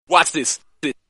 Watch this. Next,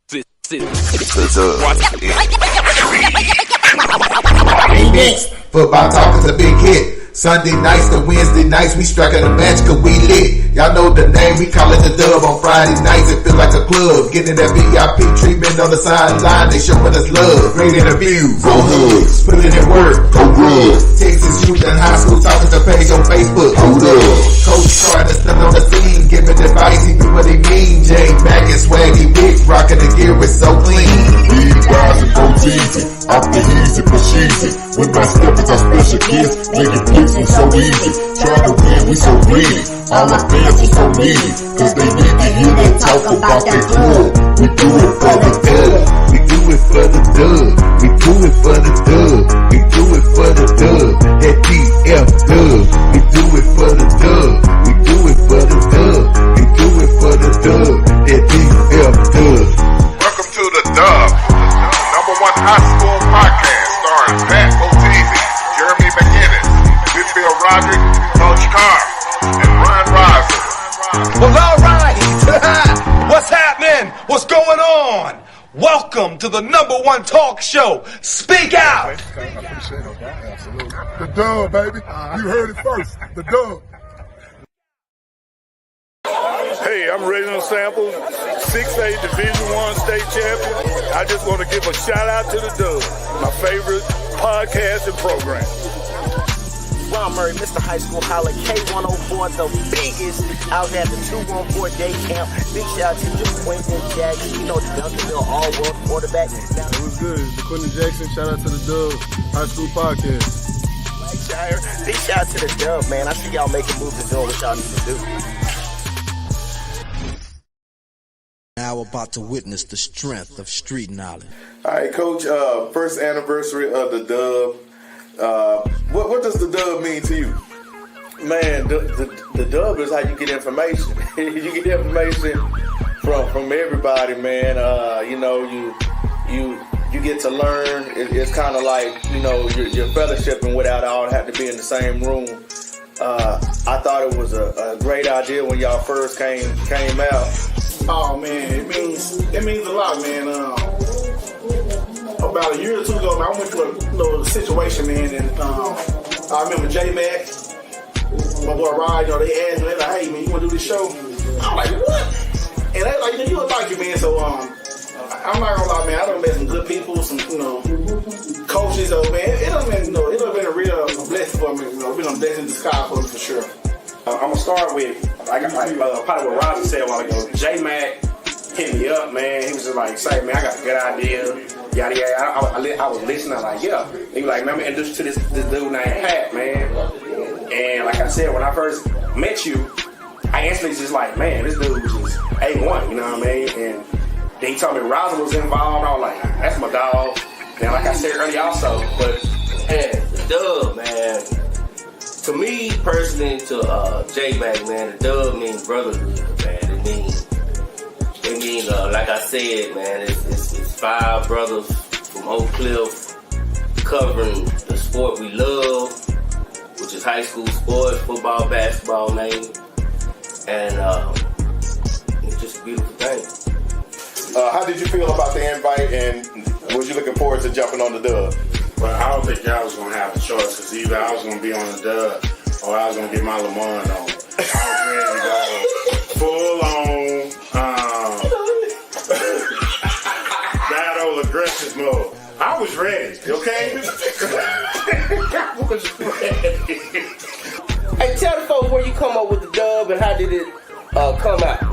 football talk is a big hit. Sunday nights to Wednesday nights, we striking a match cause we lit. Y'all know the name, we call it the Dub. On Friday nights, it feel like a club. Getting that VIP treatment on the sideline, they showing us love. Great interviews, go hugs, putting in work, go rub. Texas youth and high school talking to page on Facebook, hold up. Coach trying to stand on the scene, giving advice, he do what he mean. Jay Mack and Swaggy Big, rocking the gear, it's so clean. Big guys and go easy, off the easy, precision. With my steppers, our special gifts, making blitzing so easy. Trying to win, we so greedy. All our fans are so needy, cause they need to hear them talk about that club. We do it for the dub. We do it for the dub. We do it for the dub. We do it for the dub. That DF dub. We do it for the dub. We do it for the dub. We do it for the dub. That DF dub. Welcome to the Dub, number one high school podcast starring Pat Oteezy, Jeremy McInnes, Whitfield Roderick, Coach Carr, and Ryan Riser. Well, all right. What's happening? What's going on? Welcome to the number one talk show. Speak out. The Dub, baby. You heard it first. The Dub. Hey, I'm Reginald Sample, 6A Division I state champion. I just want to give a shout out to the Dub, my favorite podcast and program. Ron Murray, Mr. High School Holler, K104, the biggest out at the 214 day camp. Big shout out to Quentin Jackson, you know the Duncanville All-World quarterback. It was good. The Quentin Jackson, shout out to the Dub High School Podcast. Big shout out to the Dub, man. I see y'all making moves and doing what y'all need to do. Now about to witness the strength of street knowledge. All right, Coach, first anniversary of the Dub. What does the Dub mean to you? Man, the Dub is how you get information. You get information from everybody, man. You get to learn. It's kind of like, you're fellowshipping without all having to be in the same room. I thought it was a great idea when y'all first came out. Oh man, it means a lot, man. About a year or two ago, man, I went through a situation, man, and I remember J Mac, my boy Ryan, they asked me, they're like, hey man, you wanna do this show? I'm like, what? And they like, you would like it, man. So I'm not gonna lie, man, I done met some good people, some coaches, though, man. It done been a real blessing for me, been a blessing in disguise for me for sure. I'm gonna start with probably what Roger said a while ago. J Mac hit me up, man. He was just like, "Say, man, I got a good idea." Yada yada. I was listening. I'm like, "Yeah." He was like, "Man, I'm introduced to this dude named Pat, man." And like I said, when I first met you, I instantly just like, "Man, this dude was just A1." You know what I mean? And then he told me Roger was involved. I was like, "That's my dog." And like I said earlier, also, but yeah, the Dub, man. To me personally, to J-Mac, man, the Dub means brotherhood, man. It means like I said, man, it's five brothers from Oak Cliff covering the sport we love, which is high school sports, football, basketball, name. And it's just a beautiful thing. How did you feel about the invite, and was you looking forward to jumping on the Dub? Well, I don't think y'all was going to have a choice, because either I was going to be on the Dub or I was going to get my Lamont on. I was ready to go full on battle aggressive mode. I was ready, okay? I was ready. Hey, tell the folks where you come up with the Dub and how did it come out?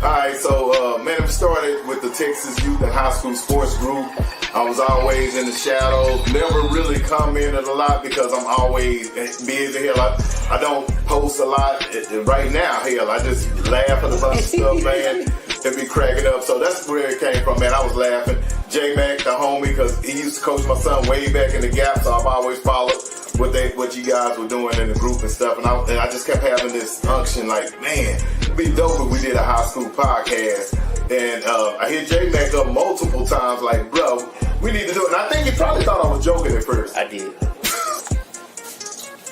Alright, so man, it started with the Texas Youth and High School Sports Group. I was always in the shadows, never really commented a lot because I'm always busy. Hell, I don't post a lot right now. Hell, I just laugh at a bunch of stuff, man, and be cracking up. So that's where it came from, man. I was laughing. J Mac, the homie, because he used to coach my son way back in the Gap, so I've always followed what you guys were doing in the group and stuff. And I just kept having this unction, like, man, it'd be dope if we did a high school podcast. And I hit J Mac up multiple times, like, bro, we need to do it. And I think he probably thought I was joking at first. I did.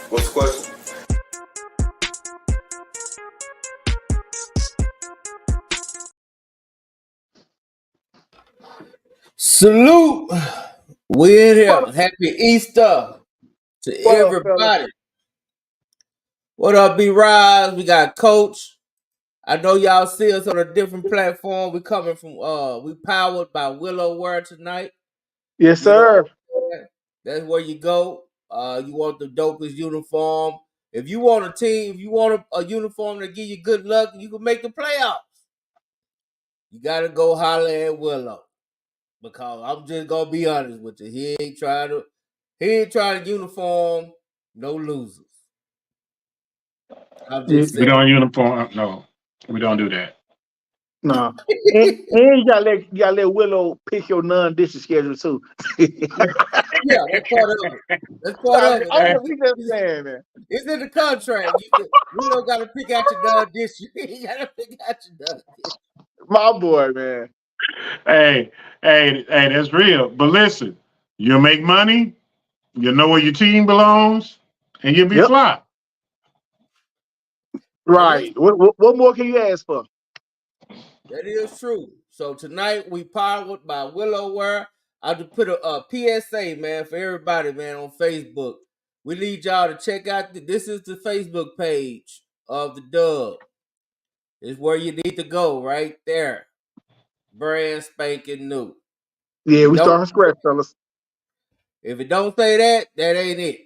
What's the question? Salute. We in here. Happy Easter to everybody. What up, B-Rise? We got Coach. I know y'all see us on a different platform. We coming from we powered by Willow Wear tonight. Yes, sir. That's where you go. You want the dopest uniform. If you want a team, if you want a uniform to give you good luck, you can make the playoffs. You gotta go holler at Willow. Because I'm just gonna be honest with you. He ain't trying to uniform no losers. I'm just saying. We don't uniform. No, we don't do that. No. and you gotta let Willow pick your non-district schedule too. Yeah, that's part of it. That's part of it. We just saying, man. It's in the contract. Willow gotta pick out your non-district. You gotta pick out your non-district. My boy, man. Hey, that's real. But listen, you'll make money, you know where your team belongs, and you'll be fly. Right. What more can you ask for? That is true. So tonight we powered by Willow Wear. I just put a PSA, man, for everybody, man, on Facebook. We need y'all to check out. This is the Facebook page of the Dub. It's where you need to go, right there. Brand spanking new. Yeah, we start from scratch, fellas. If it don't say that, that ain't it.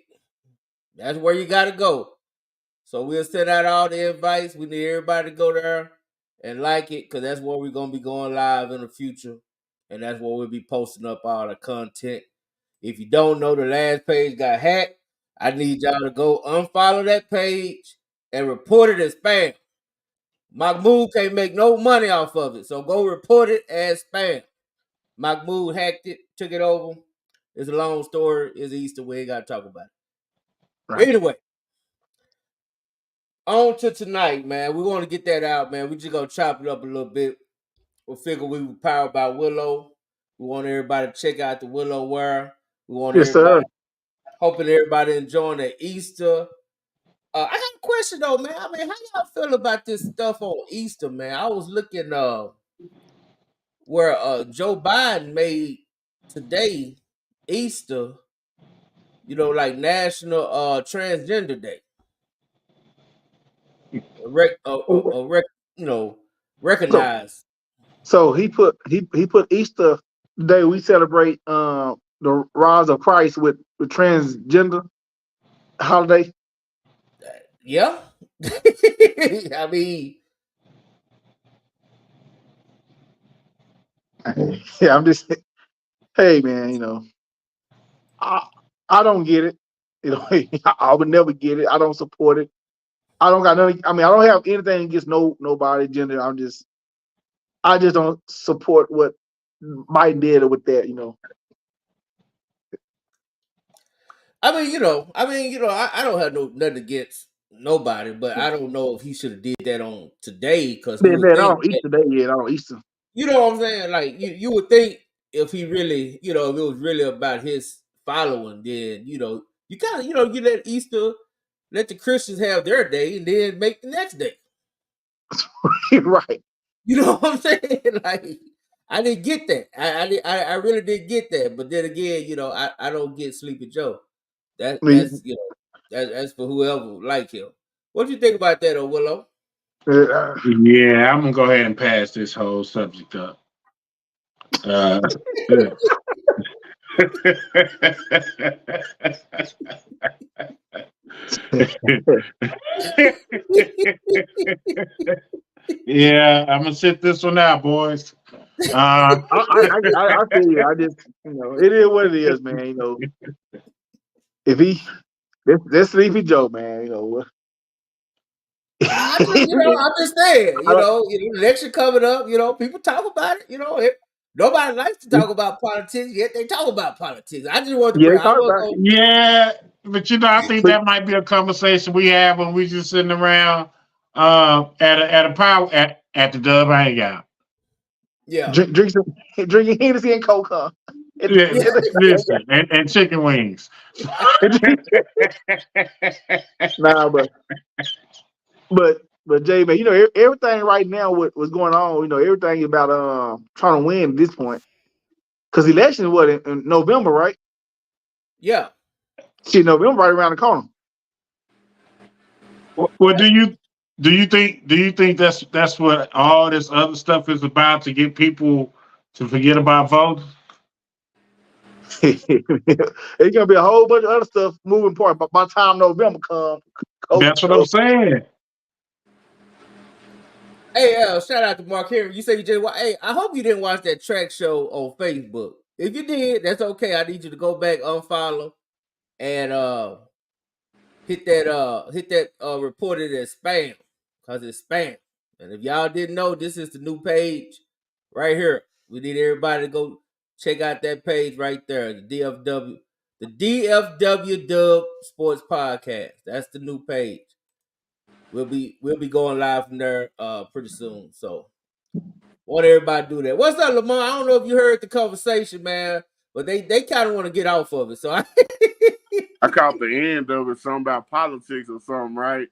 That's where you got to go. So we'll send out all the invites. We need everybody to go there and like it, because that's where we're going to be going live in the future. And that's where we'll be posting up all the content. If you don't know, the last page got hacked. I need y'all to go unfollow that page and report it as spam. Mahmoud can't make no money off of it, so go report it as spam. Mahmoud hacked it, took it over. It's a long story. It's Easter. We ain't got to talk about it. Right. Anyway, on to tonight, man. We want to get that out, man. We just going to chop it up a little bit. We figure we were powered by Willow. We want everybody to check out the Willow Wear. We want everybody, hoping everybody enjoying their Easter. I got a question though, man. I mean, how y'all feel about this stuff on Easter, man? I was looking where Joe Biden made today Easter, like National Transgender Day. Recognize. So he put Easter Day. We celebrate the rise of Christ with transgender holiday. Yeah. I mean, yeah, I'm just, hey man, I don't get it. I would never get it. I don't support it. I don't got nothing. I mean, I don't have anything against nobody gender. I just don't support what Biden did with that. I don't have nothing against nobody, but I don't know if he should have did that on today, because on Easter Day, on Easter. You know what I'm saying? Like you would think if he really, if it was really about his following, then you kind of you let Easter, let the Christians have their day, and then make the next day. Right. You know what I'm saying? Like I didn't get that. I really didn't get that. But then again, I don't get Sleepy Joe. That's that's for whoever like him. What do you think about that, Willow? Yeah, I'm gonna go ahead and pass this whole subject up. Yeah, I'm gonna sit this one out, boys. I feel you. I just, it is what it is, man. If that's Sleepy Joe, man. I'm just saying, election coming up, people talk about it, nobody likes to talk about politics, yet they talk about politics. I just want to but I think that might be a conversation we have when we just sitting around at a power at the Dub Hangout. Yeah. Drinking Hennessy and Coke. Listen, and chicken wings. Nah, but Jay, man, everything right now what's going on, everything about trying to win at this point. Because election is what in November, right? Yeah. See, November right around the corner. Well, do you think that's what all this other stuff is about, to get people to forget about voting? It's gonna be a whole bunch of other stuff moving part, but by the time November comes, That's what I'm saying. Hey, shout out to Mark Henry. You said you just hey, I hope you didn't watch that track show on Facebook. If you did, that's okay. I need you to go back, unfollow, and hit that report it as spam, because it's spam. And if y'all didn't know, this is the new page right here. We need everybody to go check out that page right there, the DFW Dub Sports Podcast. That's the new page. We'll be going live from there pretty soon. So want everybody to do that. What's up, Lamar? I don't know if you heard the conversation, man, but they kind of want to get off of it. So I caught the end of it, something about politics or something, right?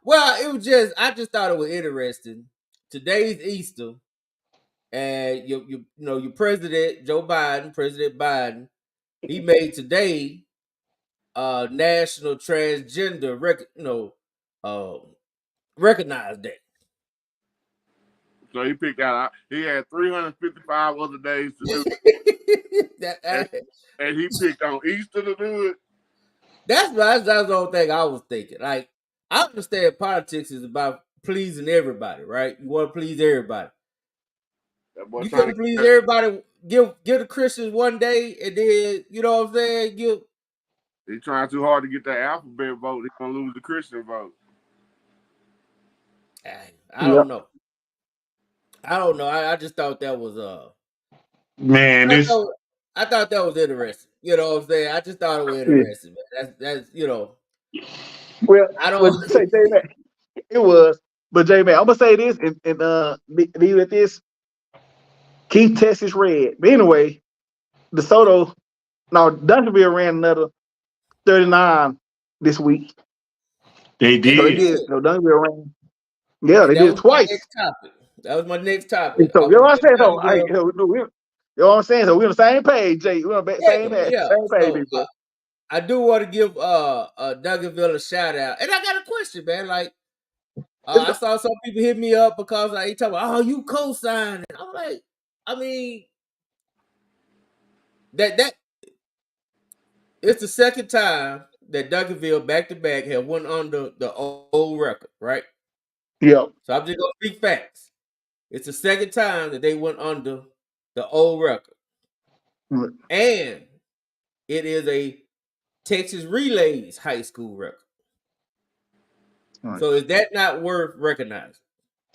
Well, it was I just thought it was interesting. Today's Easter, and your president, President Biden, he made today National Transgender Recognized Day. So he picked out. He had 355 other days to do it. and he picked on Easter to do it. That's the only thing I was thinking. Like, I understand politics is about pleasing everybody, right? You want to please everybody. You couldn't please everybody. Give the Christians one day, and then you know what I'm saying. He's trying too hard to get that alphabet vote. He's gonna lose the Christian vote. I don't know. I just thought that was man. I thought that was interesting. You know what I'm saying? I just thought it was interesting, man. That's Well, I don't say J-Mac. It was, but J-Mac, I'm gonna say this and leave it at this. Keep Texas red. But anyway, DeSoto, Duncanville ran another 39 this week. They did. So they did. So Duncanville ran. Yeah, they did it twice. That was my next topic. So you know what I'm saying? You know what I'm saying? So we're on the same page, Jay. We're on the same page, bro. I do want to give Duncanville a shout out, and I got a question, man. Like, I saw some people hit me up because they talking about, oh, you co-signed. I'm like, I mean, that it's the second time that Duncanville back to back have won under the old record, right? Yeah. So I'm just gonna speak facts. It's the second time that they went under the old record. Right. And it is a Texas Relays high school record. Right. So is that not worth recognizing?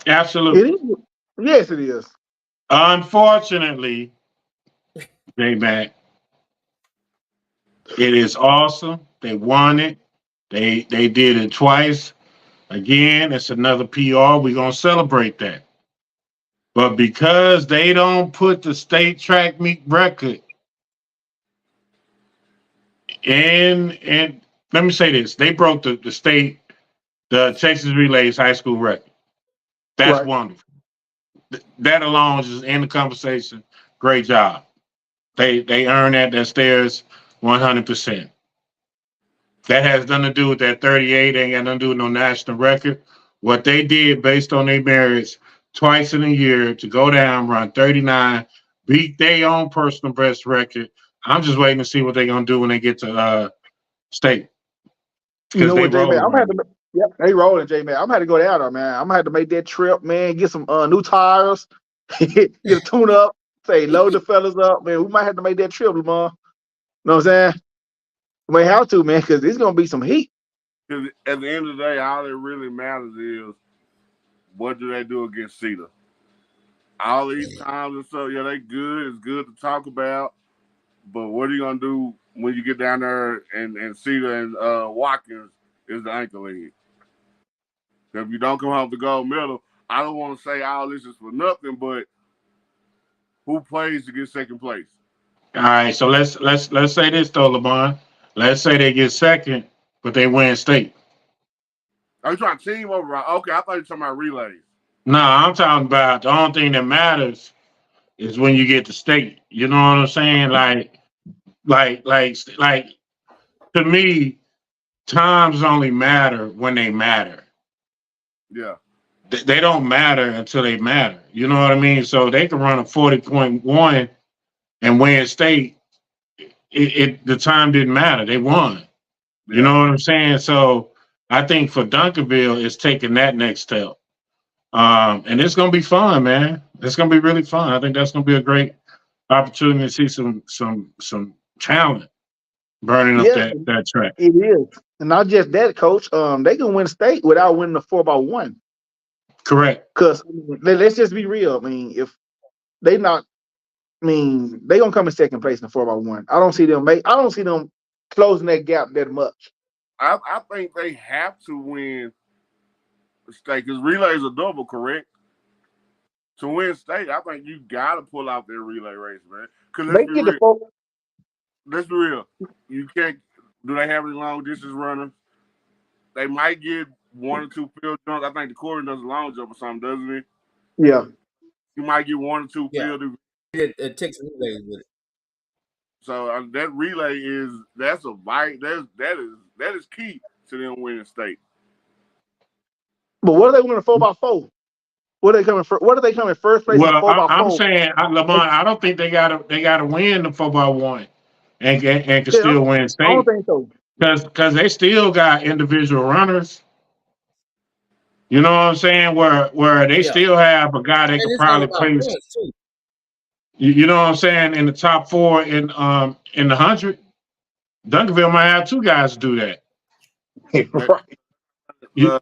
Absolutely. It is. Yes, it is. Unfortunately, J-Mac, it is awesome. They won it. They did it twice. Again, it's another PR. We're going to celebrate that. But because they don't put the state track meet record and let me say this, they broke the Texas Relays high school record. That's wonderful. That alone is in the conversation. Great job. They earned that. That's theirs 100%. That has nothing to do with that 38. Ain't got nothing to do with no national record. What they did based on their merits twice in a year to go down, run 39, beat their own personal best record. I'm just waiting to see what they're going to do when they get to state. You know what, J-Man? I'm going to have to, they rolling, J-Man. I'm going to have to go down there, man. I'm going to have to make that trip, man, get some new tires, get a tune up, load the fellas up, man. We might have to make that trip, Lamar. You know what I'm saying? We may have to, man, because it's going to be some heat. Because at the end of the day, all that really matters is what do they do against Cedar? All these times and stuff, yeah, they good. It's good to talk about. But what are you going to do when you get down there and Cedar and Watkins is the anchor league? If you don't come home with the gold medal, I don't want to say all this is for nothing, but who plays to get second place? All right, so let's say this though, LeBron. Let's say they get second, but they win state. Are you trying to team over? Okay, I thought you were talking about relays. No, I'm talking about the only thing that matters is when you get to state. You know what I'm saying? Like to me, times only matter when they matter. Yeah. They don't matter until they matter. You know what I mean? So they can run a 40.1 and win state. The time didn't matter. They won. You know what I'm saying? So I think for Duncanville, it's taking that next step. And it's gonna be fun, man. It's gonna be really fun. I think that's gonna be a great opportunity to see some talent burning up that track. It is. And not just that, coach. They can win state without winning the 4x1. Correct. Because let's just be real. I mean, if they not, I mean, they gonna come in second place in the 4x1. I don't see them closing that gap that much. I think they have to win state because relays are double, correct? To win state, I think you gotta pull out their relay race, man. Because let's be real. You can't. Do they have any long distance runners? They might get 1 or 2 field jumps. I think the Corey does a long jump or something, doesn't he? Yeah. You might get 1 or 2 field. It takes relays with it. So that relay that's a bite. That is key to them winning state. But what are they winning 4x4? What are they coming first place? Well, 4x4? I'm saying, Lamont, I don't think they gotta win the 4x1 and can still win state. I don't think so. Because they still got individual runners. You know what I'm saying? Where they still have a guy they could probably place. You know what I'm saying? In the top 4 in the 100, Duncanville might have 2 guys do that. Right. You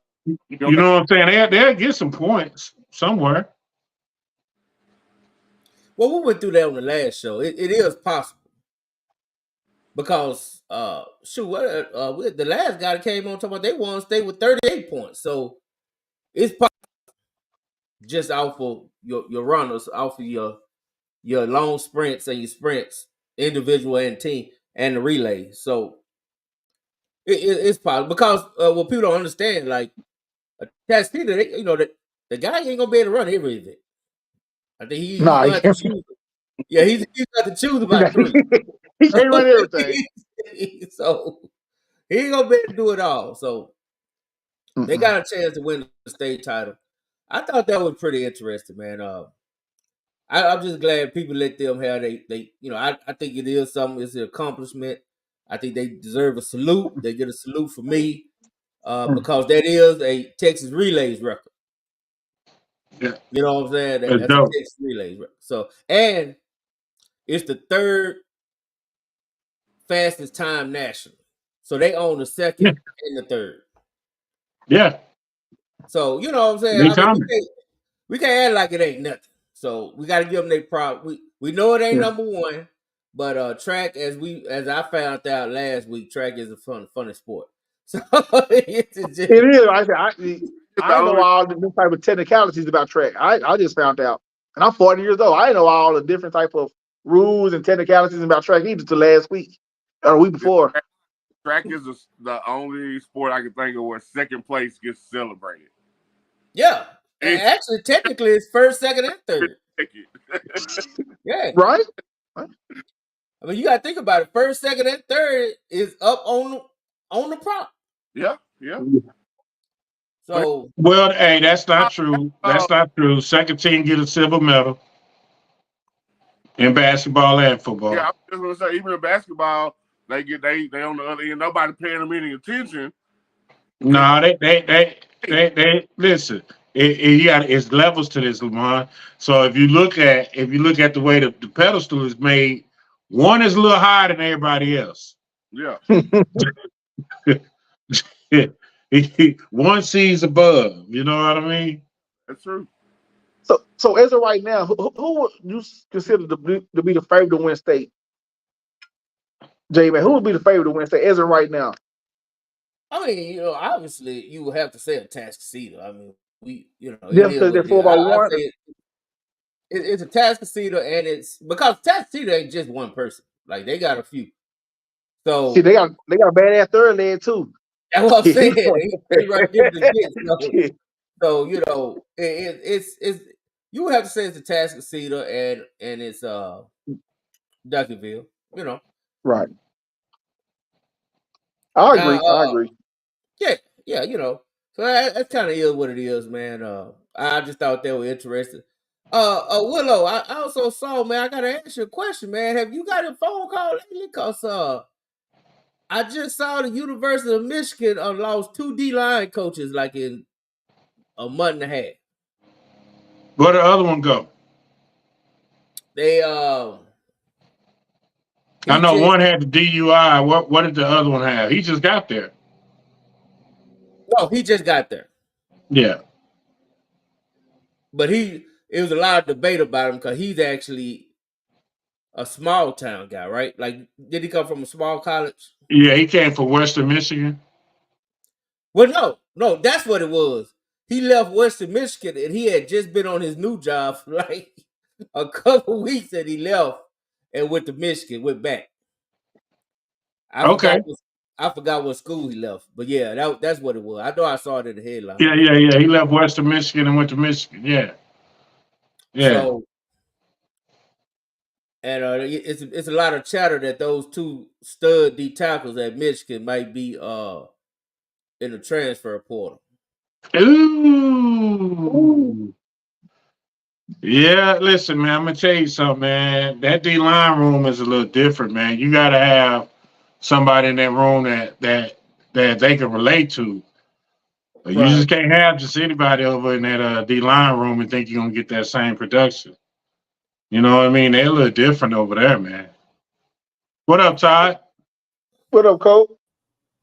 know what I'm saying? They'll get some points somewhere. Well, we went through that on the last show. It is possible. Because the last guy that came on talking about they won state with 38 points. So it's possible just off of your runners, off of your long sprints and your sprints, individual and team, and the relay. So it's possible because what people don't understand, like Task Peter, the guy ain't gonna be able to run every event. I think he's got to choose. Yeah, he's got to choose about 3. He can't run everything. So he ain't gonna be able to do it all. So they got a chance to win the state title. I thought that was pretty interesting, man. I'm just glad people let them have I think it is something. It's an accomplishment. I think they deserve a salute. They get a salute for me because that is a Texas Relays record. Yeah. You know what I'm saying? That's a Texas Relays record. So, and it's the 3rd fastest time national. So they own the 2nd and the 3rd. Yeah. So you know what I'm saying? We can't act like it ain't nothing. So we got to give them their prop. We know it ain't number 1, but track as I found out last week, track is a funny sport. So it is. I know all the type of technicalities about track. I just found out, and I'm 40 years old. I know all the different type of rules and technicalities about track either to last week or the week before. Track is the only sport I can think of where second place gets celebrated. Yeah. And actually, technically, it's 1st, 2nd, and 3rd. Yeah. Right? I mean, you got to think about it. 1st, 2nd, and 3rd is up on the prop. Yeah. So, well, hey, that's not true. That's not true. Second team get a silver medal in basketball and football. Yeah, I was just gonna say, even in basketball, they on the other end. Nobody paying them any attention. No, they listen. It's levels to this, Lamont. So if you look at the way the pedestal is made, one is a little higher than everybody else. Yeah. One sees above. You know what I mean? That's true. So as of right now, who would you consider to be the favorite to win state? J-Man, who would be the favorite to win state as of right now? I mean, obviously you would have to say a Atascocita. I mean, because they're 4x1. It's a Atascocita, and it's because Atascocita ain't just one person. Like they got a few. So see, they got a badass third leg too. That's what I'm saying. They right there. So it's You would have to say it's Atascocita and it's Duncanville. You know. Right. I agree. Now, I agree. yeah, you know. So that's kind of is what it is, man. I just thought they were interesting. Willow, I also saw, man. I gotta ask you a question, man. Have you got a phone call lately? Cause I just saw the University of Michigan lost 2 D-line coaches like in a month and a half. Where the other one go? They I know one had the DUI. What did the other one have? He just got there. No, he just got there. Yeah. But it was a lot of debate about him because he's actually a small town guy, right? Like, did he come from a small college? Yeah, he came from Western Michigan. Well, no, that's what it was. He left Western Michigan and he had just been on his new job for like a couple weeks and he left and went to Michigan, went back. I forgot what school he left, but yeah, that's what it was. I know I saw it in the headline. Yeah. He left Western Michigan and went to Michigan. Yeah. So, and it's a lot of chatter that those 2 stud D tackles at Michigan might be in the transfer portal. Ooh. Yeah, listen, man. I'm gonna tell you something, man. That D line room is a little different, man. You gotta have somebody in that room that they can relate to. You just can't have just anybody over in that D line room and think you're gonna get that same production. You know what I mean? They're a little different over there, man. What up, Todd? What up, Cole?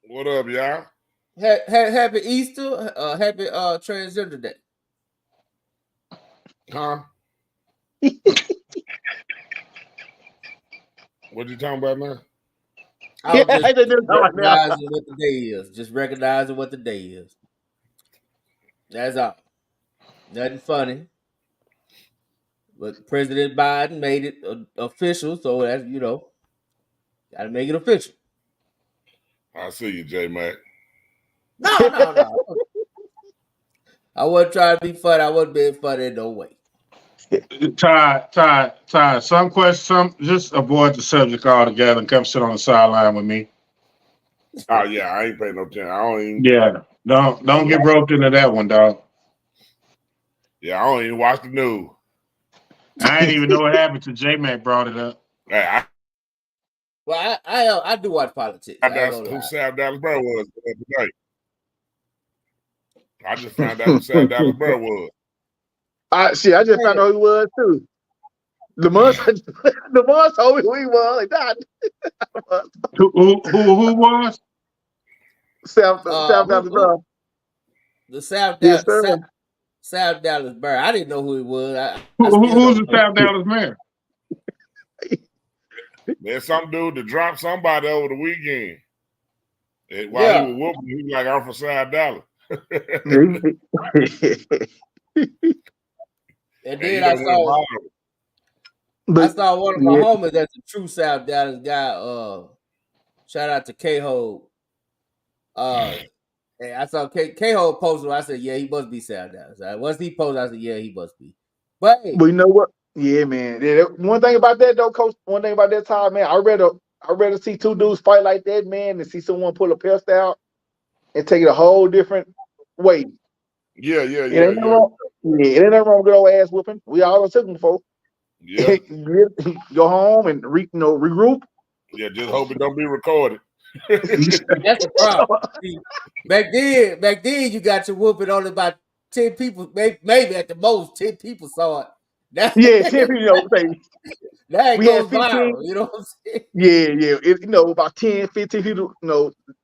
What up, y'all? Happy Easter, happy Transgender Day. Huh? What you talking about now? I was just recognizing what the day is. Just recognizing what the day is. That's all. Nothing funny. But President Biden made it official, so that's, you know, got to make it official. I see you, J-Mac. No. I wasn't trying to be funny. I wasn't being funny in no way. Todd, some question, just avoid the subject altogether and come sit on the sideline with me. Oh yeah, I ain't paying no attention. I don't even. Yeah, don't get roped into that one, dog. Yeah, I don't even watch the news. I didn't even know what happened till J-Mac brought it up. Hey, I do watch politics. That's who Sam Dallas Burr was today. I just found out who Sam Dallas Burr was. I just found out who he was too. Lamar told me who he was. Like that. Who was? South Dallas Burr. The South Dallas Burr. I didn't know who he was. Who's the South Dallas mayor? There's some dude that dropped somebody over the weekend. And while he was whooping, he was like, I'm from South Dallas. And then I saw one of my homies that's a true South Dallas guy. Shout out to K-Ho. And I saw K-Ho posted. I said, yeah, he must be South Dallas. Once he posted, I said, yeah, he must be. But you know what? Yeah, man. Yeah, one thing about that though, Coach. One thing about that time, man. I'd rather see 2 dudes fight like that, man, than see someone pull a pistol out and take it a whole different way. Yeah. It ain't nothing wrong with good old ass whooping. We all took them before. Yeah. Go home and regroup. Yeah, just hope it don't be recorded. That's the problem. Back then, you got your whooping on about 10 people, maybe at the most 10 people saw it. Now, 10 people. Now it goes viral. You know what I'm saying? Yeah. About 10, 15 people.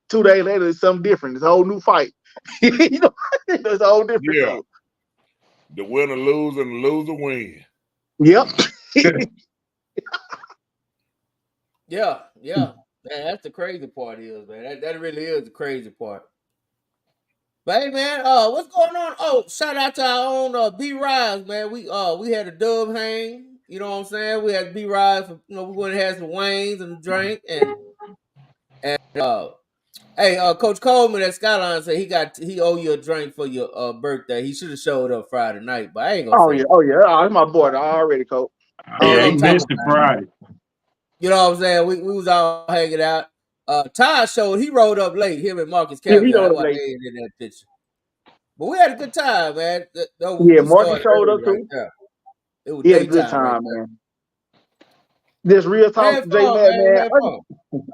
2 days later, it's something different. It's a whole new fight. It's a whole different. Yeah. The winner lose and the loser win. Yep. Yeah. Man, that's the crazy part is, man. That really is the crazy part. But hey, man, what's going on? Oh, shout out to our own B-Rise, man. We had a dub hang. You know what I'm saying? We had B-Rise. We went and had some wings and a drink, and Hey, Coach Coleman at Skyline said he owe you a drink for your birthday. He should have showed up Friday night, but I ain't gonna say. Oh yeah, that's my boy already, Coach. Yeah, he missed it Friday. You know what I'm saying? We was all hanging out. Todd showed he rolled up late. Him and Marcus Yeah, he Cavill. rolled That's up why late. they ain't in that picture. But we had a good time, man. Yeah, Marcus showed up too. It was He had a good daytime time, right man. This real talk, had J fun, Mac, man. man. Had fun.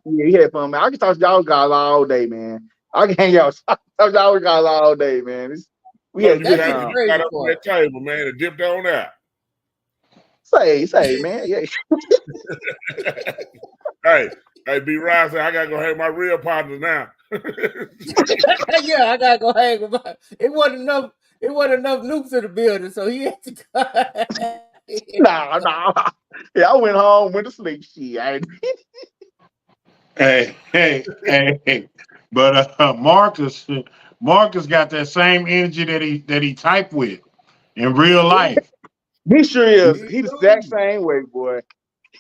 Yeah, he had fun, man. I can talk to y'all guys all day, man. I can hang out. Talk to y'all guys all day, man. We had a good time. Got up on that table, man, and dipped on out. Say, man. Yeah. Hey, B. Ryan said I gotta go hang my real partner now. Yeah, I gotta go hang with my. It wasn't enough nukes in the building, so he had to go. Nah. Yeah, I went home, went to sleep. Shit. Hey. But Marcus got that same energy that he typed with in real life. He sure is. He the exact same way, boy.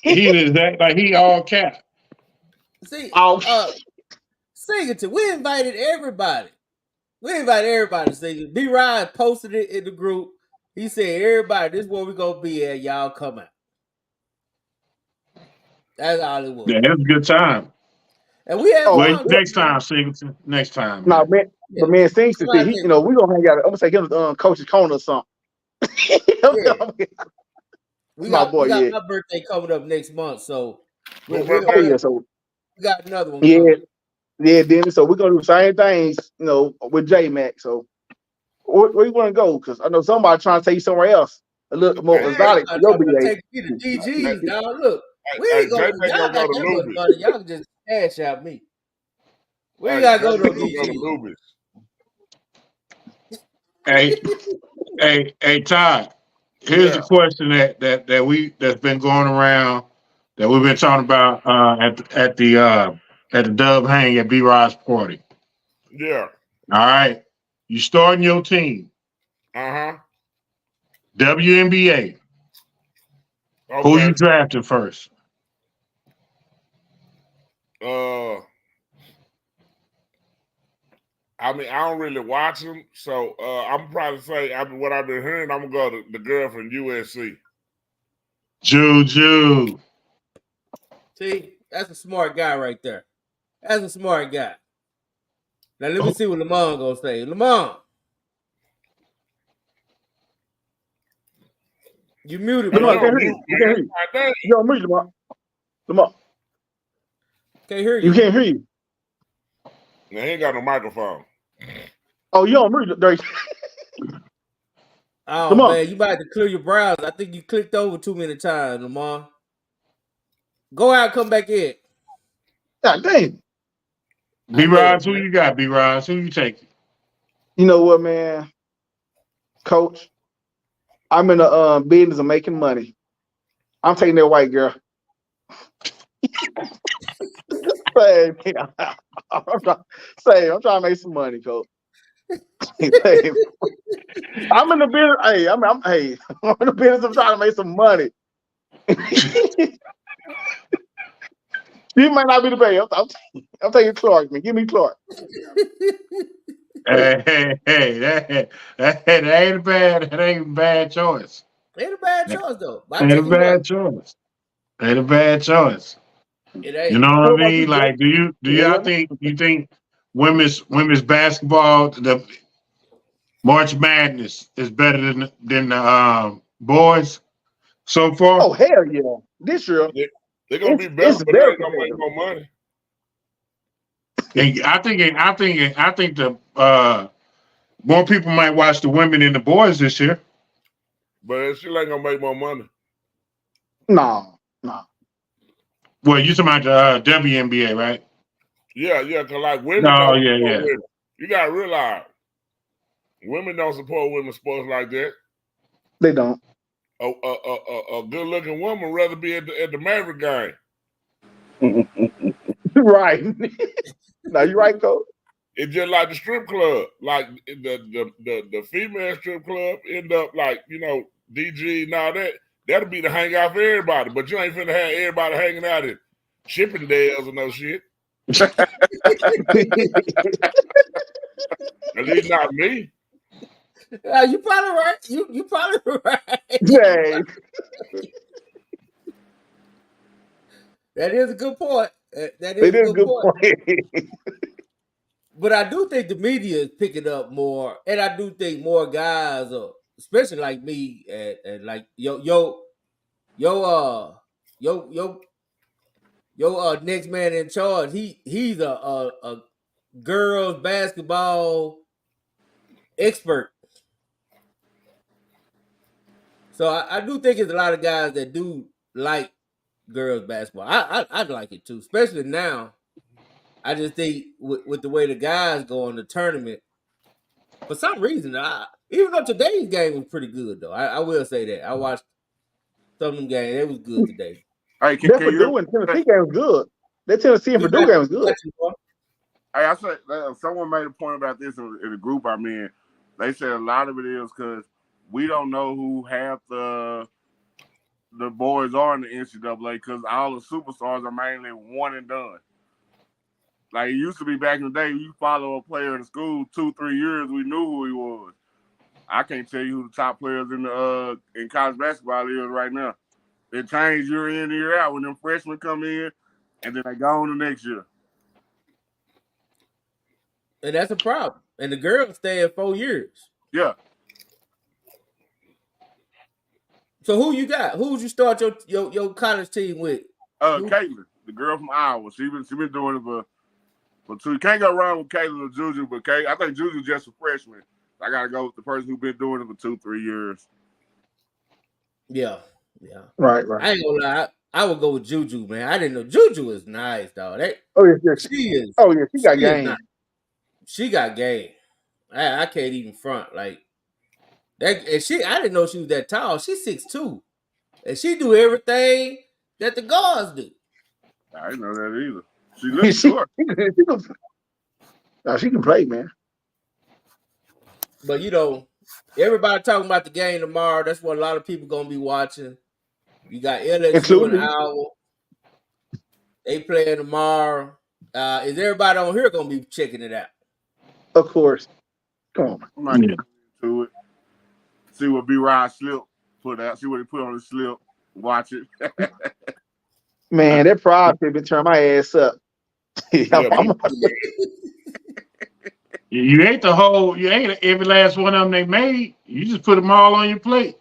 He the exact like he all cap. See, Singleton, we invited everybody. To sing. B. Ryan posted it in the group. He said, "Everybody, this is where we gonna be at. Y'all come out." That's all it was. Yeah, it's a good time. And we had fun. Next time, Singleton. Next time. Nah, man. But man, Singleton, we gonna hang out. I'm gonna say give him Coach's Corner or something. We My got boy, yeah. my birthday coming up next month, so we got another one. Yeah, Dennis. So we're gonna do the same things, with J Mac. So where you want to go? Because I know somebody trying to take you somewhere else, a little more exotic. Take you to DG's, dog. Look, we ain't going. Y'all got that much money. Y'all can just cash out me. We ain't gotta go to DG's. Hey, Todd. Here's the question that's been going around that we've been talking about at the Dub Hang at B-Rod's party. Yeah. All right. You starting your team. Uh-huh. WNBA. Okay. Who you drafting first? I mean, I don't really watch them, so I'm probably say what I've been hearing. I'm gonna go to the girl from USC. Juju. See, that's a smart guy right there. That's a smart guy. Now let me see what Lamont gonna say. Lamont, you muted. Lamont, can't hear you. You can't hear you. You're on mute, Lamont. Lamont. Can't hear you. You can't hear you. He ain't got no microphone. Oh, you on mute, Dirk. Oh, man, you might have to clear your browser. I think you clicked over too many times, Lamar. Go out, come back in. God dang. B-Rods, who you got, B-Rods? Who you taking? You know what, man? Coach, I'm in the business of making money. I'm taking that white girl. I'm trying to make some money, Coach. I'm in the business. Hey, I'm in the business of trying to make some money. You might not be the best. I'm taking Clark, man. Give me Clark. Hey, that ain't a bad choice. Ain't a bad choice though. Ain't a bad choice. Ain't a bad choice. It ain't. You know what I mean? Like, do you think women's basketball, the March Madness is better than the boys so far? Oh hell yeah! This year they're gonna be better, but they're gonna make more money. I think the more people might watch the women than the boys this year. But it still ain't gonna make more money. No. Well, you talking about the WNBA, right? Yeah, because like women. Women. You gotta realize, women don't support women's sports like that. They don't. A good-looking woman rather be at the Maverick game. Right. No, you're right, Coach. It's just like the strip club. Like the female strip club end up like, DG and all that. That'll be the hangout for everybody. But you ain't finna have everybody hanging out at Chippendales or no shit. At least not me. You probably right. You probably right. Yeah. That is a good point. That It is is a good point. But I do think the media is picking up more, and I do think more guys, especially like me, and like your next man in charge. He's a girls basketball expert. So I do think it's a lot of guys that do like girls basketball. I'd like it too, especially now. I just think with the way the guys go in the tournament, for some reason, even though today's game was pretty good though, I will say that I watched some of them games. It was good today. Hey, That Purdue and Tennessee game was good. That Tennessee and Purdue game was good. Hey, I said someone made a point about this in the group I'm in. They said a lot of it is because we don't know who half the boys are in the NCAA because all the superstars are mainly one and done. Like it used to be back in the day, you follow a player in the school 2-3 years, we knew who he was. I can't tell you who the top players in college basketball is right now. They change year in, year out when them freshmen come in, and then they go on the next year. And that's a problem. And the girls stay at 4 years. Yeah. So who you got? Who would you start your college team with? Caitlin, the girl from Iowa. She been doing it for 2. You can't go wrong with Caitlin or Juju, but I think Juju's just a freshman. I gotta go with the person who's been doing it for 2-3 years. Yeah. Right. I ain't gonna lie. I would go with Juju, man. I didn't know Juju is nice, dog. She is. Oh yeah, she got game. She got game. I can't even front like that. And I didn't know she was that tall. She's 6'2", and she do everything that the guards do. I didn't know that either. She looks short. She can play, man. But everybody talking about the game tomorrow. That's what a lot of people gonna be watching. You got LSU and Iowa. They playing tomorrow. Is everybody on here gonna be checking it out? Of course. Come on. I might get into it. See what B-Rod Slip put out. See what he put on his slip. Watch it. Man, that probably been turning my ass up. You ain't every last one of them they made. You just put them all on your plate.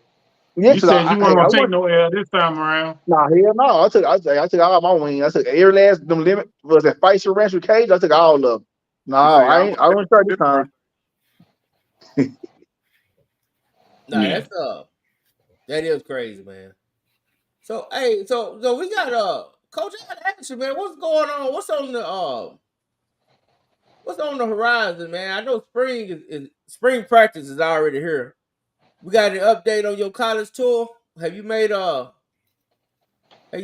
Yeah, you said you weren't gonna take no L this time around. Nah, hell no. I took all my wings. I took every last them limit was that Pfizer Ranch with Cage. I took all of them. No, I wouldn't try this time. That's that is crazy, man. So so we got Coach, I got to ask you, man, what's going on? What's on the horizon, man? I know spring practice is already here. We got an update on your college tour. Have you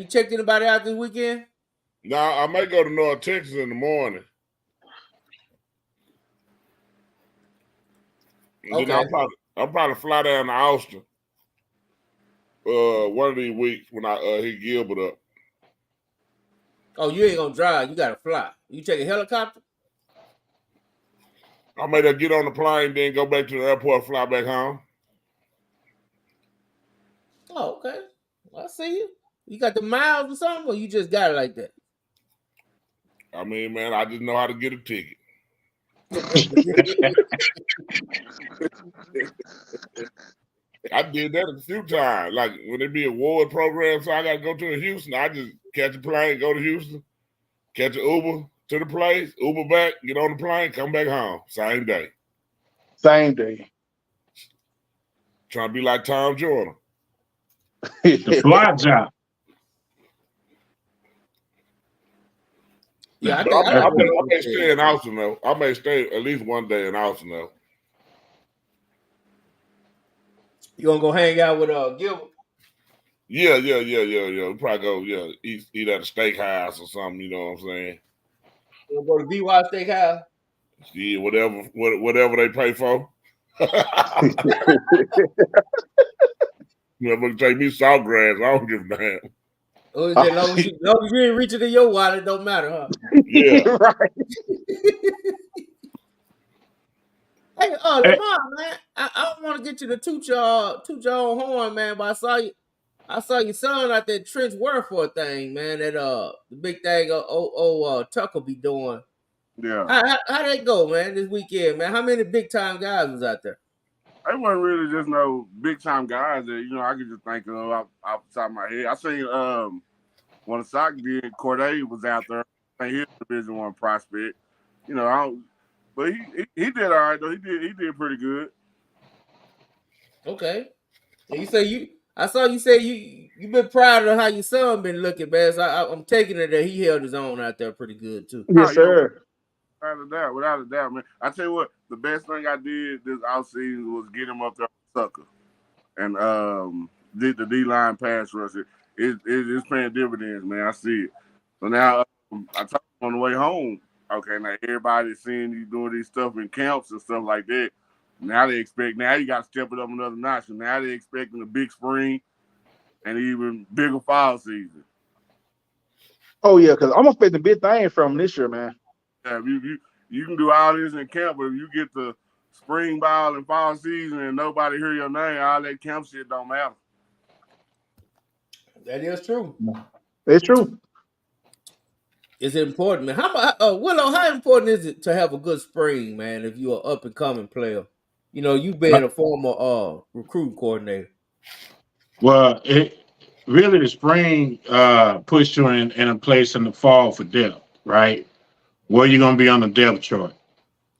checked anybody out this weekend? No, I may go to North Texas in the morning. Okay. Then I'll probably fly down to Austin one of these weeks when I hit Gilbert up. Oh, you ain't gonna drive. You gotta fly. You take a helicopter? I may get on the plane, then go back to the airport, fly back home. Oh, okay. I see you. You got the miles or something, or you just got it like that? I mean, man, I just know how to get a ticket. I did that a few times. Like when it be award programs, so I got to go to Houston. I just catch a plane, go to Houston, catch an Uber to the place, Uber back, get on the plane, come back home. Same day. Same day. Trying to be like Tom Jordan. The fly job. Yeah, I may stay in Austin though. I may stay at least one day in Austin though. You gonna go hang out with Gilbert? Yeah. We probably go, eat at a steakhouse or something. You know what I'm saying? You gonna go to BY Steakhouse? Yeah, whatever they pay for. You're gonna take me Saltgrass. I don't give a damn. As long as you ain't reaching in your wallet, it don't matter, huh? Yeah. Right. Hey, Lamar, man, I don't want to get you to toot your own horn, man, but I saw your son out there Trench Worth thing, man. That the big thing Tucker be doing. Yeah. How that go, man? This weekend, man. How many big time guys was out there? I wasn't really just no big time guys that I could just think of off the top of my head. I seen when the Sox did, Corday was out there. I think he's Division I prospect. But he did all right though. He did pretty good. Okay. And I saw you say you've been proud of how your son been looking, man. So I'm taking it that he held his own out there pretty good too. Yes, sir. Without a doubt, man. I tell you what, the best thing I did this offseason was get him up there Tucker and did the D-line pass rush. It's paying dividends, man. I see it. So now I talked on the way home. Okay, now everybody's seeing you doing these stuff in camps and stuff like that. Now you got to step it up another notch. And now they're expecting a big spring and even bigger fall season. Oh yeah, because I'm expecting a big thing from this year, man. Yeah, you can do all this in camp, but if you get the spring ball and fall season and nobody hear your name, all that camp shit don't matter. That is true. It's true. It's important, man. How about Willow? How important is it to have a good spring, man? If you're an up and coming player, you've been a former recruit coordinator. Well, the spring puts you in a place in the fall for depth, right? Where you're gonna be on the depth chart.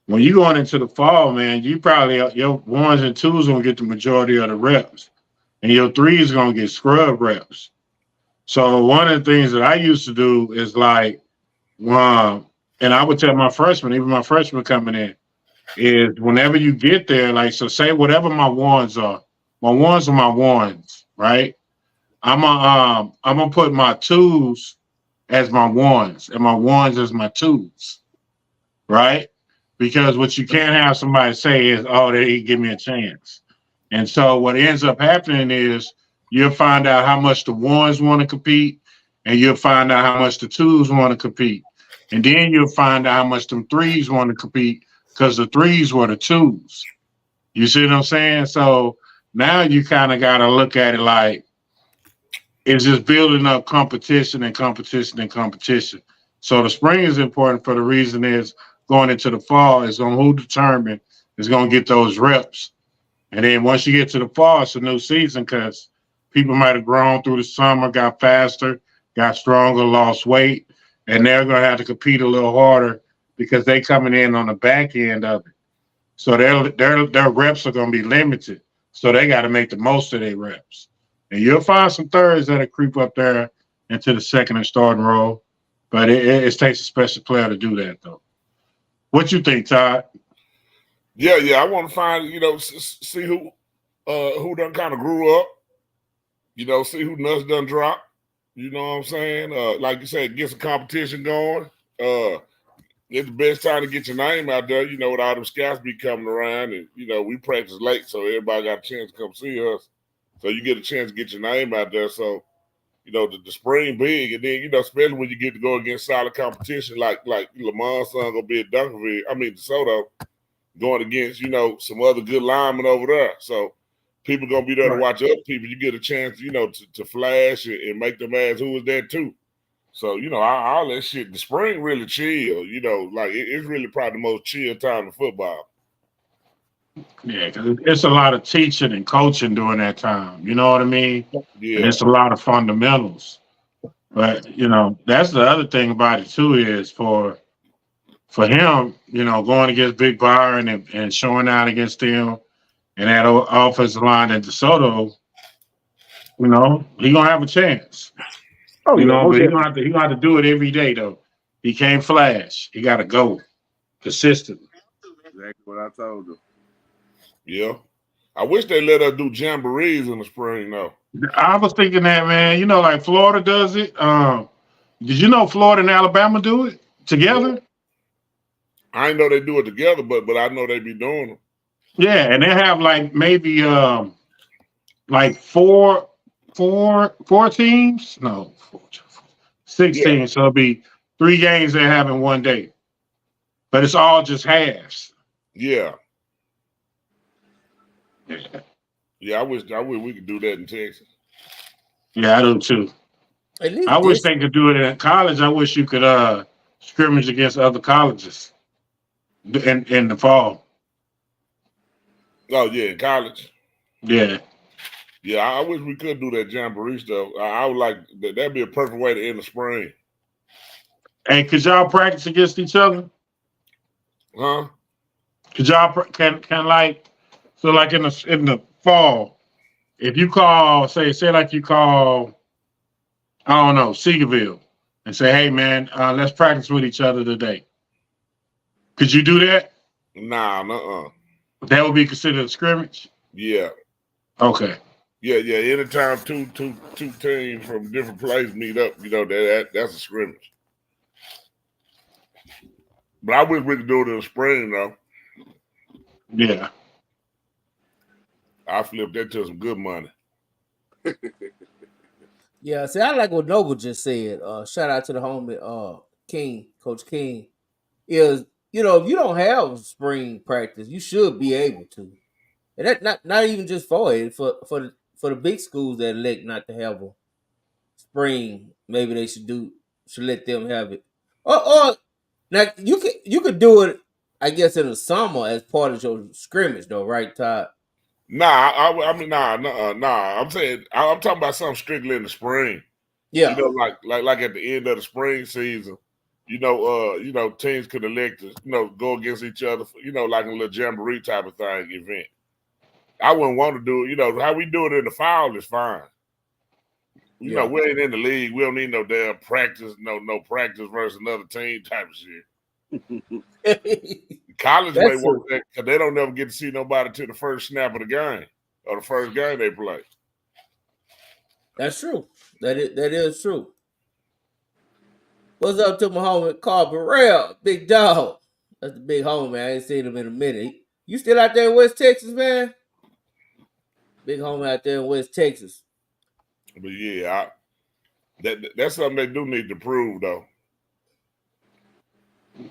When you're going into the fall, man, you probably your ones and twos gonna get the majority of the reps, and your threes gonna get scrub reps. So one of the things that I used to do is and I would tell my freshmen, even my freshmen coming in, is whenever you get there, so say whatever my ones are my ones, right? I'm gonna put my twos as my ones and my ones as my twos, right? Because what you can't have somebody say is, oh, they give me a chance. And so what ends up happening is you'll find out how much the ones want to compete, and you'll find out how much the twos want to compete. And then you'll find out how much them threes want to compete because the threes were the twos. You see what I'm saying? So now you kind of got to look at it like it's just building up competition and competition and competition. So the spring is important for the reason is going into the fall is on who determined is going to get those reps. And then once you get to the fall, it's a new season because people might have grown through the summer, got faster, got stronger, lost weight, and they're going to have to compete a little harder because they coming in on the back end of it. So their reps are going to be limited. So they got to make the most of their reps. And you'll find some thirds that'll creep up there into the second and starting role. But it takes a special player to do that, though. What you think, Todd? Yeah. I want to find, see who done kind of grew up. See who nuts done dropped. You know what I'm saying? Like you said, get some competition going. It's the best time to get your name out there. With all them scouts be coming around, and we practice late, so everybody got a chance to come see us. So you get a chance to get your name out there. So, the spring big, and then especially when you get to go against solid competition, like Lamar's son gonna be at DeSoto, going against some other good linemen over there. So people gonna be there to watch other people. You get a chance, to flash and make them ask who was that too. So all that shit. The spring really chill. It's really probably the most chill time in football. Yeah, because it's a lot of teaching and coaching during that time. You know what I mean? Yeah. And it's a lot of fundamentals. But that's the other thing about it too is for him, going against Big Byron and showing out against him and that offensive line at DeSoto, he gonna have a chance. Oh, but he gonna have to do it every day though. He can't flash. He got to go consistently. Exactly what I told him. Yeah, I wish they let us do jamborees in the spring though. I was thinking that, man. Like Florida does it. Did you know Florida and Alabama do it together? I didn't know they do it together, but I know they be doing them. Yeah, and they have maybe 4 four teams? No, 16. So it'll be 3 games they have in one day. But it's all just halves. Yeah. Yeah, I wish we could do that in Texas. Yeah, I do too. I wish they could do it in college. I wish you could scrimmage against other colleges in the fall. Oh yeah, in college. Yeah. Yeah, I wish we could do that jamboree stuff. I would like that. That'd be a perfect way to end the spring. Hey, could y'all practice against each other? Huh? Could y'all can like so like in the fall, if you call say like you call, I don't know, Seagerville, and say, hey man, let's practice with each other today. Could you do that? Nah, That would be considered a scrimmage? Yeah. Okay. Yeah. Anytime two teams from different places meet up, that's a scrimmage. But I wish we could do it in the spring though. Yeah. I flipped that to some good money. Yeah, see, I like what Noble just said. Shout out to the homie King, Coach King. Is if you don't have spring practice, you should be able to. And that not even just for it, for the big schools that elect not to have a spring, maybe they should let them have it. Or now you could do it, I guess, in the summer as part of your scrimmage though, right, Todd? Nah, I mean, nah. I'm saying I'm talking about something strictly in the spring. Yeah, like at the end of the spring season, teams could elect to go against each other, like a little jamboree type of thing event. I wouldn't want to do it. How we do it in the fall is fine. We ain't in the league. We don't need no damn practice, no practice versus another team type of shit. College may work that because they don't never get to see nobody till the first snap of the game or the first game they play. That's true. That is true. What's up to my homie Carl Burrell, big dog? That's the big homie, man. I ain't seen him in a minute. You still out there in West Texas, man? Big homie out there in West Texas. But yeah, that's something they do need to prove, though.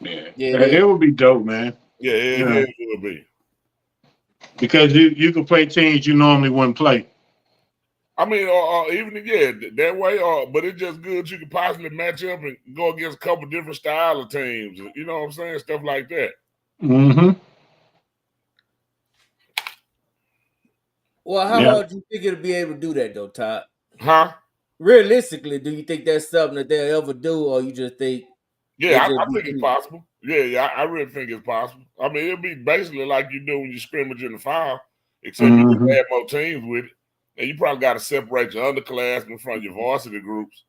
Yeah, it would be dope, man. Yeah, it would be. Because you can play teams you normally wouldn't play. I mean, even that way. But it's just good you can possibly match up and go against a couple different style of teams. You know what I'm saying? Stuff like that. Mm-hmm. Well, how hard do you think it'll be able to do that, though, Todd? Huh? Realistically, do you think that's something that they'll ever do, or you just think? Yeah, I think it's possible. Yeah, I really think it's possible. I mean, it'll be basically like you do when you scrimmage in the fall, except you can add more teams with it. And you probably got to separate your underclassmen from your varsity groups.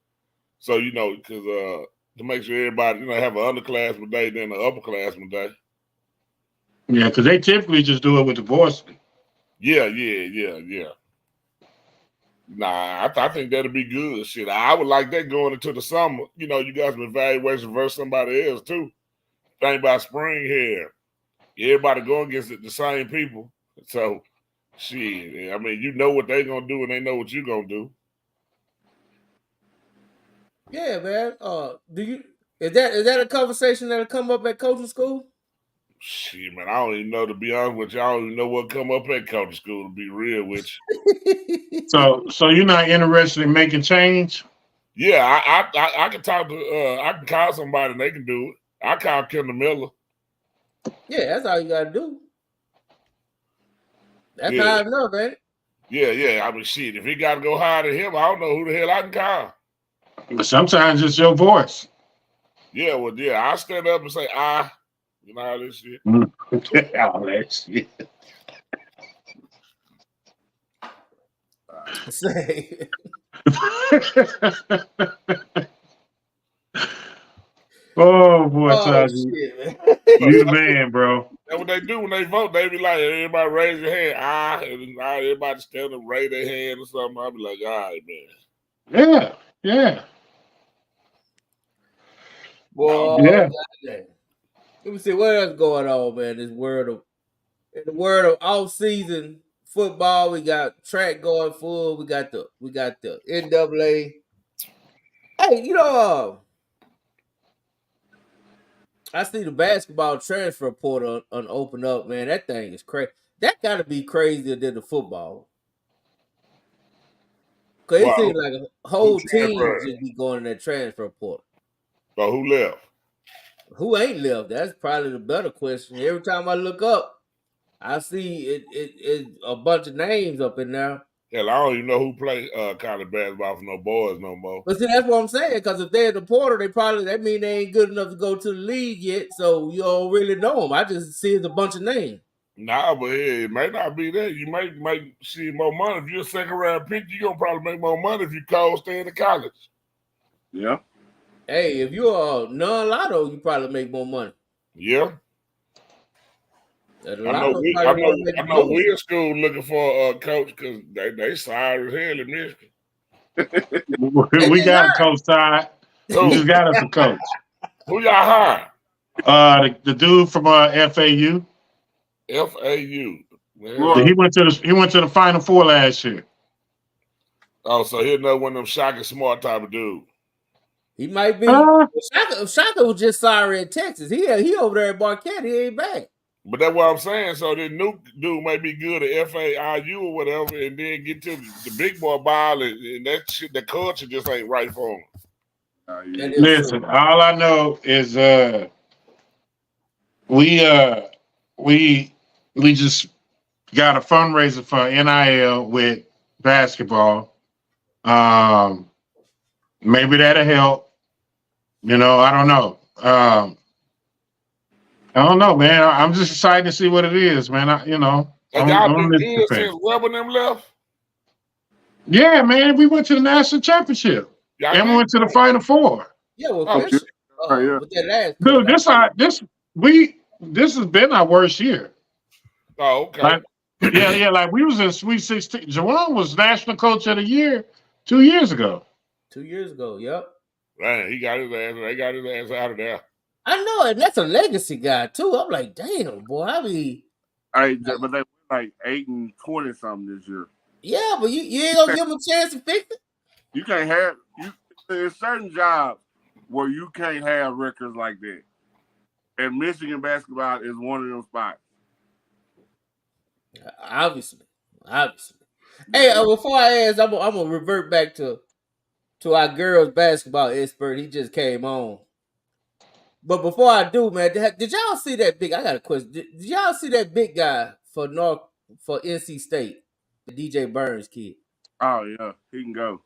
So, because to make sure everybody, have an underclassman day, then an upperclassman day. Yeah, because they typically just do it with the varsity. Yeah. Nah, I think that'll be good. Shit, I would like that going into the summer. You guys been evaluation versus somebody else too. Think about spring here. Everybody going against the same people. So, shit, I mean, you know what they gonna do, and they know what you gonna do. Yeah, man. Is that a conversation that'll come up at coaching school? Shit, man, I don't even know, to be honest with you. I don't even know what come up at coaching school, to be real with you. So you're not interested in making change? Yeah, I can talk to I can call somebody and they can do it. I call Kendall Miller. Yeah, that's all you gotta do. That's high enough, ain't it? Yeah. I mean, shit, if he gotta go higher than him, I don't know who the hell I can call. But sometimes it's your voice. Yeah, well, I stand up and say, all this shit. All that shit. Say. Oh boy, Todd, you the man, bro. That's what they do when they vote. They be like, everybody raise your hand, and everybody stand up, raise their hand or something. I'll be like, all right, man. Yeah. Boy, let me see what else going on, man. In the world of off-season football. We got track going full. We got the NAA. Hey, I see the basketball transfer portal open up, man. That thing is crazy. That got to be crazier than the football. Because it seems like a whole team just be going in that transfer portal. So who left? Who ain't left? That's probably the better question. Every time I look up, I see it a bunch of names up in there. Hell, I don't even know who play college basketball for no boys no more. But see, that's what I'm saying. Because if they're in the portal, that mean they ain't good enough to go to the league yet. So you don't really know them. I just see it's a bunch of names. Nah, but hey, it may not be that. You might see more money. If you're a second round pick, you're gonna probably make more money if you stay in college. Yeah. Hey, if you're a non-lotto, you probably make more money. Yeah. I know Will School looking for a coach because they sorry as hell in Michigan. We got a coach side. We just got us a coach. Who y'all hire? The dude from FAU. FAU. Man. He went to the Final Four last year. Oh, so he's another one of them shocking smart type of dude. He might be. Shaka was just sorry at Texas. He over there at Marquette. He ain't back. But that's what I'm saying. So this new dude might be good at FAIU or whatever, and then get to the big boy ball, and that shit, the culture just ain't right for him. Listen, all I know is we just got a fundraiser for NIL with basketball. Maybe that'll help. I don't know. I don't know, man. I'm just excited to see what it is, man. And y'all been good since Webb and them left? Yeah, man. We went to the national championship. And we went to the Final Four. Yeah, well, with that last dude, this has been our worst year. Oh, okay. Like we was in Sweet 16. Jawan was National Coach of the Year 2 years ago. 2 years ago, yep. Man, he got his ass. They got his ass out of there. I know, and that's a legacy guy too. I'm like, damn, boy. I mean, but they were like 8-20 something this year. Yeah, but you ain't gonna give him a chance to fix it. You can't have There's certain jobs where you can't have records like that, and Michigan basketball is one of them spots. Obviously. Hey, before I ask, I'm gonna revert back to our girls basketball expert. He just came on. But before I do, man, did y'all see that big? I got a question. Did y'all see that big guy for NC State, the DJ Burns kid? Oh yeah, he can go.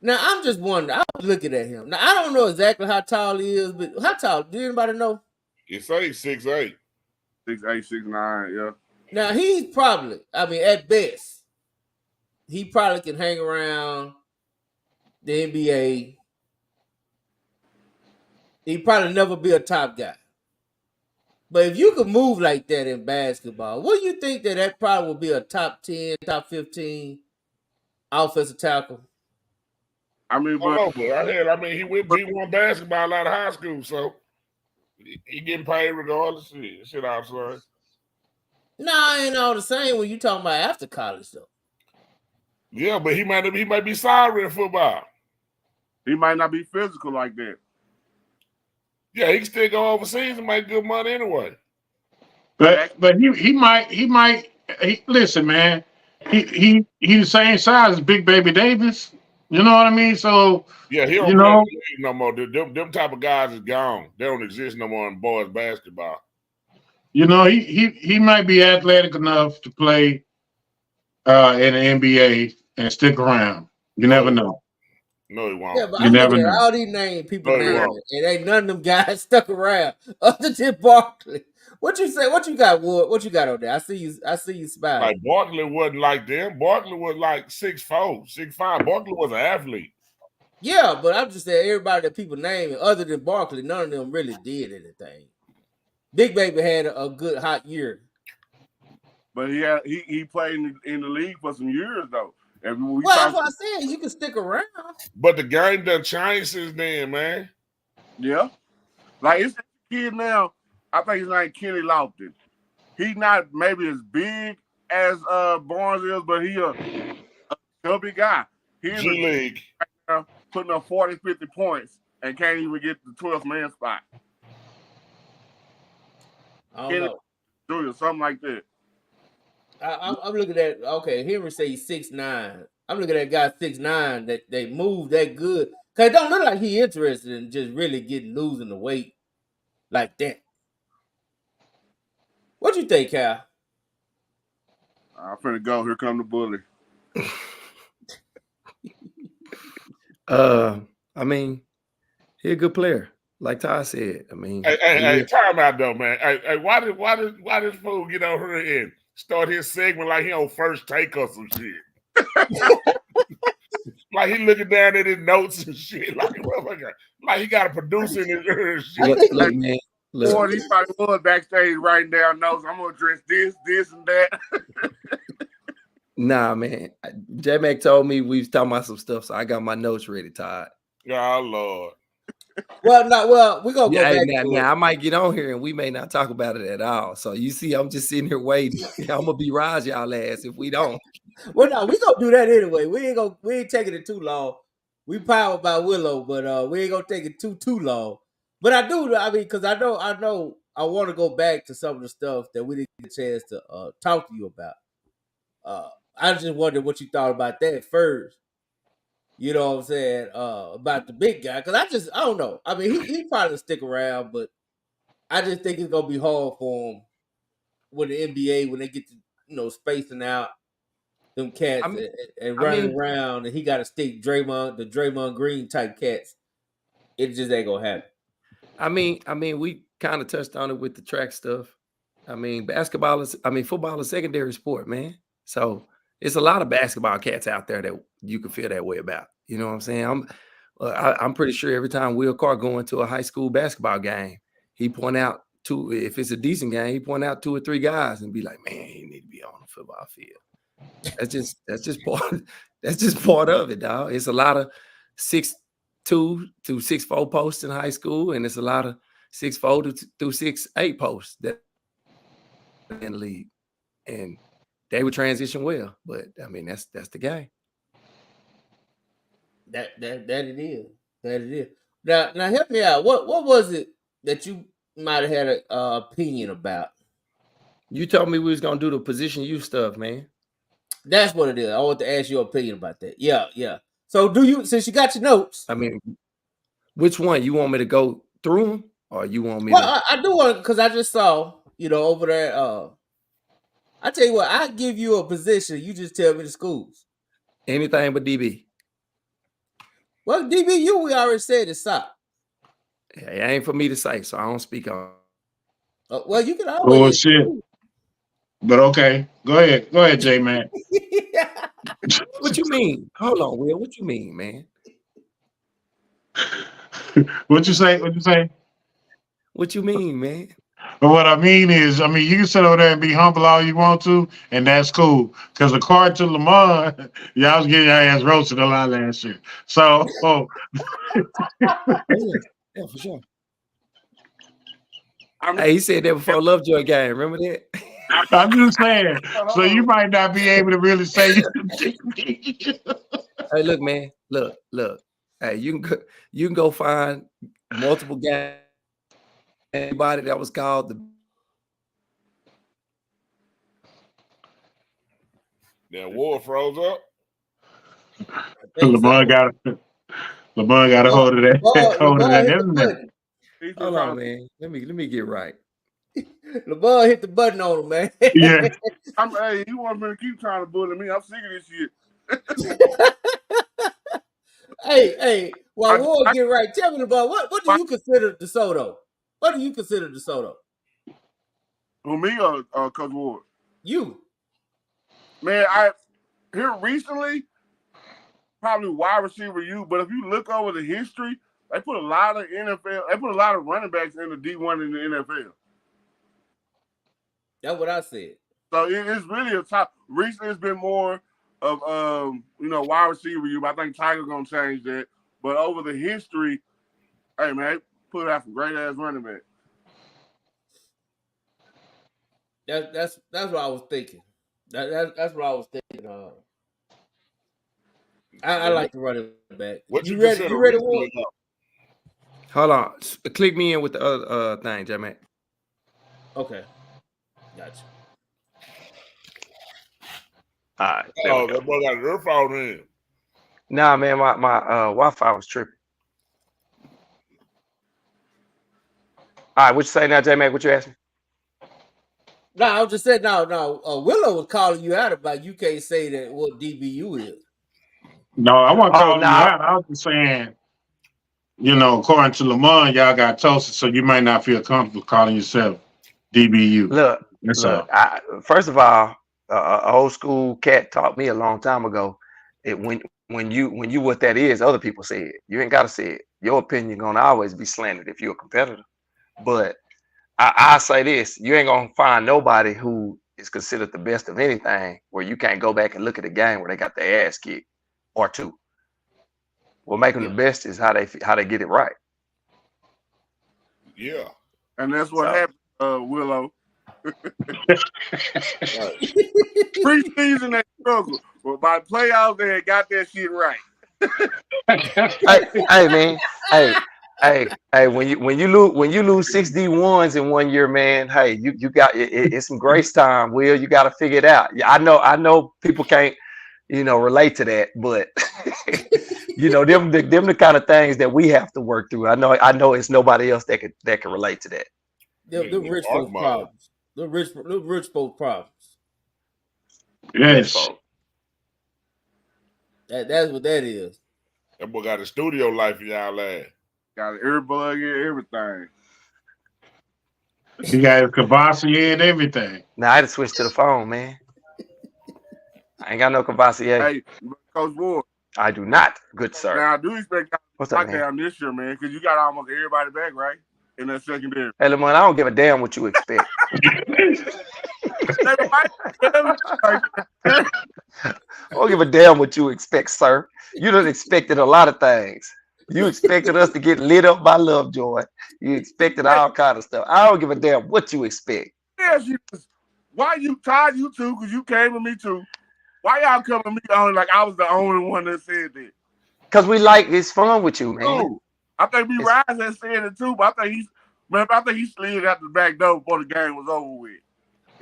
Now I'm just wondering. I was looking at him. Now I don't know exactly how tall he is, but how tall? Do anybody know? You say 6'8", 6'8", 6'9", yeah. Now he's probably, at best, he probably can hang around the NBA. He'd probably never be a top guy. But if you could move like that in basketball, wouldn't you think that probably would be a top 10, top 15 offensive tackle? He went D1 basketball out of high school, so he getting paid regardless. Shit outside. Nah, ain't all the same when you talking about after college though. Yeah, but he might be sorry in football. He might not be physical like that. Yeah, he can still go overseas and make good money anyway. But he might listen, man. He the same size as Big Baby Davis. You know what I mean? So yeah, he don't play no more. Them type of guys is gone. They don't exist no more in boys basketball. He might be athletic enough to play in the NBA and stick around. You never know. No, he won't. Yeah, but you never know. All these names, people name it ain't none of them guys stuck around other than Barkley. What you say? What you got, Wood? What you got on there? I see you smiling. Like Barkley wasn't like them. Barkley was like 6'4", 6'5". Barkley was an athlete. Yeah, but I'm just saying everybody that people name other than Barkley, none of them really did anything. Big Baby had a good hot year. But he played in the league for some years though. That's what I said. You can stick around. But the game done changed since then, man. Yeah. Like it's a kid now. I think his name Kenny Lofton. He's not maybe as big as Barnes is, but he a chubby guy. He in the G-League right now, putting up 40, 50 points and can't even get the 12th man spot. I don't know. Junior, something like that. I'm looking at Henry say he's 6'9". I'm looking at guys 6'9" that they move that good. Cause it don't look like he interested in just really losing the weight like that. What you think, Cal? I'm finna go. Here come the bully. I mean, he's a good player, like Ty said. I mean, hey, time out though, man. Hey, why did fool get on here and start his segment like he on First Take or some shit? Like he looking down at his notes and shit. Like he got a producer in his shit. Look, man. Boy, he probably was backstage writing down notes. I'm gonna address this, and that. Nah, man. J-Mac told me we was talking about some stuff, so I got my notes ready, Todd. Oh, Lord. Well, we're gonna go back to now I might get on here and we may not talk about it at all. So you see, I'm just sitting here waiting. I'm gonna be Raj y'all ass if we don't. Well, no, we gonna do that anyway. We ain't taking it too long. We powered by Willow, but we ain't gonna take it too long. But I do. I mean, because I know I want to go back to some of the stuff that we didn't get a chance to talk to you about. I just wondered what you thought about that first. You know what I'm saying? About the big guy. Because I don't know. I mean, he probably stick around, but I just think it's going to be hard for him with the NBA when they get to, spacing out them cats and running around, and he got to stick the Draymond Green type cats. It just ain't going to happen. I mean, we kind of touched on it with the track stuff. I mean, football is secondary sport, man. So it's a lot of basketball cats out there that you can feel that way about. You know what I'm saying? I'm pretty sure every time Will Carr going to a high school basketball game, he point out if it's a decent game, he point out 2 or 3 guys and be like, man, he need to be on the football field. That's just part of it, dog. It's a lot of 6'2" to 6'4" posts in high school, and it's a lot of 6'4" to 6'8" posts that in the league. And they would transition well, but I mean that's the game. That it is. That it is. Now help me out. What was it that you might have had an opinion about? You told me we was gonna do the position you stuff, man. That's what it is. I want to ask your opinion about that. Yeah. So since you got your notes? I mean, which one you want me to go through them, or you want me? Well, I do want, because I just saw over there. I tell you what, I give you a position. You just tell me the schools. Anything but DB. Well, DBU, we already said it's up. Yeah, it ain't for me to say, so I don't speak on. Well, you can always. Oh shit! But okay, go ahead, J-Man. What you mean? Hold on, Will. What you mean, man? What you say? What you mean, man? But what I mean is, you can sit over there and be humble all you want to, and that's cool. Because according to Lamar, y'all was getting your ass roasted a lot last year. So, yeah, for sure. Hey, he said that before Lovejoy game. Remember that? I'm just saying. So you might not be able to really say. Hey, look, man. Look. Hey, you can go find multiple guys. Anybody that was called That war froze up. Lamar got a hold of that. Isn't it? Hold on, man. Let me get right. LeBron hit the button on him, man. Yeah. Hey, you want me to keep trying to bully me? I'm sick of this shit. Hey. While Ward get right, tell me about what do you consider DeSoto? What do you consider DeSoto? Who, me or Coach Ward? You. Man, I here recently, probably wide receiver you, but if you look over the history, they put a lot of running backs in the D1 in the NFL. That's what I said. So it's really a top. Recently, it's been more of wide receiver you. But I think Tiger's gonna change that. But over the history, hey man, put out some great ass running back. That's what I was thinking. That's what I was thinking. I like to run it back. What You you ready? consider You ready? reasonable What? enough? Hold on. Click me in with the other thing, J-Mac. Okay. Gotcha. All right. there we Oh, go. that boy got an earphone in. Nah, man, my Wi-Fi was tripping. All right, what you say now, J-Mac? What you asking? No, I was just saying. No. Willow was calling you out about you can't say that what DBU is. No, I wasn't Oh, calling you nah. out. I was just saying, according to Lamont, y'all got toasted, so you might not feel comfortable calling yourself DBU. Look, That's all. First of all, a old school cat taught me a long time ago. When you what that is, other people say it. You ain't gotta say it. Your opinion gonna always be slanted if you're a competitor. But I say this: you ain't gonna find nobody who is considered the best of anything where you can't go back and look at the game where they got their ass kicked or two. What make them the best is how they get it right. Yeah. And that's what happened, Willow. Preseason they struggled, but by playoffs they had got that shit right. Hey man, hey, when you lose 6 D1s in 1 year, man, hey, you got it's some grace time, Will. You got to figure it out. Yeah, I know people can't, relate to that, but them the kind of things that we have to work through. I know it's nobody else that can relate to that. The rich folks problems. The rich folks problems. Yes. That's what that is. That boy got a studio life in y'all ass. Got an earbud and everything. You got a Cavassier and everything. Now I had to switch to the phone, man. I ain't got no Cavassier. Hey, Coach Ward. I do not, good sir. Now I do expect What's up, man? down this year, man, because you got almost everybody back, right? In that secondary. Hey, Lamont, I don't give a damn what you expect. I don't give a damn what you expect, sir. You done expected a lot of things. You expected us to get lit up by Lovejoy. You expected all kind of stuff. I don't give a damn what you expect. Yes, why you tied you two? Because you came to me too. Why y'all come to me only like I was the only one that said that? Because we like it's fun with you, man. No, I think B. Rise had said it too, but I think he slid out the back door before the game was over with.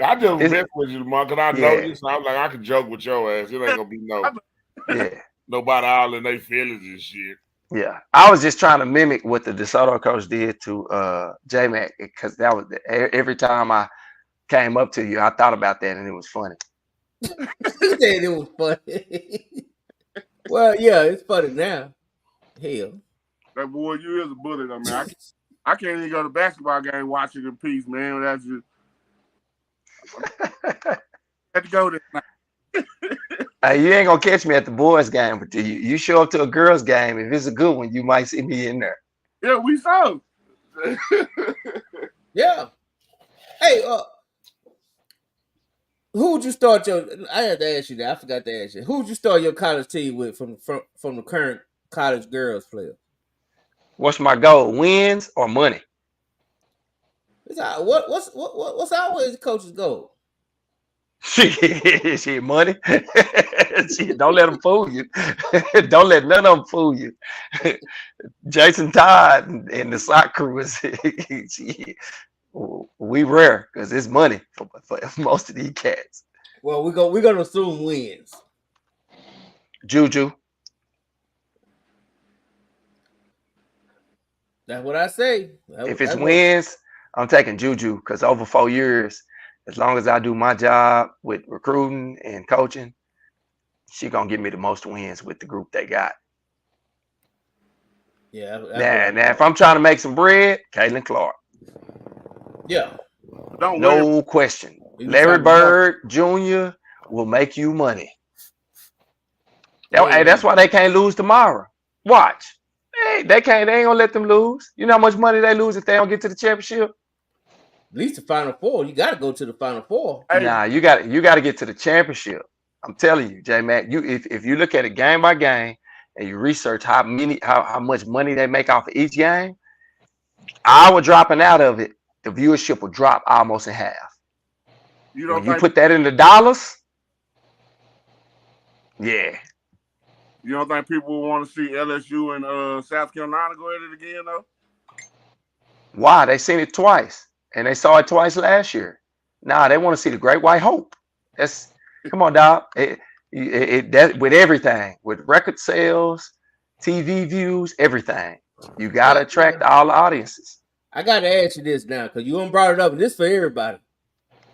I just mess with you, Lamont, because I know you. So I'm like, I can joke with your ass. It ain't gonna be nobody all in their feelings and shit. Yeah, I was just trying to mimic what the DeSoto coach did to J-Mac, because that was every time I came up to you, I thought about that and it was funny. He said it was funny. Well, yeah, it's funny now. Hell, that boy, you is a bully though, man. I can't even go to basketball game watching in peace, man. That's just had to go there. Hey, you ain't gonna catch me at the boys' game, but you show up to a girls' game. If it's a good one, you might see me in there. Yeah, we saw. Yeah. Hey, who would you start your? I had to ask you that. I forgot to ask you. Who would you start your college team with from the current college girls player? What's my goal? Wins or money? What's always the coach's goal? Shit, money. Shit, don't let them fool you. Don't let none of them fool you. Jason Todd and the sock crew is we rare because it's money for most of these cats. Well, we're gonna assume wins. Juju. That's what I say. If it's wins, I'm taking Juju because over 4 years, as long as I do my job with recruiting and coaching, she gonna give me the most wins with the group they got. Yeah. Now, if I'm trying to make some bread, Caitlin Clark. Yeah. No question. Larry Bird Jr. will make you money. Hey, that's why they can't lose tomorrow. Watch. Hey, they ain't gonna let them lose. You know how much money they lose if they don't get to the championship? At least the Final Four. You got to go to the Final Four. Nah, you got to get to the championship. I'm telling you, J-Mac. If you look at it game by game and you research how much money they make off of each game, our dropping out of it, the viewership will drop almost in half. You put that into dollars, Yeah. You don't think people will want to see LSU and South Carolina go at it again, though? Why? They seen it twice, and they saw it twice last year. Nah, they want to see the Great White Hope. That's come on, dog. That with everything, with record sales, TV views, everything. You gotta attract all the audiences. I gotta ask you this now, because you brought it up, and this for everybody.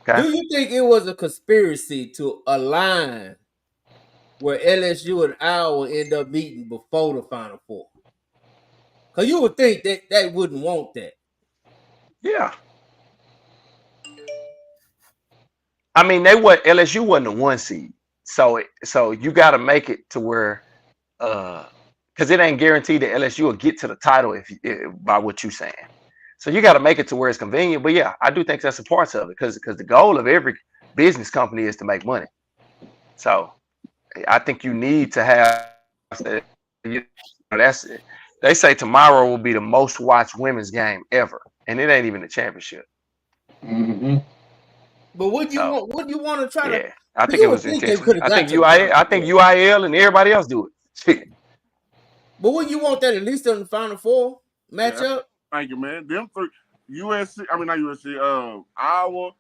Okay. Do you think it was a conspiracy to align where LSU and Iowa end up meeting before the Final Four? Because you would think that they wouldn't want that. Yeah. I mean, LSU wasn't the 1 seed, so you got to make it to where, because it ain't guaranteed that LSU will get to the title if by what you're saying. So you got to make it to where it's convenient. But yeah, I do think that's a part of it, because the goal of every business company is to make money. So I think you need to have that's it. They say tomorrow will be the most watched women's game ever, and it ain't even the championship. Mm-hmm. But would you want to try to? I think it was intentional. I think UIL and everybody else do it. But would you want that at least in the Final Four matchup? Yeah. Thank you, man. Them three, USC. I mean not USC. Iowa,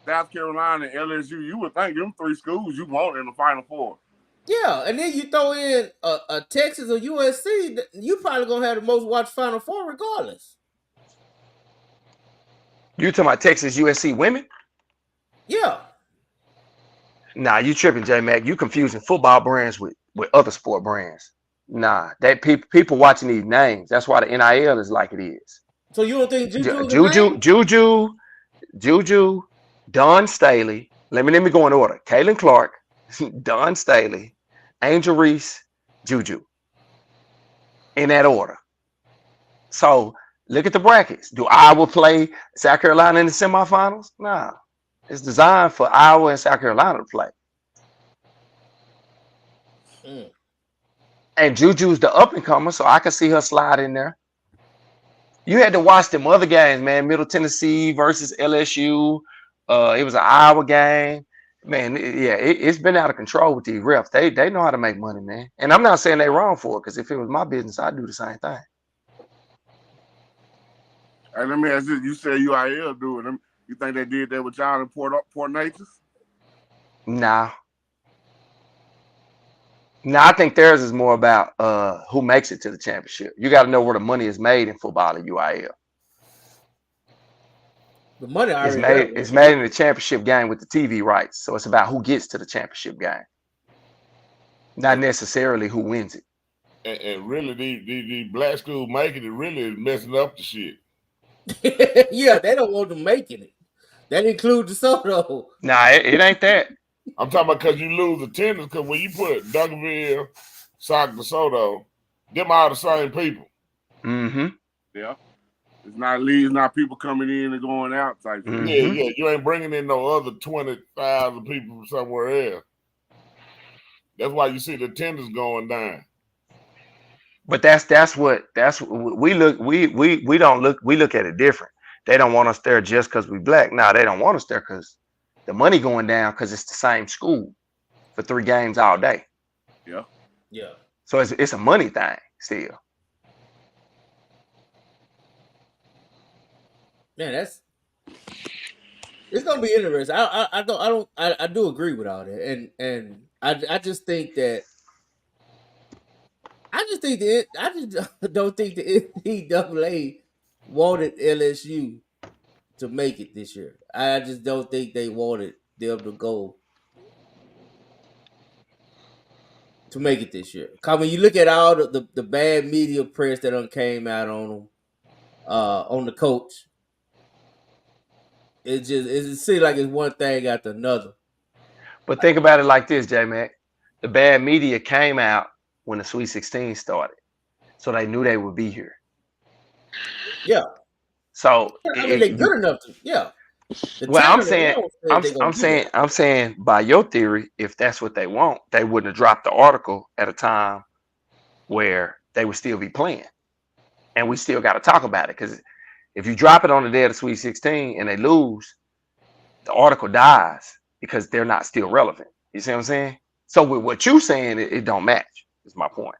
South Carolina, and LSU. You would think them 3 schools you want in the Final Four. Yeah, and then you throw in a Texas or USC, you probably gonna have the most watched Final Four regardless. You talking about Texas USC women? Yeah. Nah, you tripping, J-Mac. You confusing football brands with other sport brands. Nah, that people watching these names. That's why the NIL is like it is. So you don't think Juju, Don Staley. Let me go in order. Caitlin Clark, Don Staley, Angel Reese, Juju. In that order. So look at the brackets. Do Iowa play South Carolina in the semifinals? Nah. It's designed for Iowa and South Carolina to play. And Juju's the up and comer, so I can see her slide in there. You had to watch them other games, man. Middle Tennessee versus LSU. It was an Iowa game. Man, it's been out of control with these refs. They know how to make money, man. And I'm not saying they're wrong for it, because if it was my business, I'd do the same thing. Hey, let me ask you. You said UIL doing them. You think they did that with y'all in Port Neches? Nah. I think theirs is more about who makes it to the championship. You got to know where the money is made in football at UIL. The money it's made in the championship game with the TV rights. So it's about who gets to the championship game, not necessarily who wins it. And really, these black schools making it really is messing up the shit. Yeah, they don't want them making it. That includes DeSoto. Nah, it ain't that. I'm talking about because you lose attendance, because when you put Duncanville, Sauk, DeSoto, them all the same people. Mm-hmm. Yeah. It's not leads, not people coming in and going out type thing. Yeah. You ain't bringing in no other 20,000 people from somewhere else. That's why you see the attendance going down. But that's what we look at it different. They don't want us there just because we black. Nah, they don't want us there because the money going down, because it's the same school for 3 games all day. Yeah. Yeah. So it's a money thing still. Man, it's gonna be interesting. I do agree with all that, and I just think that I just don't think the NCAA wanted LSU to make it this year. I just don't think they wanted them to go to make it this year. Cause when you look at all the bad media press that came out on them, on the coach, it seems like it's one thing after another. But think about it like this, J-Mac. The bad media came out when the Sweet 16 started, so they knew they would be here. Yeah. So I mean, they're good enough to, yeah. Well, I'm saying by your theory, if that's what they want, they wouldn't have dropped the article at a time where they would still be playing, and we still got to talk about it. Because if you drop it on the day of the Sweet 16 and they lose, the article dies because they're not still relevant. You see what I'm saying? So with what you saying, it don't match. Is my point.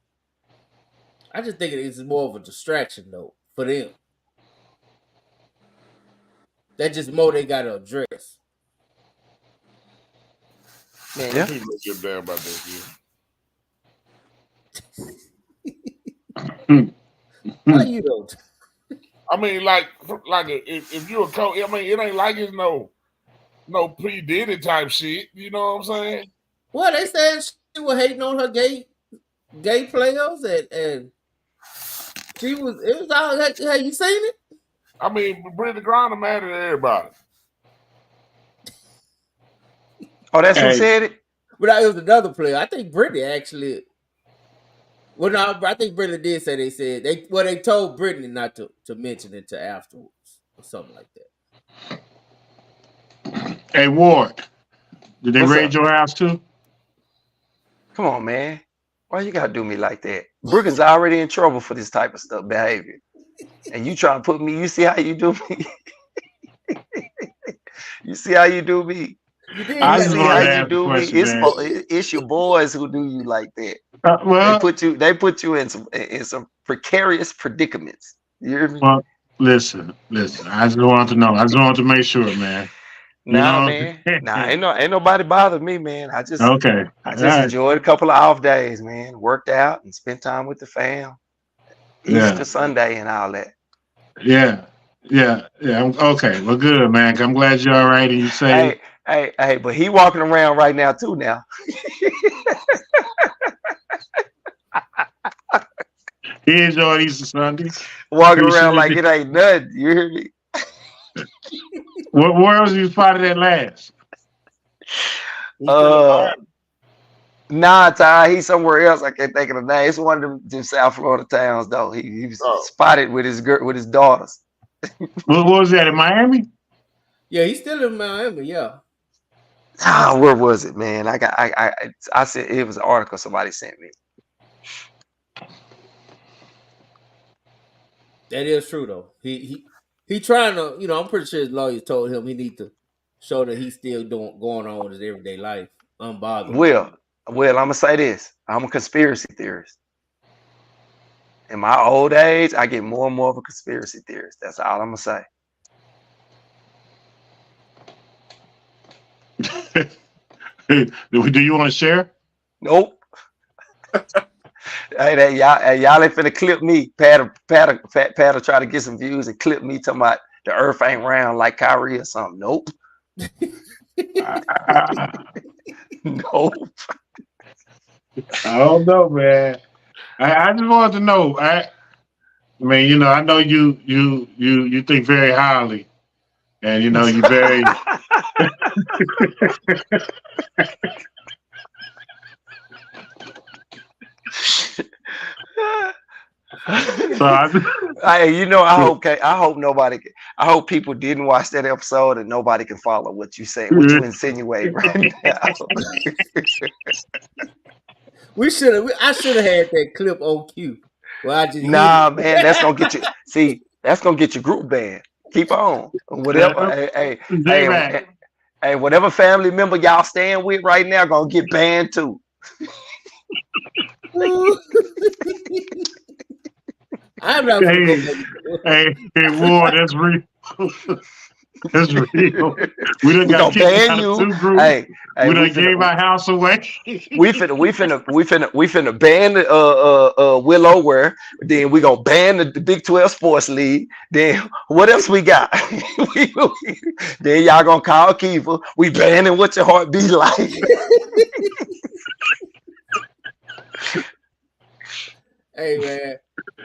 I just think it's more of a distraction though for them. That's just more they gotta address. Man, Yeah. people don't give a damn about that shit. How you don't? I mean, like if you're a coach, I mean, it ain't like it's no P. Diddy type shit. You know what I'm saying? Well, they said she was hating on her gay players, and she was. It was all. Have you seen it? I mean, Brittany Griner mad at everybody. Oh, that's who said it? But it was another player. I think Brittany actually. Well, no, I think Brittany did say they said they told Brittany not to mention it to afterwards or something like that. Hey Ward, did they What's raid up? your house too? Come on, man. Why you gotta do me like that? Brooklyn's already in trouble for this type of stuff behavior, and you trying to put me. You see how you do me? You see how you do me? I You just see wanted how to you ask a do me? question, man. It's your boys who do you like that. Well, they put you in some precarious predicaments. You hear me? well, listen. I just wanted to know. I just wanted to make sure, man. You Nah, know? man. Nah, ain't nobody bothered me, man. I just Okay. I All just right. enjoyed a couple of off days, man. Worked out and spent time with the fam. Yeah. Easter Sunday and all that. Yeah. Okay. Well, good, man. I'm glad you're all right and you say. Hey, but he walking around right now too now. He enjoyed Easter Sunday. Walking Pretty around sure like he it ain't nothing. You hear me? Where was you spotted at last? Nah, Ty, he's somewhere else. I can't think of the name. It's one of them South Florida towns, though. He was spotted with his daughters. What was that in Miami? Yeah, he's still in Miami. Yeah. Ah, where was it, man? I said it was an article somebody sent me. That is true though. He trying to, I'm pretty sure his lawyer told him he need to show that he's still going on with his everyday life, unbothered. Well, I'm gonna say this. I'm a conspiracy theorist. In my old age, I get more and more of a conspiracy theorist. That's all I'm gonna say. Do you want to share? Nope. Hey, y'all ain't finna clip me. Pat will try to get some views and clip me talking about the earth ain't round like Kyrie or something. Nope. Nope. I don't know, man. I just wanted to know. I mean, I know you think very highly, and you're very. I hope people didn't watch that episode and nobody can follow what you say, what you insinuate right now. I should have had that clip on cue. Well, I just man, that's gonna get you. See, that's gonna get your group banned. Keep on. Whatever. Hey, whatever family member y'all staying with right now gonna get banned too. I'm not hey, Ward, that's real. That's real. We done got kicked out of 2 groups. We done gave our house away. we finna ban the Willow Ware. Then we gonna ban the Big 12 Sports League. Then what else we got? Then y'all gonna call Kiva. We banning What Your Heart Be Like. Hey man,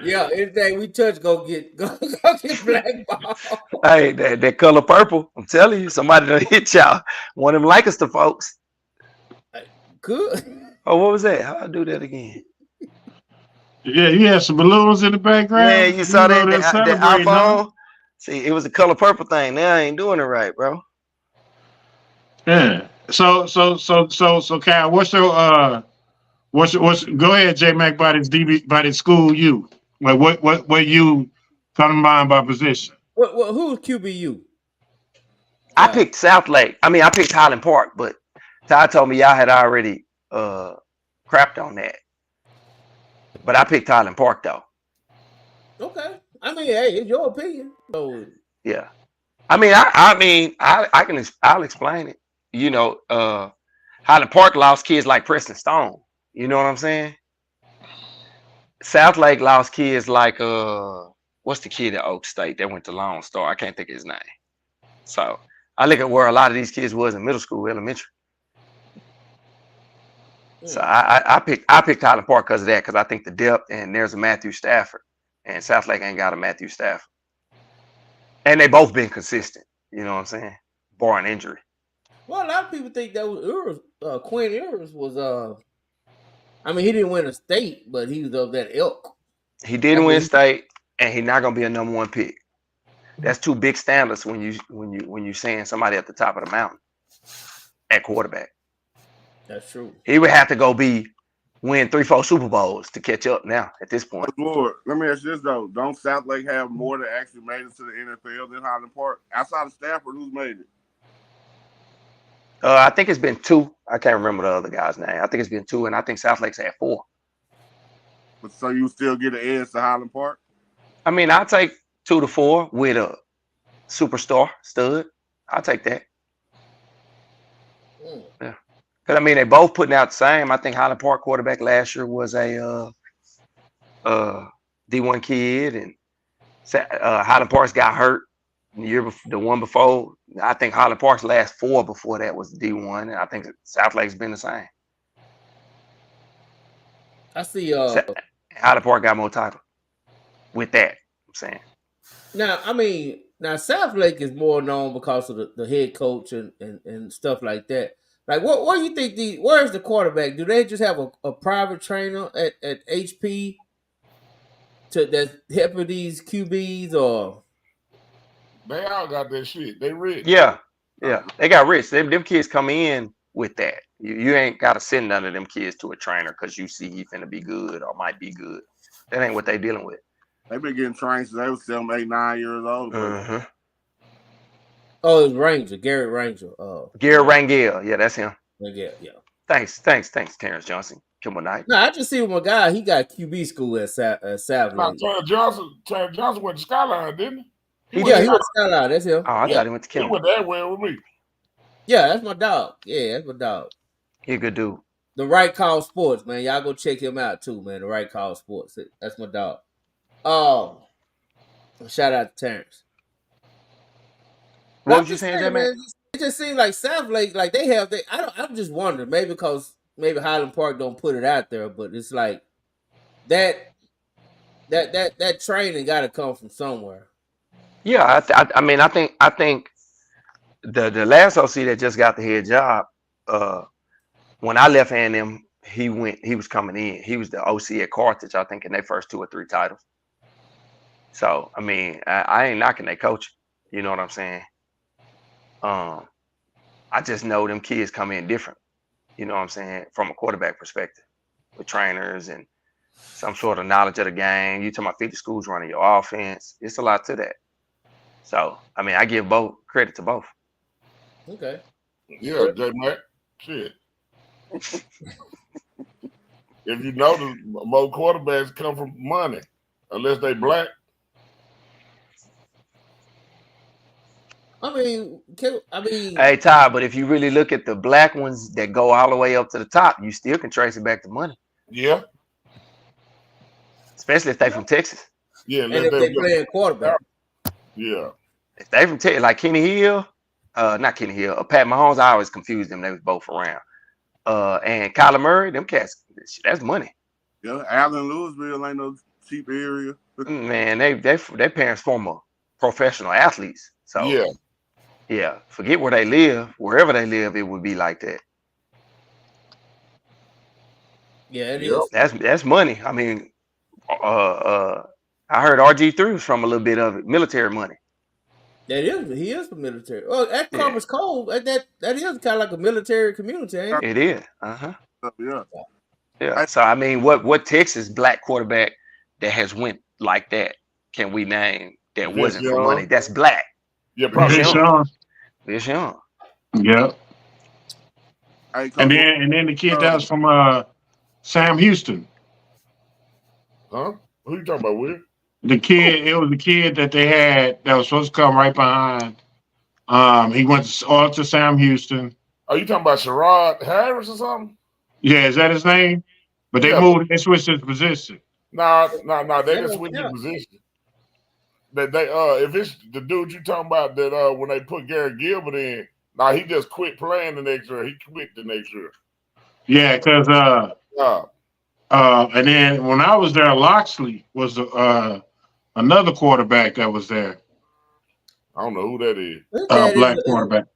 yeah, anything we touch go get blackballed. Hey, that color purple. I'm telling you, somebody done hit y'all. One of them Lancaster folks. Good. Oh, what was that? How I do that again? Yeah, you had some balloons in the background. Man, you saw that iPhone? Huh? See, it was a color purple thing. Now I ain't doing it right, bro. Yeah. So, Kyle, what's go ahead, J Mac, by this school you. Like what you come to mind by position? Who's QBU? I picked South Lake. I mean, I picked Highland Park, but Ty told me y'all had already crapped on that. But I picked Highland Park though. Okay. I mean, hey, it's your opinion. So Yeah. I'll explain it. You know, Highland Park lost kids like Preston Stone. You know what I'm saying? South Lake lost kids like what's the kid at Oak State that went to Lone Star? I can't think of his name. So I look at where a lot of these kids was in middle school, elementary. So I picked Highland Park because of that, because I think the depth, and there's a Matthew Stafford, and South Lake ain't got a Matthew Stafford, and they both been consistent. You know what I'm saying? Barring injury. well, a lot of people think that was Urs, Quinn Ewers was I mean, he didn't win a state, but he was of that ilk. He didn't win state, and he's not gonna be a number one pick. That's two big standards when you saying somebody at the top of the mountain at quarterback. That's true. He would have to go win 3-4 Super Bowls to catch up now at this point. Lord, let me ask you this though: don't South Lake have more that actually made it to the NFL than Highland Park? Outside of Stafford, who's made it? I think it's been 2. I can't remember the other guy's name. I think it's been 2, and I think South Lake's had 4. But so you still get an edge to Highland Park? I mean, I'll take 2 to 4 with a superstar stud. I'll take that. Yeah. Because, I mean, they both putting out the same. I think Highland Park quarterback last year was a D1 kid, and Highland Park's got hurt the one before. I think Highland Park's last 4 before that was D1, and I think South Lake's been the same. I see. Highland Park got more title with that. I'm saying. Now, I mean, South Lake is more known because of the head coach and stuff like that. Like, what do you think? Where's the quarterback? Do they just have a private trainer at HP that's helping these QBs, or they all got that shit? They rich. Yeah, they got rich. Them kids come in with that. You ain't got to send none of them kids to a trainer because you see he finna be good or might be good. That ain't what they dealing with. They've been getting trained since they was 7, 8, 9 years old. Oh, it's Ranger, Garrett Ranger. Garrett Rangel. Yeah, that's him. Yeah. Thanks, Terrence Johnson. Come on, night. No, I just see my guy. He got QB school at South Lake. Terrence Johnson went to Skyline, didn't he? He went to Skyline. That's him. Oh, I thought he went to Kim. He went that way with me. Yeah, that's my dog. That's my dog. He a good dude. The Right Call Sports, man. Y'all go check him out too, man. The Right Call Sports. That's my dog. Shout out to Terrence. What was you saying, man? It just seems like South Lake, like they have. I'm just wondering, maybe because Highland Park don't put it out there, but it's like that training got to come from somewhere. Yeah, I think the last OC that just got the head job, when I left A&M, he was coming in. He was the OC at Carthage, I think, in their first 2 or 3 titles. So, I mean, I ain't knocking their coach. You know what I'm saying? I just know them kids come in different. You know what I'm saying? From a quarterback perspective, with trainers and some sort of knowledge of the game. You talking about 50 schools running your offense. It's a lot to that. So, I mean, I give both credit to both. Okay. Yeah, J-Mac. Shit. If you notice, most quarterbacks come from money, unless they black. Hey, Ty, but if you really look at the black ones that go all the way up to the top, you still can trace it back to money. Yeah. Especially if they from Texas. Yeah, and if they playing quarterback. Yeah. If they from Texas, like Kenny Hill, not Kenny Hill, Pat Mahomes, I always confused them. They was both around. And Kyler Murray, them cats, that's money. Yeah, Allen Louisville ain't no cheap area. Man, their parents former professional athletes. So yeah, forget where they live. Wherever they live, it would be like that. Yeah, it is. That's money. I mean, I heard RG3 was from a little bit of it, military money. That is, he is from military. Well, at Commerce Cove, that is kind of like a military community, ain't it? It is. Yeah. So I mean, what Texas black quarterback that has went like that can we name that wasn't for money? That's black. Yeah, probably Sean. Vince Young. Yeah. And then the kid that was from Sam Houston. Huh? Who you talking about, Will? The kid, it was the kid that they had that was supposed to come right behind. He went all to Sam Houston. Are you talking about Sherrod Harris or something? Yeah, is that his name? But they they switched his position. Nah, they didn't switch his position. They if it's the dude you talking about that when they put Garrett Gilbert in, he just quit playing the next year. He quit the next year. Yeah, because and then when I was there, Loxley was another quarterback that was there. I don't know who that is. Black quarterback.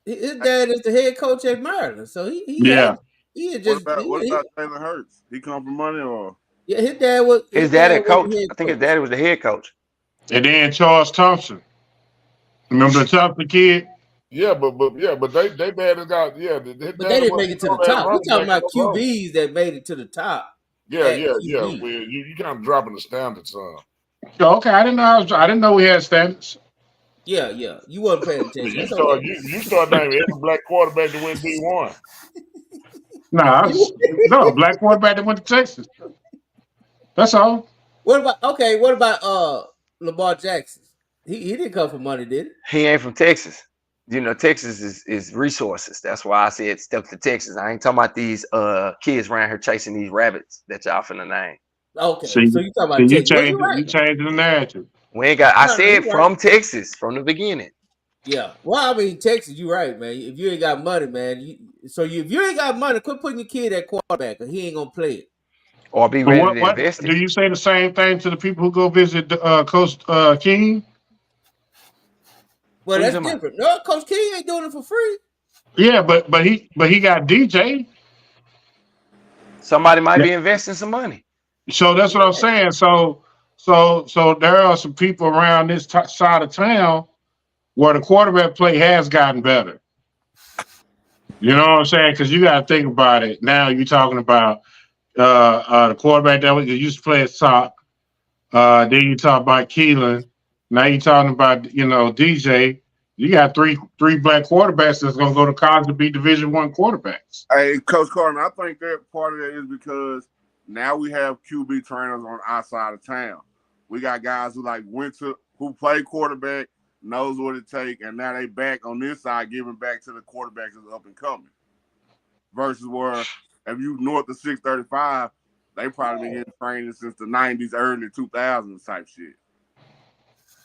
His dad is the head coach at Maryland, so he just. What about Taylor Hurts? He come for money or? Yeah, his dad was. His daddy coach. I think his daddy was the head coach. And then Charles Thompson. Remember the Thompson kid? Yeah, but they dad has got But they didn't make it to the top. We're talking about QBs that made it to the top. Yeah. Well, you kind of dropping the standards, son. Okay, I didn't know we had standards. Yeah. You wasn't paying attention. You start naming every black quarterback that went D1. No, black quarterback that went to Texas. That's all. What about Lamar Jackson? He didn't come for money, did he? He ain't from Texas. You know, Texas is resources. That's why I said step to Texas. I ain't talking about these kids around here chasing these rabbits that y'all finna name. Okay, so you talking about Texas. You changed the narrative. We ain't got. I said from Texas from the beginning. Yeah. Well, I mean, Texas, you're right, man. If you ain't got money, man, if you ain't got money, quit putting your kid at quarterback, or he ain't gonna play it. Or be ready to invest. Do you say the same thing to the people who go visit Coach King? Well, that's different. No, Coach King ain't doing it for free. Yeah, but he got DJ. Somebody might be investing some money. So that's what I'm saying. So there are some people around this side of town where the quarterback play has gotten better. You know what I'm saying? Because you got to think about it. Now you're talking about the quarterback that used to play at top. Then you talk about Keelan. Now you're talking about DJ. You got three black quarterbacks that's gonna go to college to be Division I quarterbacks. Hey, Coach Carter, I think that part of that is because now we have QB trainers on our side of town. We got guys who play quarterback, knows what it takes, and now they back on this side, giving back to the quarterbacks that's up and coming. Versus where if you north of 635, they probably been getting training since the 90s, early 2000s type shit.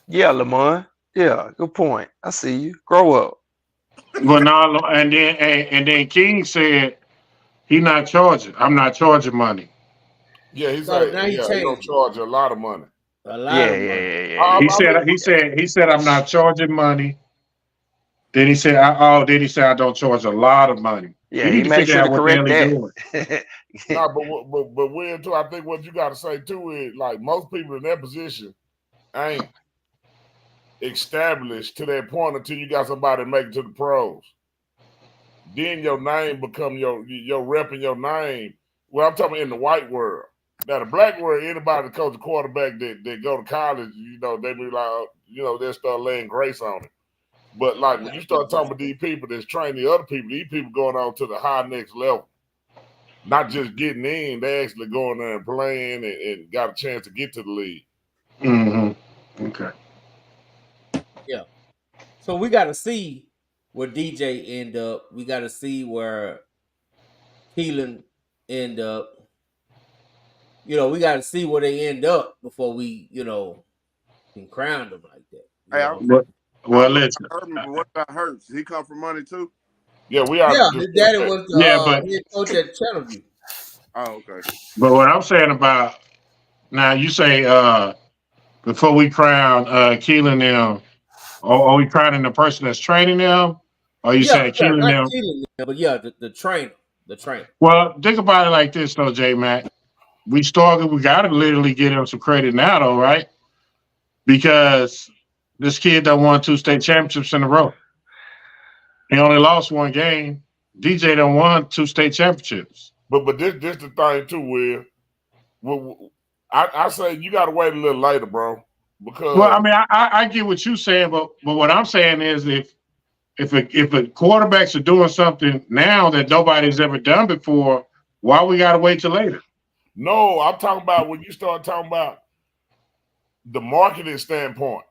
Yeah, Lamar. Yeah, good point. I see you. Grow up. Well, no, and then King said he not charging. I'm not charging money. Yeah, he's like, he don't charge a lot of money. Yeah. He said I'm not charging money. Then he said I don't charge a lot of money. Yeah, he made sure to correct that. Nah, but Will too, I think what you got to say too is like most people in that position ain't established to that point until you got somebody to make it to the pros. Then your name become your rep and your name. Well, I'm talking in the white world. Now the black world, anybody that coach a quarterback that go to college, they be like, they'll start laying grace on it. But like when you start talking about these people that's training the other people, these people going on to the high next level. Not just getting in, they actually going there and playing and got a chance to get to the league. Mm-hmm. Okay. Yeah. So we got to see where DJ end up. We got to see where Keelan end up. We got to see where they end up before we, can crown them like that. Well, listen. What about Hurts? He come for money too? Yeah, we are. Yeah, his daddy was the head coach at Channelview. Oh, okay. But what I'm saying about now, you say before we crown Keelan them, are we crowning the person that's training them? Or you saying Keelan them? But yeah, the trainer. Well, think about it like this, though, J-Mac. We got to literally give him some credit now, though, right? Because this kid done won 2 state championships in a row. He only lost 1 game. DJ done won 2 state championships. But this the thing too, Will. I say you got to wait a little later, bro. Because I mean, I get what you're saying, but what I'm saying is if quarterbacks are doing something now that nobody's ever done before, why we gotta wait till later? No, I'm talking about when you start talking about the marketing standpoint.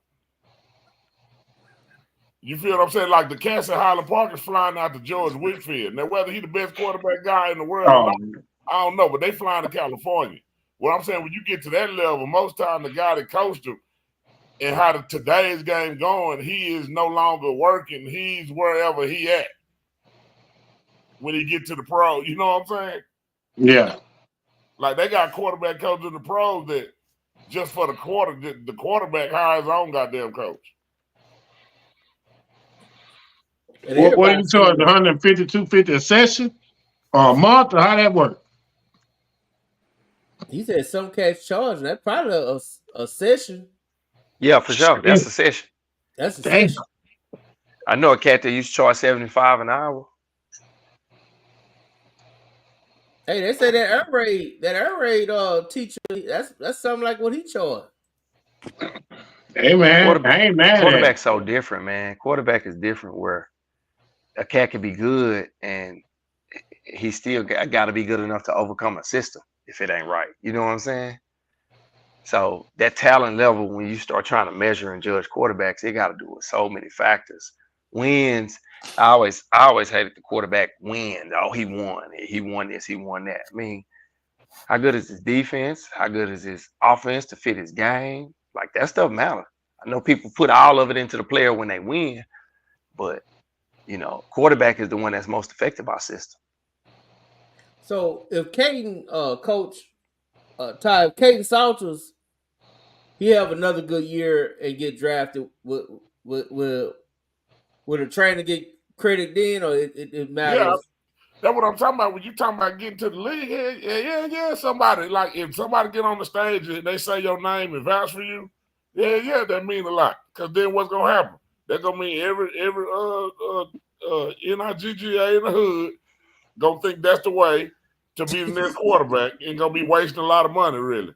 You feel what I'm saying? Like the cats at Highland Park is flying out to George Whitfield. Now, whether he's the best quarterback guy in the world or not, I don't know, but they flying to California. What I'm saying, when you get to that level, most time the guy that coached him and how today's game going, he is no longer working. He's wherever he at when he get to the pro. You know what I'm saying? Yeah. Like they got quarterback coaches in the pros that just for the quarterback hires his own goddamn coach. What do you charge? 150, 250 a session or a month, or how that work? He said some cats charge. That's probably a session. Yeah, for sure. That's a session. That's a session. I know a cat that used to charge $75 an hour. Hey, they say that air raid teacher, that's something like what he charged. Hey man, I ain't mad at it. Quarterback's so different, man. Quarterback is different where a cat can be good and he still got to be good enough to overcome a system if it ain't right. You know what I'm saying? So that talent level, when you start trying to measure and judge quarterbacks, it got to do with so many factors. Wins. I always hated the quarterback win. Oh, he won. He won this. He won that. I mean, how good is his defense? How good is his offense to fit his game? Like that stuff matters. I know people put all of it into the player when they win, but you know, quarterback is the one that's most affected by system. So if Caden coach Ty Caden Salters, he have another good year and get drafted, will a trainer get credit then, or it matters? Yeah, that's what I'm talking about. When you talking about getting to the league, yeah. Somebody, like if somebody get on the stage and they say your name and vouch for you, yeah, that mean a lot. Because then what's gonna happen? That's gonna mean every NIGGA in the hood gonna think that's the way to be the next quarterback and gonna be wasting a lot of money, really.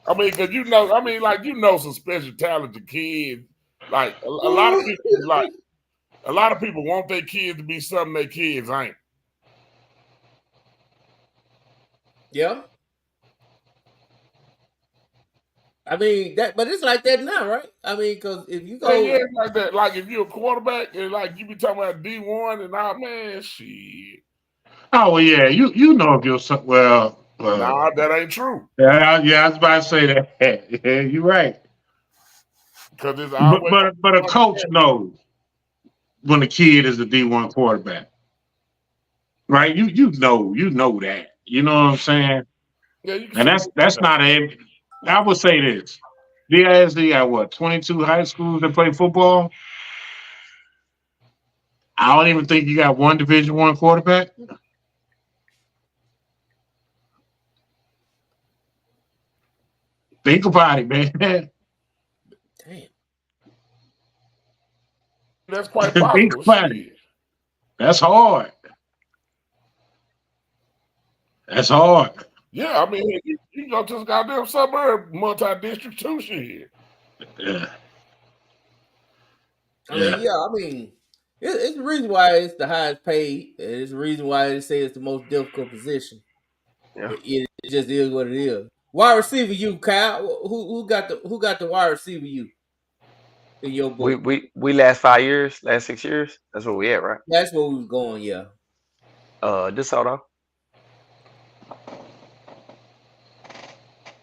I mean, because you know some special talented kids. Like a lot of people want their kids to be something their kids ain't. Yeah. I mean that, but it's like that now, right? I mean, because if you go, yeah, it's like that. Like if you're a quarterback and like you be talking about D1 and all, man, shit. Oh well, yeah, you know if you're well. Nah, that ain't true. Yeah, I was about to say that. Yeah, you're right. Because it's always but a coach knows when a kid is a D1 quarterback, right? You know that. You know what I'm saying? Yeah, and that's not a. I would say this. DISD got what, 22 high schools that play football? I don't even think you got one Division I quarterback. Think about it, man. Damn. That's quite possible. Think about it. That's hard. That's hard. Yeah, I mean, you can go to the goddamn suburb, multi-district too, shit. Yeah. I mean, it's the reason why it's the highest paid. It's the reason why they say it's the most difficult position. Yeah. It just is what it is. Wide receiver, you Kyle. Who got the wide receiver you in your book? We last 5 years, last 6 years. That's where we at, right? That's where we was going. Yeah. DeSoto.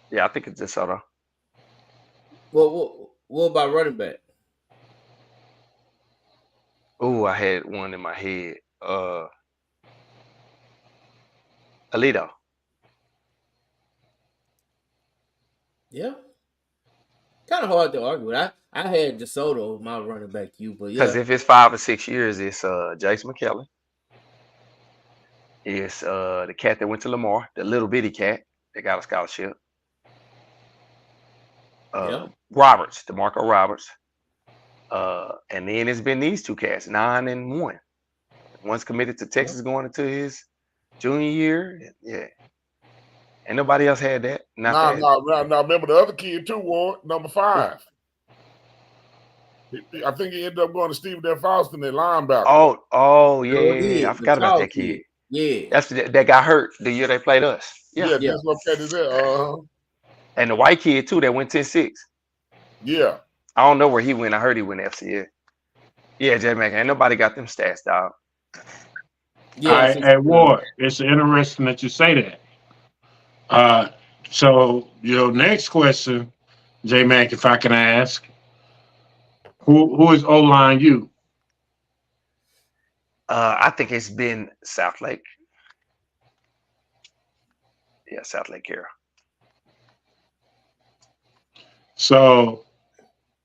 Yeah, I think it's DeSoto. Well, what about running back? Oh, I had one in my head. Alito. Yeah. Kind of hard to argue with. I had DeSoto, my running back, but yeah. Because if it's 5 or 6 years, it's Jason McKellen. It's the cat that went to Lamar, the little bitty cat that got a scholarship. Roberts, DeMarco Roberts. And then it's been these two cats, 9 and 1. One's committed to Texas going into his junior year. Yeah. Ain't nobody else had that. No. Remember the other kid too, Ward, number 5. I think he ended up going to Stephen F. Austin at linebacker. Oh Sure yeah, did. I The forgot about tall that kid. Yeah. That's that got hurt the year they played us. Yeah, dislocated there. And the white kid too that went 10-6. Yeah. I don't know where he went. I heard he went to FCS. Yeah, J Mac. Ain't nobody got them stats, dog. Yeah. Hey, Ward, it's interesting that you say that. So your next question, J Mac, if I can ask, who is O-line you? I think it's been Southlake. Yeah, Southlake here. So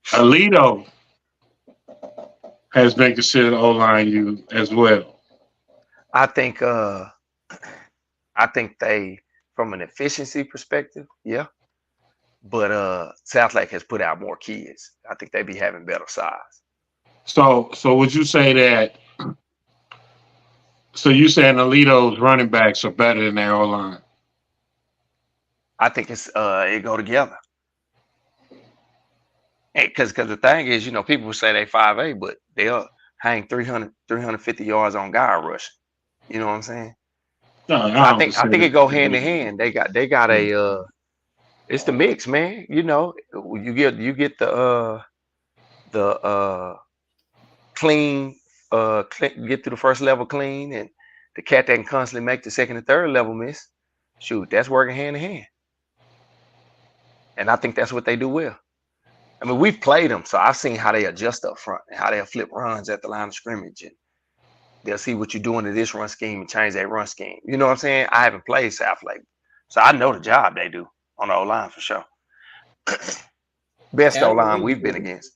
Alito has been considered O-line you as well. I think they, from an efficiency perspective, yeah. But Southlake has put out more kids. I think they be having better size. So would you say that? So you saying Alito's running backs are better than their O-line? I think it go together. Because the thing is, you know, people say they 5'8", but they'll hang 300, 350 yards on guy rushing. You know what I'm saying? No, I think it go hand in hand. They got a it's the mix, man. You know, you get the clean, get to the first level clean, and the cat that can constantly make the second and third level miss. Shoot, that's working hand in hand. And I think that's what they do well. I mean, we've played them, so I've seen how they adjust up front and how they'll flip runs at the line of scrimmage, and they'll see what you're doing to this run scheme and change that run scheme. You know what I'm saying? I haven't played Southlake, so I know the job they do on the O-line for sure. Best O-line we've been against.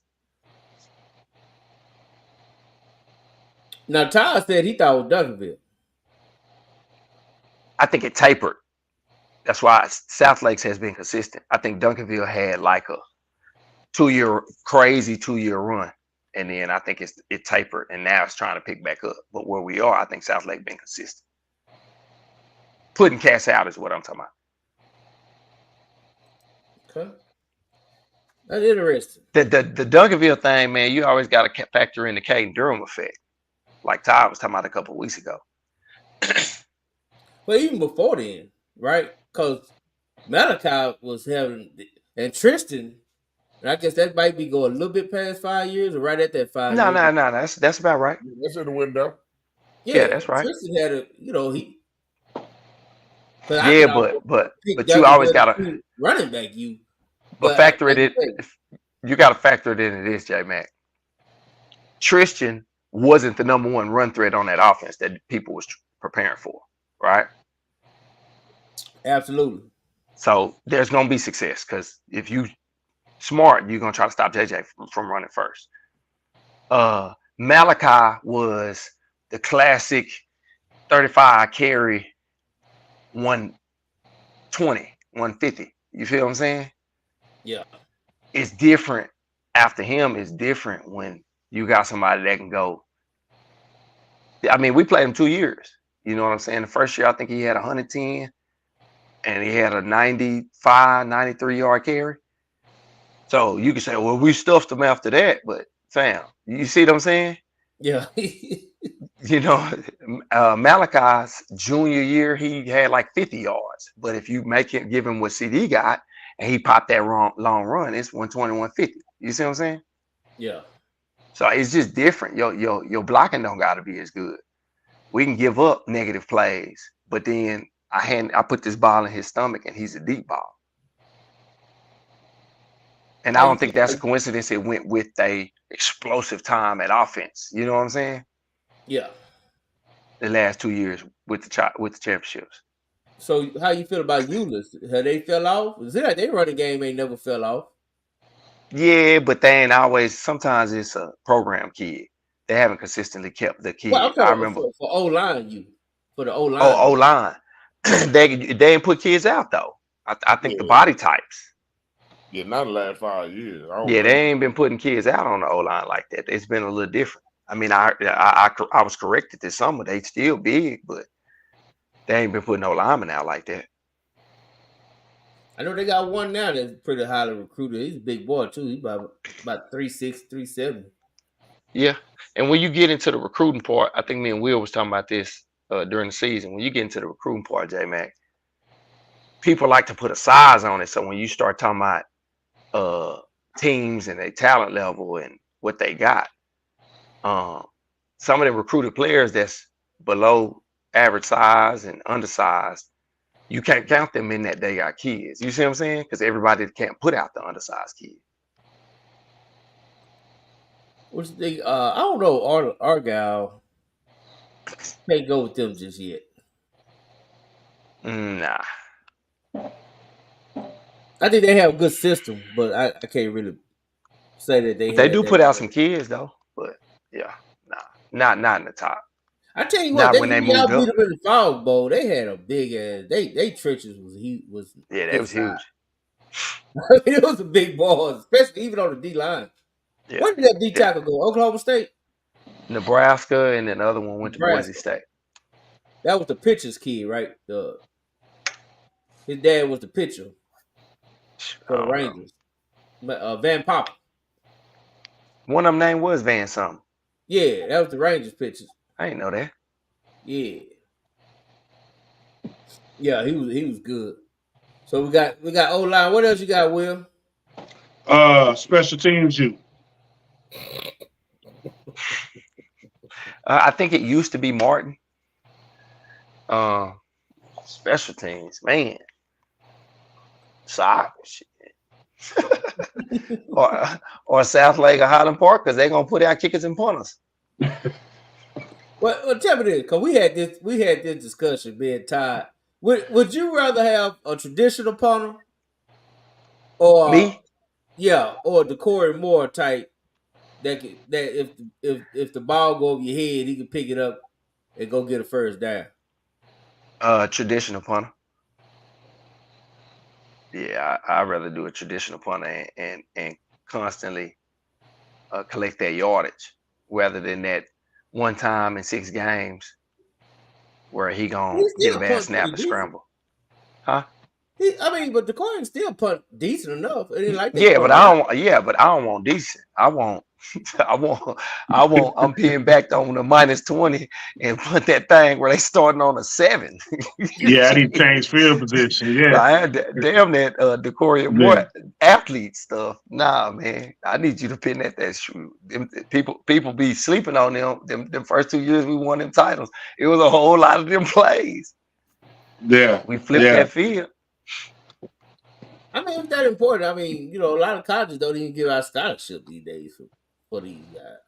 Now, Todd said he thought it was Duncanville. I think it tapered. That's why Southlake has been consistent. I think Duncanville had like a crazy two-year run. And then I think it tapered, and now it's trying to pick back up. But where we are, I think Southlake been consistent. Putting cats out is what I'm talking about. Okay. That's interesting. The Duncanville thing, man, you always got to factor in the Caden Durham effect. Like Todd was talking about a couple of weeks ago. Well, even before then, right? Because Malachi was having, and Tristan, and I guess that might be going a little bit past 5 years or right at that 5 No, years. that's about right. That's in the window. Yeah, that's right. Tristan had a, you know, he. Yeah, but you always got to running back you. But factor it in. You got to factor it into this, J Mac. Tristan wasn't the number one run threat on that offense that people was preparing for, right? Absolutely. So there's gonna be success because if you smart, you're gonna try to stop JJ from running first. Malachi was the classic 35 carry 120, 150. You feel what I'm saying? Yeah. It's different after him. It's different when you got somebody that can go. I mean, we played him 2 years. You know what I'm saying? The first year, I think he had 110 and he had a 95, 93 yard carry. So you can say, well, we stuffed him after that, but fam, you see what I'm saying? Yeah. You know, Malachi's junior year, he had like 50 yards. But if you give him what CD got and he popped that long run, it's 120, 150. You see what I'm saying? Yeah. So it's just different. Your blocking don't got to be as good. We can give up negative plays, but then I put this ball in his stomach and he's a deep ball. And I don't think that's a coincidence. It went with a explosive time at offense. You know what I'm saying? Yeah. The last 2 years with the championships. So how you feel about Euless? Have they fell off? Is it like their running game ain't never fell off? Yeah, but they ain't always. Sometimes it's a program kid. They haven't consistently kept the kid. Well, I remember for O-line, for the O-line. Oh, O-line. they ain't put kids out though. I think the body types. Yeah, not the last 5 years. Yeah, they ain't been putting kids out on the O-line like that. It's been a little different. I mean, I was corrected this summer. They still big, but they ain't been putting no linemen out like that. I know they got one now that's pretty highly recruited. He's a big boy too. He's about 3'6", 3'7". Yeah. And when you get into the recruiting part, I think me and Will was talking about this during the season. When you get into the recruiting part, J-Mac, people like to put a size on it. So when you start talking about teams and their talent level and what they got, some of the recruited players that's below average size and undersized, you can't count them in that they got kids. You see what I'm saying? Because everybody can't put out the undersized kid. Which they, I don't know, Argyle can't go with them just yet. Nah. I think they have a good system, but I can't really say that They do put out some kids though, but yeah, nah, not in the top. I tell you Not what, when they y'all moved beat up. them in the Fall Bowl. They had a big ass. They trenches was Yeah, that was huge. I mean, it was a big ball, especially even on the D line. Yeah. Where did that D tackle go? Oklahoma State, Nebraska, and then the other one went Nebraska. to Boise State. That was the pitcher's kid, right? His dad was the pitcher for the Rangers. Van Popper. One of them name was Van something. Yeah, that was the Rangers pitcher. I didn't know that. Yeah. Yeah, he was good. So we got O-line. What else you got, Will? Special teams you. I think it used to be Martin. Special teams, man. Soccer shit. or South Lake or Highland Park, because they're gonna put out kickers and punters. Well, tell me this, because we had this discussion being tied. Would you rather have a traditional punter or me? Yeah, or the Corey Moore type that if the ball go over your head, he can pick it up and go get a first down. Traditional punter. Yeah, I'd rather do a traditional punter and constantly collect that yardage rather than that one time in 6 games where he gonna get a bad snap and scramble. Huh? But the Corey still punt decent enough. It ain't like But I don't want decent. I'm being back on the -20 and put that thing where they starting on a 7. Yeah, I need to change field position. Yeah. Damn that Decoria Moore athlete stuff. Nah, man. I need you to pin that shoe. People be sleeping on them first 2 years we won them titles. It was a whole lot of them plays. Yeah. We flipped that field. I mean, it's that important. I mean, a lot of colleges don't even give out scholarship these days for these guys.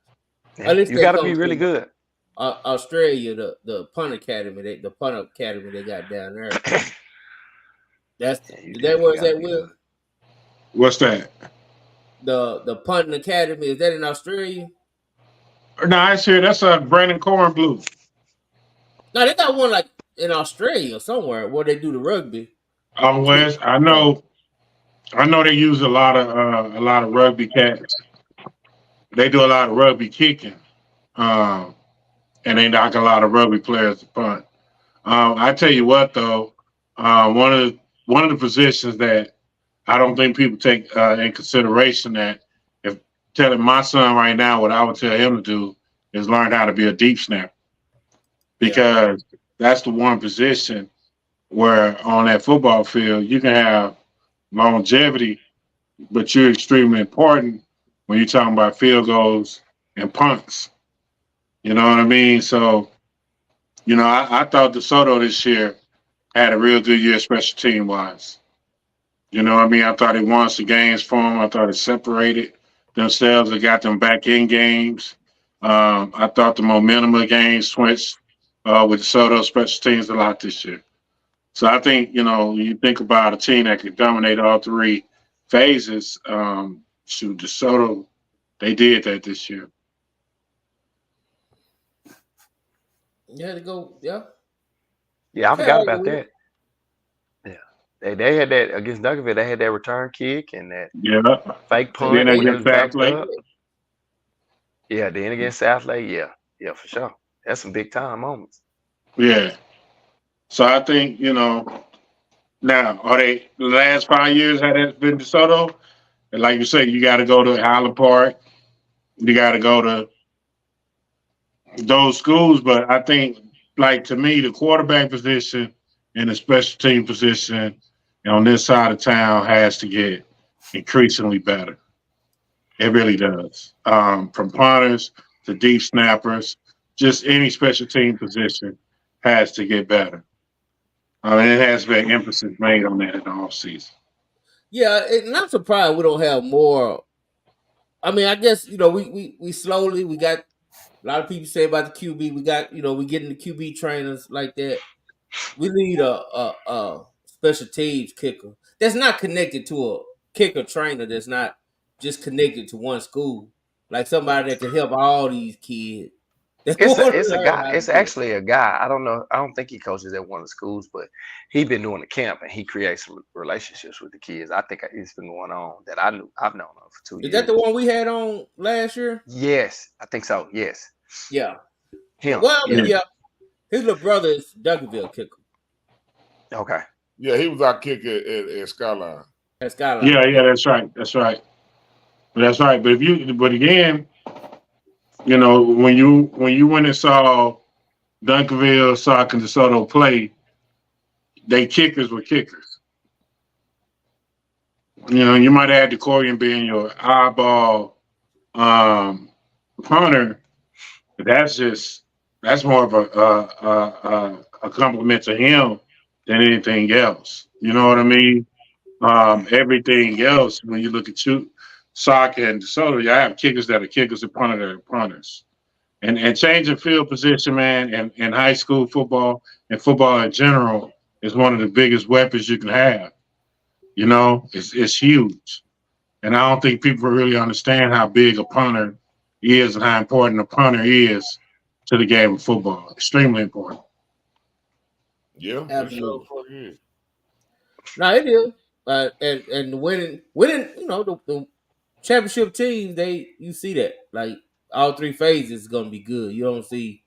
Yeah, you got to be really good. Australia, the punt academy, the punt academy they got down there. Is that where it's at, Will? What's that? The punting academy, is that in Australia? No, it's here. That's Brandon Cornblue. No, they got one like in Australia somewhere where they do the rugby. West. I know they use a lot of rugby cats. They do a lot of rugby kicking, and they knock a lot of rugby players to punt. I tell you what, though, one of the positions that I don't think people take in consideration, that if telling my son right now what I would tell him to do is learn how to be a deep snapper, because that's the one position where on that football field you can have longevity, but you're extremely important when you're talking about field goals and punts. You know what I mean? So, I thought DeSoto this year had a real good year special team wise. You know what I mean? I thought he won some games for them. I thought it separated themselves and got them back in games. I thought the momentum of the game switched with DeSoto special teams a lot this year. So I think, you think about a team that could dominate all 3 phases. DeSoto, they did that this year. You had to go, yeah. Yeah, I forgot about that. Yeah, they had that against Duncanville. They had that return kick and that fake punt. Then against South Lake. Yeah, then against South Lake. Yeah, for sure. That's some big time moments. Yeah. So I think, the Now, are they the last 5 years had that been DeSoto? And like you say, you got to go to Highland Park. You got to go to those schools. But I think, like, to me, the quarterback position and the special team position on this side of town has to get increasingly better. It really does. From punters to deep snappers, just any special team position has to get better. It has been emphasis made on that in the offseason. Yeah, and I'm surprised we don't have more. I mean, I guess, we slowly, we got a lot of people say about the QB. We got, we getting the QB trainers like that. We need a special teams kicker that's not connected to a kicker trainer that's not just connected to one school. Like somebody that can help all these kids. It's a guy. It's actually a guy. I don't know. I don't think he coaches at one of the schools, but he's been doing the camp and he creates some relationships with the kids. I think it's been going on that I've known him for 2 years. Is that the one we had on last year? Yes, I think so. Yes. Yeah. Him. Well, yeah. His little brother is Duncanville kicker. Okay. Yeah, he was our kicker at Skyline. At Skyline. Yeah, that's right. That's right. But again, when you went and saw Duncanville, Sauk, and DeSoto play, they kickers were kickers. You might have had DeCorian being your eyeball punter, but that's more of a compliment to him than anything else. You know what I mean? Everything else, when you look at you, Sauk and DeSoto, you have kickers that are kickers and punters that are punters. And changing field position, man, in high school football and football in general is one of the biggest weapons you can have. It's huge. And I don't think people really understand how big a punter is and how important a punter is to the game of football. Extremely important. Yeah, absolutely. No, it is. And the winning, the championship teams, you see that. Like, all three phases is going to be good. You don't see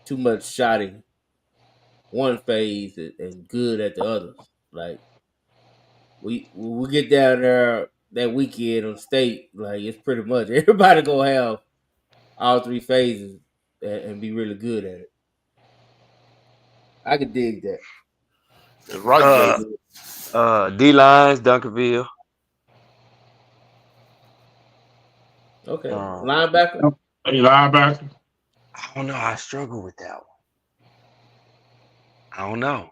too much shotting one phase and good at the other. Like, we get down there that weekend on state, like, it's pretty much everybody going to have all three phases and be really good at it. I could dig that. Right. D-Lines, Duncanville. Okay. Linebacker? Linebacker? I don't know. I struggle with that one. I don't know.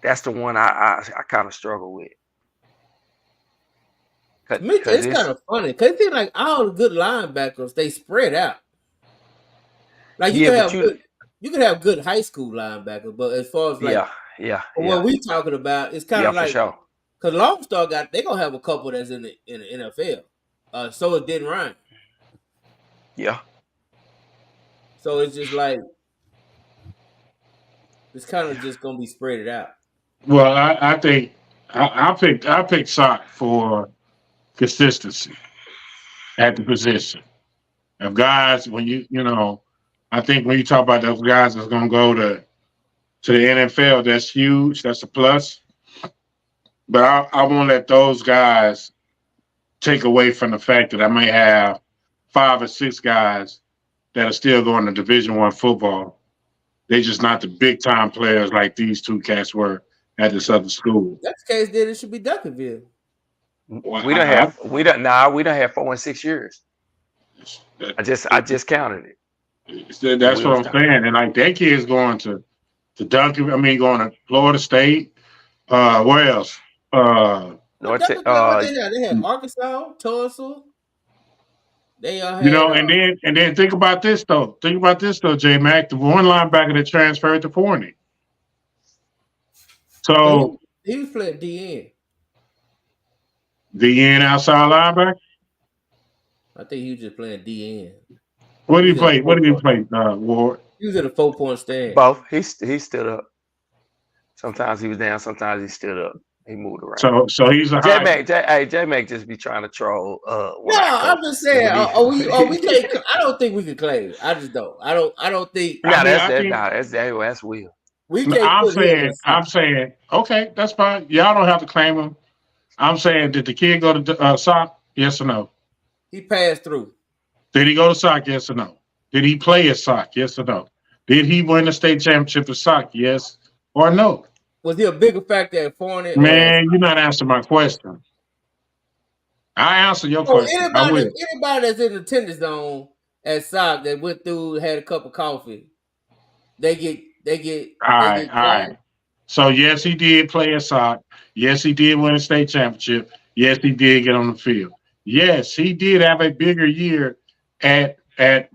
That's the one I kind of struggle with. It's kind of funny because it seems like all the good linebackers, they spread out. Like you can have good high school linebackers, but as far as like what we talking about, it's kind of like because Lone Star they're gonna have a couple that's in the NFL. So it didn't rhyme. Yeah. So it's just like it's kind of just gonna be spread out. Well, I think I picked Sauk for consistency at the position of guys. When I think when you talk about those guys that's gonna go to the NFL, that's huge. That's a plus. But I won't let those guys take away from the fact that I may have 5 or 6 guys that are still going to Division I football. They're just not the big time players like these two cats were at this other school. If that's the case, then it should be Duncanville. We don't have 4 and 6 years. I just counted it. That's what I'm saying. And like that kid's going to Duncanville. I mean, going to Florida State. Where else? They had Arkansas, Tulsa. They had, and then think about this though. J Mac, the one linebacker that transferred to Forney. So he was playing DN. DN outside linebacker. I think he was just playing DN. What did he play? Ward? He was at a 4-point stand. Both. He stood up. Sometimes he was down. Sometimes he stood up. He moved around. So he's a J Mac just be trying to troll. No, I'm just saying. We can't. I don't think we can claim it. I just don't. I don't think. That's Will. We can't I'm put him in saying, okay, that's fine. Y'all don't have to claim him. I'm saying, did the kid go to SOC? Yes or no? He passed through. Did he go to SOC? Yes or no? Did he play at SOC? Yes or no? Did he win the state championship at SOC? Yes or no? Was he a bigger factor at Forney? Man, you're not answering my question. I answer your question. Anybody that's in the attendance zone at SOC that went through, had a cup of coffee, they get. All right. So yes, he did play at SOC. Yes, he did win a state championship. Yes, he did get on the field. Yes, he did have a bigger year at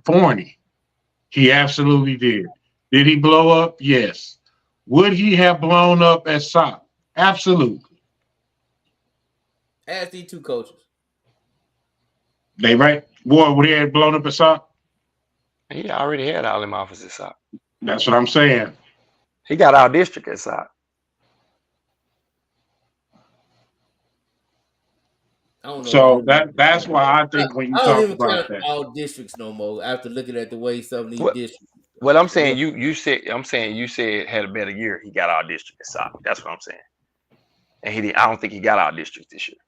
Forney. He absolutely did. Did he blow up? Yes. Would he have blown up at SOC? Absolutely. Ask these two coaches. They right? Boy, would he have blown up at SOC? He already had all them offers at SOC. That's what I'm saying. He got our district at SOC. So that's why I think when you talk about that, all districts no more after looking at the way some of these districts. Well, I'm saying you said had a better year. He got our district at SOC. That's what I'm saying. And he I don't think he got our district this year.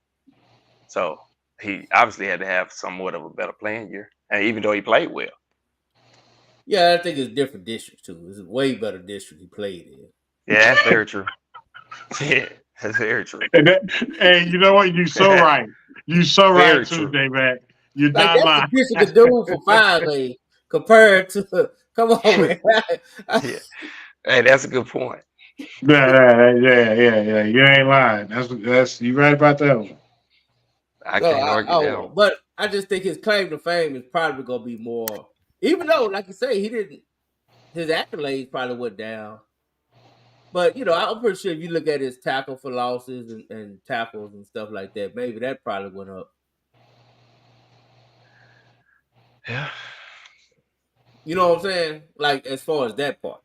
So he obviously had to have somewhat of a better playing year. And even though he played well. Yeah, I think it's different districts too. It's a way better district he played in. Yeah, that's very true. Yeah, that's very true. And you know what? You're so right. You're so Very right too, true. Dave. You're Like not lying. that's the district could do for 5A compared to come on, man. Yeah. Hey, that's a good point. Yeah. You ain't lying. That's you right about that one. I can't argue that one. But I just think his claim to fame is probably gonna be more. Even though, like you say, his accolades probably went down. But I'm pretty sure if you look at his tackle for losses and tackles and stuff like that, maybe that probably went up. Yeah. You know what I'm saying? Like as far as that part.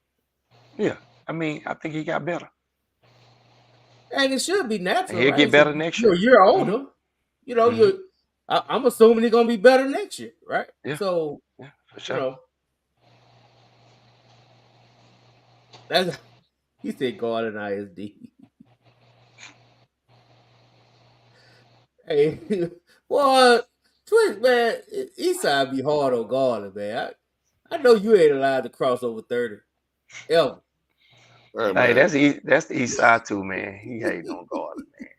Yeah. I mean, I think he got better. And it should be natural. He'll get better next year. You're older. I'm assuming he's gonna be better next year, right? Yeah. So for sure. That's he said Garland ISD. Hey, boy, Twitch, man, Eastside be hard on Garland, man. I know you ain't allowed to cross over 30. Ever. Hey, that's the East Side too, man. He hating on Garland, man.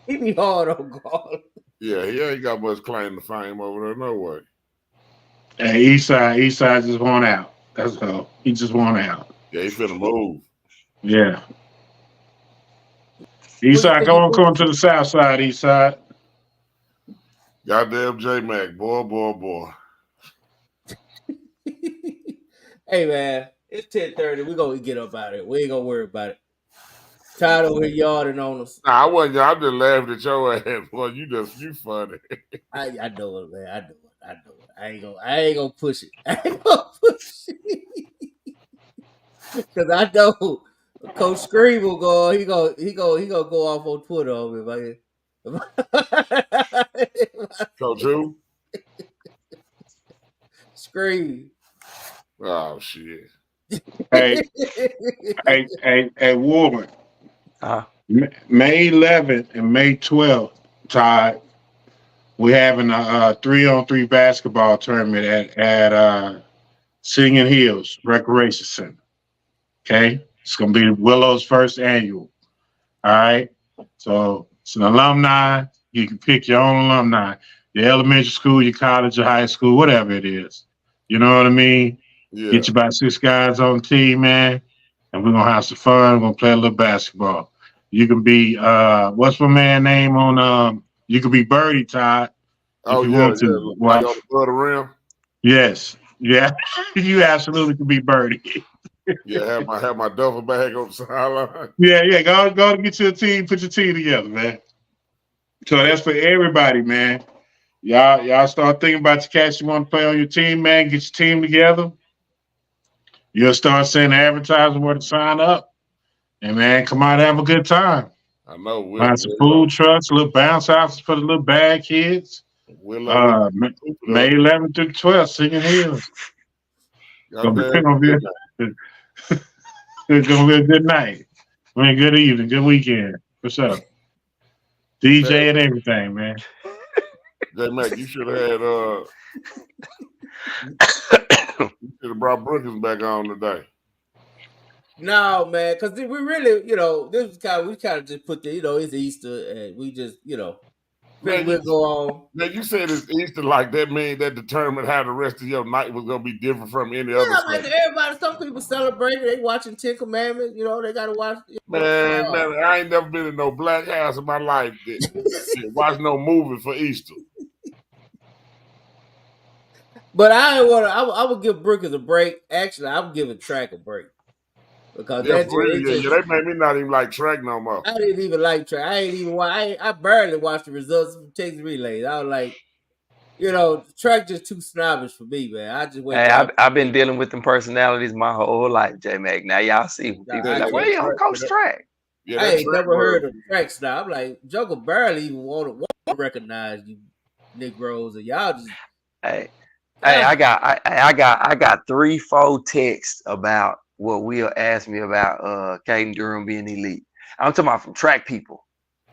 He be hard on Garland. Yeah, he ain't got much claim to fame over there, no way. Hey, Eastside just won out. That's all. He just won out. Yeah, he finna move. Yeah. Eastside, come to the south side, Eastside. Goddamn J-Mac, boy. Hey, man, it's 10:30. We're going to get up out of it. We ain't going to worry about it. Tired over here yarding on us. Nah, I wasn't. I just laughed at your ass. Boy, you funny. I know it, man. I know it. I ain't gonna push it. I ain't gonna push it. Cause I know Coach Scream will go. He gonna go off on Twitter on me, man. Coach who? Scream. Oh shit. Hey, Warren. May 11th and May 12th, Todd, we're having a 3-on-3 basketball tournament at Singing Hills Recreation Center. Okay, it's gonna be Willow's first annual. All right, so it's an alumni. You can pick your own alumni, your elementary school, your college, your high school, whatever it is. You know what I mean? Yeah. Get you about 6 guys on the team, man, and we're gonna have some fun. We're gonna play a little basketball. You can be what's my man name on you can be Birdie, Todd. Oh, if you yeah, want to. yeah. Like on the Butter Rim? Yes. Yeah. You absolutely can be Birdie. Yeah, have my duffel bag on the sideline. Yeah. Go get your team, put your team together, man. So that's for everybody, man. Y'all start thinking about the cats you want to play on your team, man. Get your team together. You'll start sending advertising where to sign up. And man, come out and have a good time. I know. Find some food trucks, little bounce houses for the little bad kids. May 11th through 12th, Singing Hills. It's gonna be a good night. I mean, good evening, good weekend. What's up? DJ and everything, man. J Mac, you should have had you should have brought Brookins back on today. No, man, because we really, this was we kind of just put the, it's Easter, and we just, Man, we'll go on. Now you said it's Easter, like that mean that determined how the rest of your night was gonna be different from any other. Like everybody, some people celebrate. They watching Ten Commandments. They gotta watch. Man, I ain't never been in no black house in my life that watch no movie for Easter. But I would give Brookins a break. Actually, I would give Track a break. Because they made me not even like track no more. I didn't even like track. I barely watched the results of Texas relays. I was like, track just too snobbish for me, man. I just went. Hey, I've been dealing with them personalities my whole life, J Mac. Now y'all see people like, well, you coach track. Yeah, I ain't never heard of track snob. I'm like, Joker barely even want to recognize you Negroes, and y'all just. Hey, I got 3-4 texts about what Will asked me about Caden Durham being elite. I'm talking about from track people.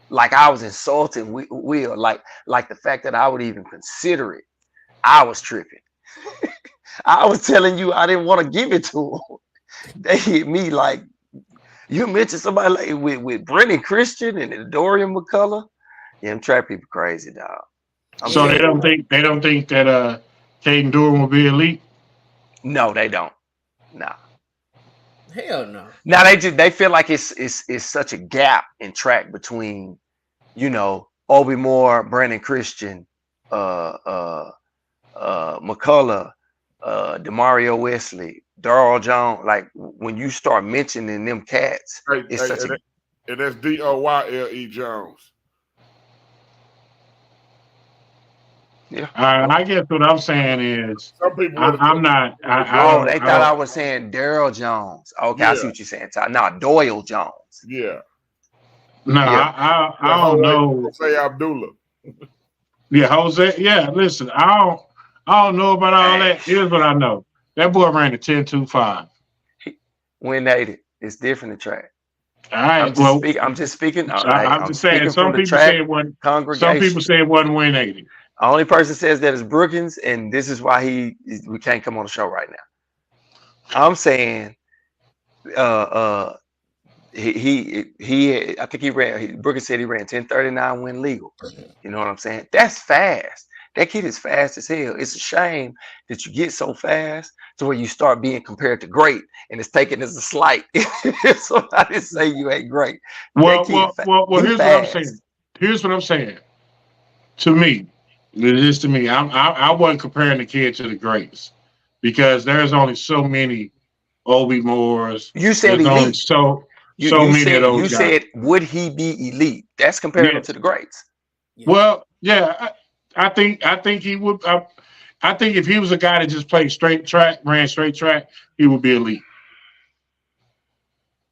Like I was insulting Will, like the fact that I would even consider it. I was tripping. I was telling you I didn't want to give it to him. They hit me like, you mentioned somebody like with Brennan Christian and Dorian McCullough. Yeah, them track people crazy, dog. So they don't think that Caden Durham will be elite? No, they don't. Nah. Hell no. Now they feel like it's such a gap in track between, Obi Moore, Brandon Christian, McCullough, Demario Wesley, Darrell Jones. Like when you start mentioning them cats, and that's Doyle Jones. Yeah. I guess what I'm saying is some people I'm not. They thought I was saying Darrell Jones. Okay, yeah. I see what you're saying. No, Doyle Jones. Yeah. No, yeah. I don't know. Jose Abdullah. Yeah, Jose. Yeah, listen, I don't know about all that. Here's what I know. That boy ran a 10.25. When it's different in track. All right. I'm just speaking. I'm just saying. Some people say it wasn't. Some people say it wasn't 180. The only person says that is Brookins, and this is why we can't come on the show right now. I'm saying, I think Brookins said he ran 10:39 win legal. You know what I'm saying? That's fast. That kid is fast as hell. It's a shame that you get so fast to where you start being compared to great, and it's taken as a slight. Somebody say you ain't great. Well, here's what I'm saying. Here's what I'm saying. To me. It is to me. I wasn't comparing the kid to the greats because there's only so many Obi Moores. You said elite. So many of those. You said, would he be elite? That's comparing him to the greats. Well, yeah, I think he would. I think if he was a guy that just played straight track, ran straight track, he would be elite.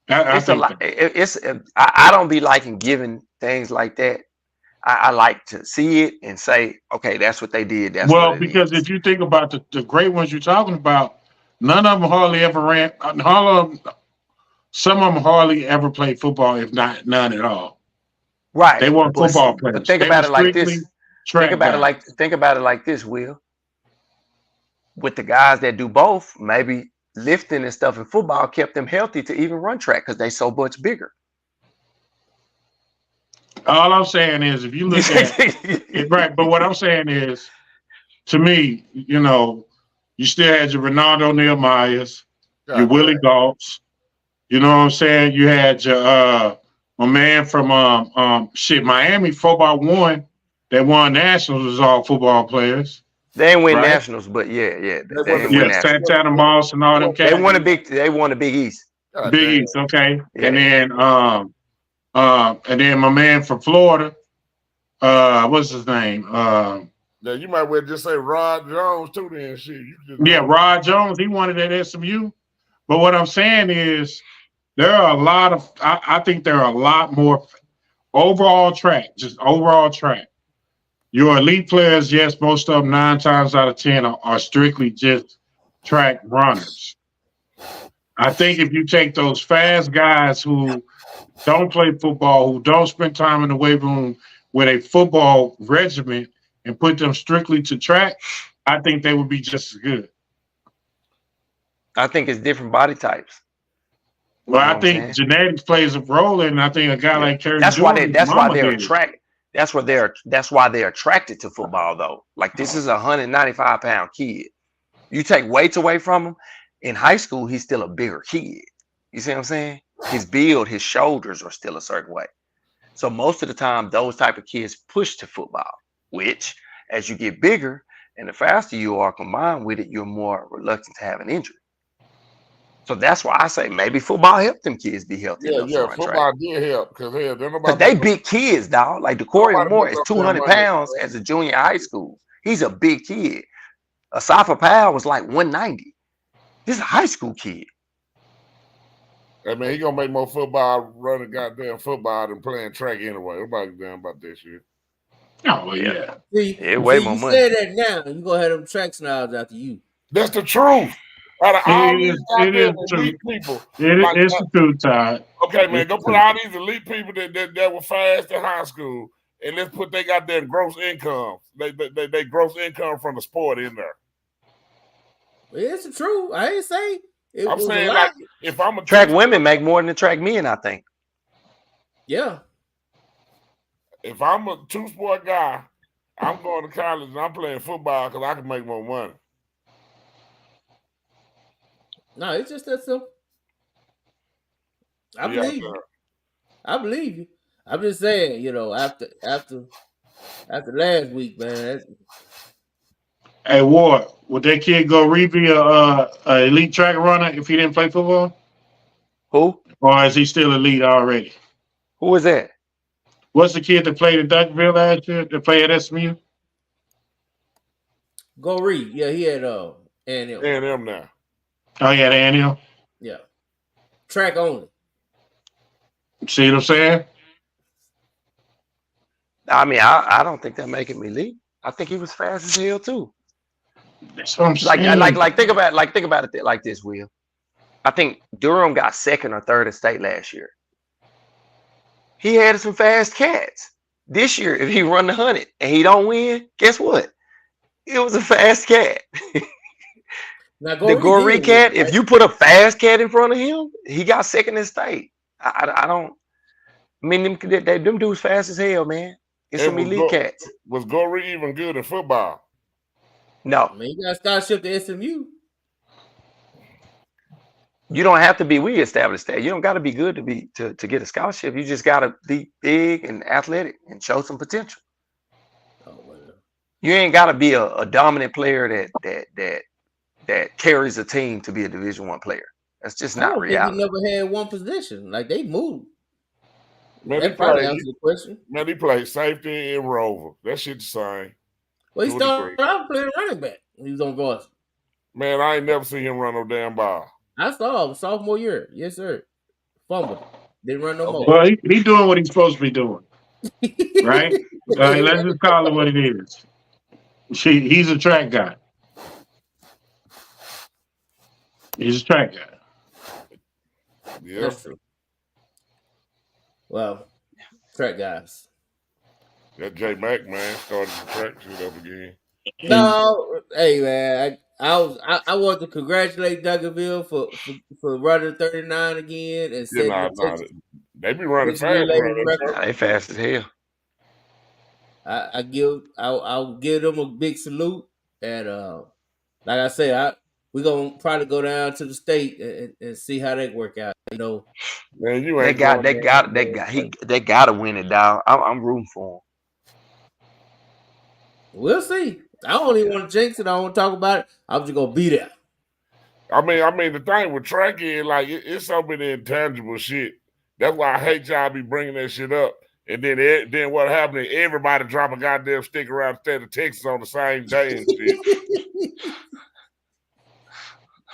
I don't be liking giving things like that. I like to see it and say, okay, that's what they did. That's because if you think about the great ones you're talking about, none of them hardly ever ran. Some of them hardly ever played football, if not none at all. Right. They weren't football players. But think about it like this. Think about it like this, Will. With the guys that do both, maybe lifting and stuff in football kept them healthy to even run track because they so much bigger. All I'm saying is, if you look at it, right, but what I'm saying is, to me, you still had your Ronaldo Nehemiahs, your Willie Galts, you know what I'm saying? You had your my man from Miami football won. They won nationals was all football players. They didn't win nationals, but yeah. Santana Moss and all them cats. They won the Big East. Big East, okay. Yeah. And then my man from Florida, what's his name? Now you might well just say Rod Jones too. Then shit. Rod Jones. He wanted at SMU. But what I'm saying is, there are a lot of. I think there are a lot more overall track. Your elite players, yes, most of them 9 times out of 10 are strictly just track runners. I think if you take those fast guys who don't play football, who don't spend time in the weight room with a football regimen, and put them strictly to track, I think they would be just as good. I think it's different body types. Well, You know I what I'm think saying? genetics plays a role, and I think a guy like Kerry That's why Jordan, that's why they're did it. attracted. That's why they're attracted to football though. Like this is a 195-pound kid. You take weights away from him, in high school, he's still a bigger kid. You see what I'm saying? His build, his shoulders are still a certain way. So most of the time, those type of kids push to football, which as you get bigger and the faster you are combined with it, you're more reluctant to have an injury. So that's why I say maybe football helped them kids be healthy enough to run football track. did help because hell, they're Because they big kids, dog. Like DeCorey Moore is 200 money. pounds as a junior in high school. He's a big kid. Asafa Powell was like 190. This is a high school kid. I mean, he gonna make more football running goddamn football than playing track anyway. Everybody's damn about that shit. Oh yeah. See, Yeah, way more you money. say that now, you gonna have them track snobs after you. That's the truth. Out of all these It is goddamn true. elite people, It's the truth, Todd. okay, man, It's go the put truth. all these elite people that were fast in high school, and let's put they got their gross income. They gross income from the sport in there. It's the truth. I ain't say it I'm was saying a like lot. if I'm a Track women make more than the track men, I think. Yeah. If I'm a two-sport guy, I'm going to college and I'm playing football because I can make more money. No, it's just that simple. I Yeah, believe you. I believe you. I'm just saying, you know, after last week, man. Hey, Ward, would that kid go be a elite track runner if he didn't play football? Who? Or is he still elite already? Who was that? What's the kid that played at Duncanville last year? That played at SMU? Go read. Yeah, he had A&M. A&M now. Oh yeah, the A&M. Yeah. Track only. See what I'm saying? I mean, I don't think that make him elite. I think he was fast as hell too. That's what I'm saying. Like think about it like this, Will. I think Durham got second or third at state last year. He had some fast cats. This year, if he run the 100 and he don't win, guess what? It was a fast cat. Now, The Goree cat, if you put a fast cat in front of him, he got second in state. I don't. I mean, them dudes fast as hell, man. It's some elite cats. Was Goree even good in football? No, I mean, you got scholarship to SMU. you don't have to be. We established that you don't got to be good to get a scholarship. You just got to be big and athletic and show some potential. You ain't got to be a dominant player that carries a team to be a Division I player. That's just I not don't think reality. he never had one position. Like they moved. Man, That probably answers the question. Man, he played safety and rover. That shit the same. Well, he 23. started out playing running back when he was on Boston. Man, I ain't never seen him run no damn ball. I saw him sophomore year. Yes, sir. Fumbled. Didn't run no more. Well, he doing what he's supposed to be doing, right? Let's just call it what it is. He's a track guy. He's a track guy. Yeah. That's true. Well, track guys. That J Mac man started the track shit up again. No, hey man, I want to congratulate Duncanville for running 39 again and setting the they be running Texas fast. record. They fast as hell. I'll give them a big salute, and like I said, we're gonna probably go down to the state and see how that work out. You know, man, you They ain't got to win it, dog. I'm rooting for him. we'll see. I don't even want to jinx it. I don't want to talk about it. I'm just gonna be there. I mean, the thing with track is like it's so many intangible shit. That's why I hate y'all be bringing that shit up. And then what happened? Everybody drop a goddamn stick around the state of Texas on the same day and shit.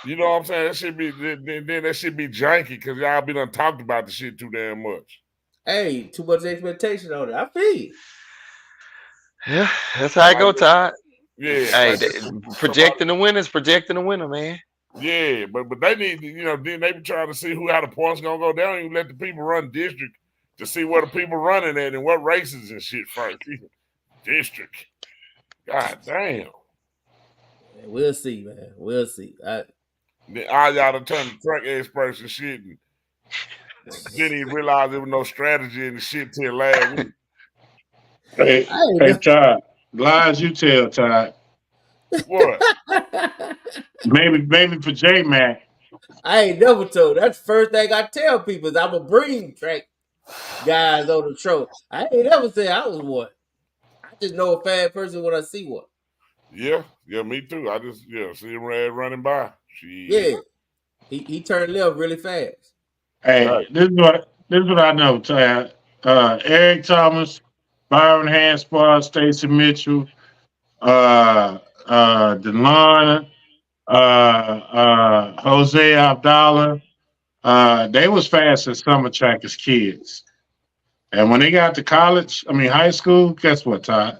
You know what I'm saying? That should be then that should be janky because y'all be done talked about the shit too damn much. Hey, too much expectation on it. I feel you. Yeah, that's how I go, Todd. Yeah. Hey, projecting the winner, man. Yeah, but they need to, you know, then they be trying to see how the points gonna go down. You let the people run district to see where the people running at and what races and shit first. District. God damn. Man, we'll see, man. We'll see. Then all y'all to turn to track experts and shit, and didn't even realize there was no strategy in the shit till last week. Hey, Todd. Lies you tell, Todd. What? maybe for J-Mac. I ain't never told. That's the first thing I tell people is I'm going to bring track guys on the show. I ain't never said I was one. I just know a fast person when I see one. Yeah, me too. I just see him running by. Yeah, he turned left really fast. Hey, this is what I know, Todd. Eric Thomas, Byron Hanspar, Stacey Mitchell, DeLon, Jose Abdallah, they was fast as summer track as kids. And when they got to high school, guess what, Todd?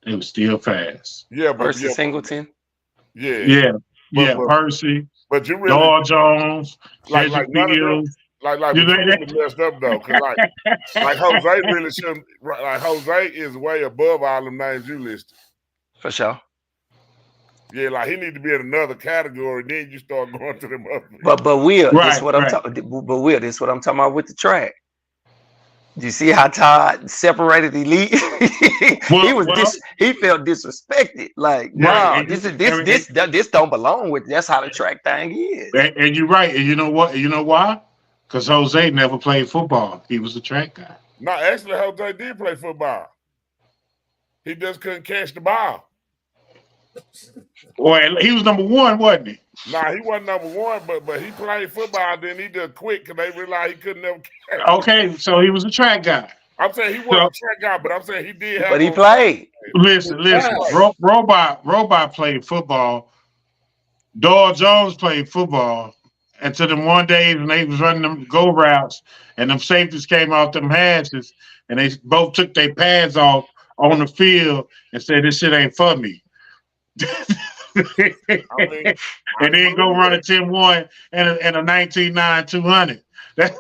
They was still fast. Yeah, Percy Singleton. Yeah. Percy. But you really Dawg Jones, like none of them, like you really messed up though, because like Jose really shouldn't. Like Jose is way above all them names you listed. For sure. Yeah, like he need to be in another category. Then you start going to them up. But Will, this is what I'm talking. But Will, this is what I'm talking about with the track. Do you see how Todd separated elite? He felt disrespected. Like, no, this don't belong with. That's how the track thing is. And you're right. And you know what? You know why? Because Jose never played football. He was a track guy. No, actually, Jose did play football. He just couldn't catch the ball. Well, he was number one, wasn't he? Nah, he wasn't number one, but he played football. Then he just quit because they realized he couldn't never catch. Okay, so he was a track guy. I'm saying he wasn't a track guy, but I'm saying he did have. But he played. Listen. Robot played football. Dawg Jones played football. Until them one day when they was running them go routes and them safeties came off them hatches and they both took their pads off on the field and said, "This shit ain't for me." And then go run a 10-1 and a 19-9 200. That's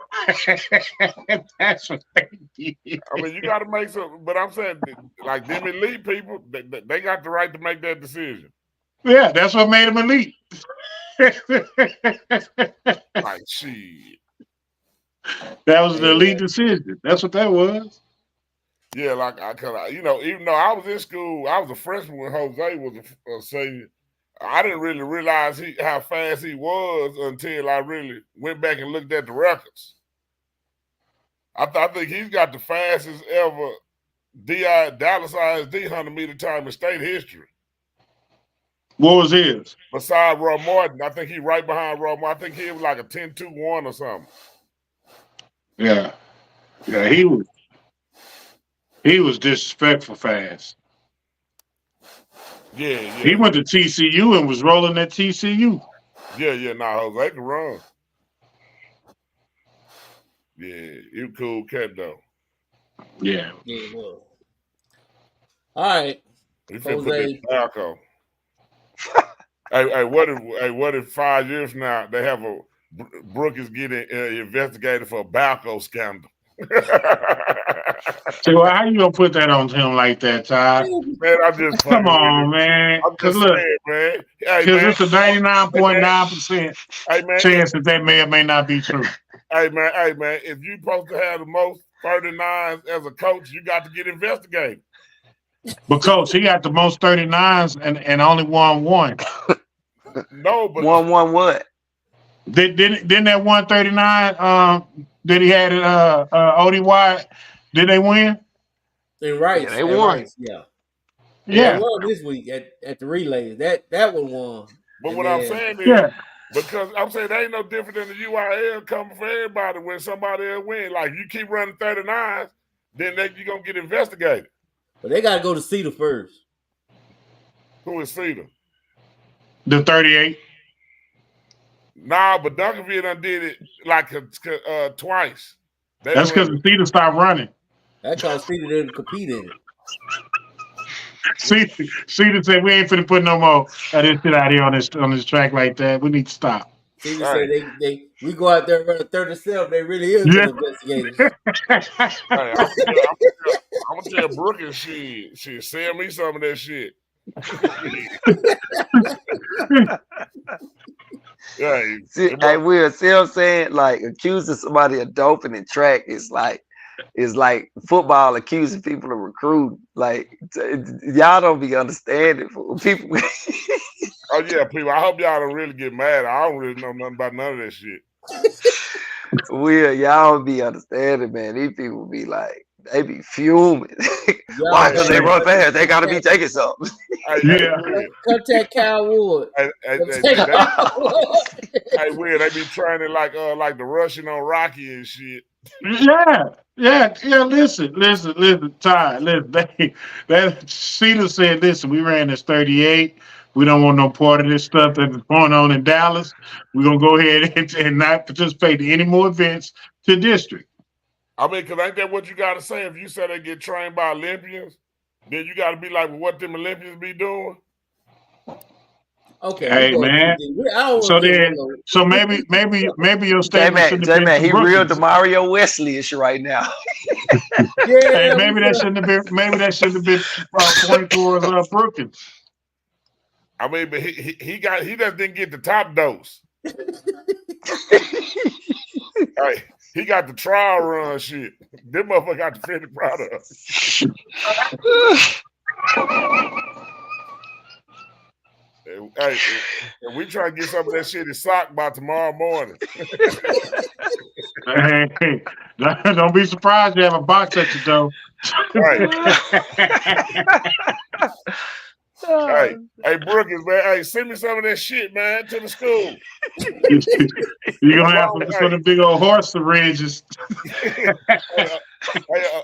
what they did. I mean, you got to make some, but I'm saying, like them elite people, they got the right to make that decision. Yeah, that's what made them elite. Like, shit. That was the elite decision. That's what that was. Yeah, like, even though I was in school, I was a freshman when Jose was a senior. I didn't really realize how fast he was until I really went back and looked at the records. I think he's got the fastest ever Dallas ISD 100-meter time in state history. What was his? Besides Roy Martin, I think he's right behind Roy Martin. I think he was like a 10-2-1 or something. Yeah, he was disrespectful fast. Yeah. He went to TCU and was rolling at TCU. Yeah. Nah, Jose can run. Yeah, he was cool cat though. Yeah, it was. All right. He finna put that Balco. Hey, what if 5 years from now they have Brooke is getting investigated for a Balco scandal? So how you gonna put that on him like that, Todd? Man, I just come on, man. Because look, man, because it's a 99.9% chance that may or may not be true. Hey man, if you supposed to have the most 39s as a coach, you got to get investigated. But coach, he got the most 39s and only won one. No, but won what? Didn't that 139 that he had at ODY? Did they win? They Rice. Yeah, they won. Rice, yeah. Yeah. They won this week at the relays. That one won. But what I'm saying is, because I'm saying they ain't no different than the UIL coming for everybody when somebody else win. Like you keep running 39s, then you're gonna get investigated. But they gotta go to Cedar first. Who is Cedar? The 38. Nah, but Duncanville done did it like twice. That's because Cedar stopped running. That's because Cedar didn't compete in it. Cedar said we ain't finna put no more of this shit out here on this track like that. We need to stop. Cedar said we go out there and run a 37. They really is Yeah. some investigators. Hey, I'm gonna tell Brooke and she sell me some of that shit. Yeah, Hey, Will, see what I'm saying? Like accusing somebody of doping in track is like football accusing people of recruiting. Like y'all don't be understanding people. Oh yeah, people. I hope y'all don't really get mad. I don't really know nothing about none of that shit. Will, y'all don't be understanding, man. These people be like, they be fuming. Why? Because they run fast. They gotta be taking something. Yeah. Contact Kyle Wood. Hey, Will, they be training like the Russian on Rocky and shit. Yeah. Listen, Ty. Listen, that Cedar said, listen, we ran this 38. We don't want no part of this stuff that's going on in Dallas. We're gonna go ahead and not participate in any more events to district. I mean, because ain't that what you gotta say? If you say they get trained by Olympians, then you gotta be like, well, what them Olympians be doing? Okay. Hey man. So maybe your statement shouldn't have been J-Man, he Brookings. real DeMario Wesley-ish right now. Hey, maybe that shouldn't have been pointing towards Brookings. I mean, but he just didn't get the top dose. Hey, he got the trial run shit. Them motherfucker got the finished product. Hey, if we try to get some of that shit in sock by tomorrow morning. Hey, don't be surprised you have a box at your door. Hey, Brookings, man. Hey, send me some of that shit, man, to the school. You're gonna have some of the big old horse syringes.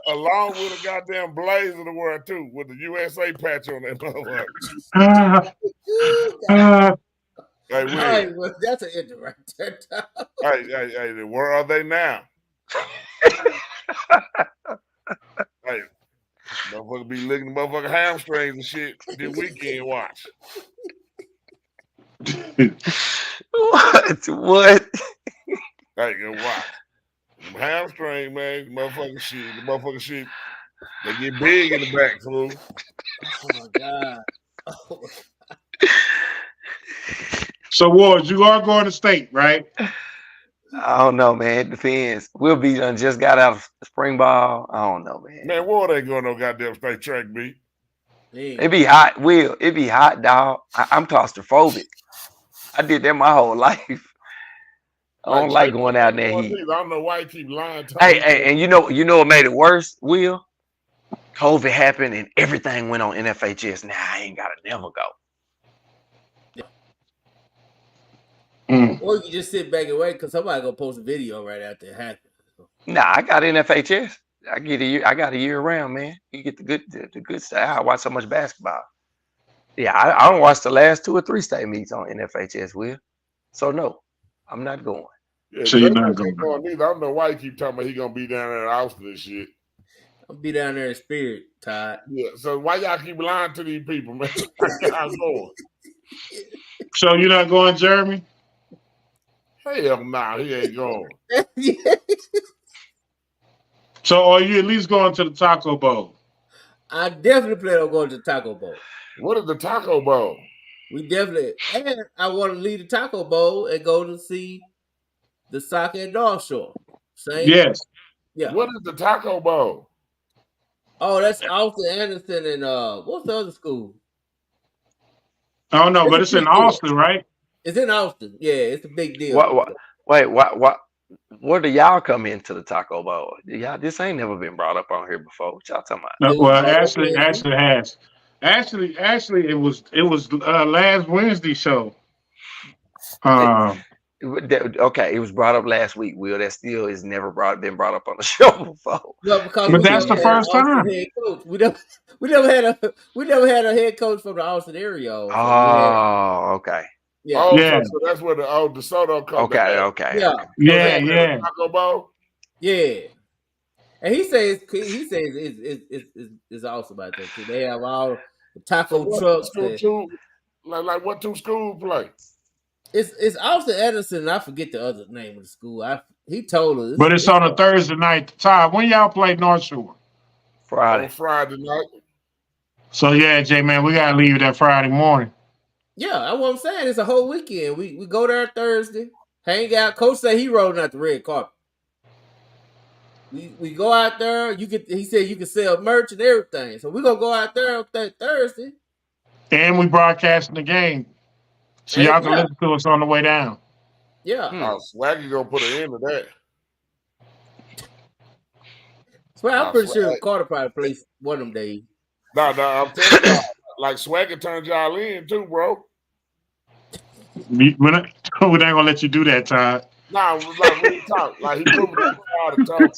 Along with a goddamn blaze of the world too, with the USA patch on that motherfucker. Hey, well, that's an hit right there. Hey, where are they now? Hey, motherfucker be licking the motherfucker hamstrings and shit this weekend watch. What? Hey, go watch. Them hamstring, man, the motherfucking shit. They get big in the back, fool. Oh my God. So, Ward, you are going to state, right? I don't know, man. It depends. We'll be done. Just got out of spring ball. I don't know, man. Man, Ward ain't going no goddamn state track meet. It be hot. Will it be hot, dog? I'm claustrophobic. I did that my whole life. I don't like going out in that heat. I don't know why you keep lying. Hey, and you know what made it worse, Will? COVID happened and everything went on NFHS. Now I ain't gotta never go. Or you can just sit back and wait because somebody gonna post a video right after it happens. Nah, I got NFHS. I got a year round, man. You get the good stuff. I watch so much basketball. Yeah, I don't watch the last 2 or 3 state meets on NFHS, Will. So no, I'm not going. Yeah, so you're not going either. I don't know why you keep talking about he gonna be down there in Austin and shit. I'll be down there in spirit, Todd. Yeah, so why y'all keep lying to these people, man? I'm going. So you're not going, Jeremy? Hell nah, he ain't going. So are you at least going to the Taco Bowl? I definitely plan on going to the Taco Bowl. What is the Taco Bowl? We definitely, and I want to leave the Taco Bowl and go to see the soccer at North Shore. Same. Yes. Yeah. What is the Taco Bowl? Oh, that's Austin Anderson and what's the other school? I don't know, but it's in Austin, right? It's in Austin. Yeah, it's a big deal. Where do y'all come into the Taco Bowl? Y'all, this ain't never been brought up on here before. What y'all talking about? No, well, Ashley has. Actually, it was last Wednesday show. Okay, it was brought up last week. Will that still is never been brought up on the show before? No, because but that's the first time. We never had a head coach from the Austin area. So okay. Yeah. Oh, yeah. So that's where the DeSoto coach. Okay. Yeah. Taco Bowl. Yeah. And he says it's awesome out there too. They have all taco what trucks. school And two, like what two schools play? it's Austin Edison. And I forget the other name of the school. He told us, But it's on a Thursday night. Todd, when y'all play North Shore? On Friday night. So yeah, J man, we gotta leave that Friday morning. Yeah, that's what I'm saying. It's a whole weekend. We go there Thursday, hang out. Coach said he rolling out the red carpet. We go out there. He said you can sell merch and everything. So we're gonna go out there on Thursday. And we broadcasting the game. So y'all can listen to us on the way down. Yeah. Swaggy gonna put an end to that. I'm pretty sure Carter probably plays one of them days. No, I'm telling you, like Swaggy turned y'all in too, bro. We're not gonna let you do that, Todd. Nah, like when he talk, like he put me to talk.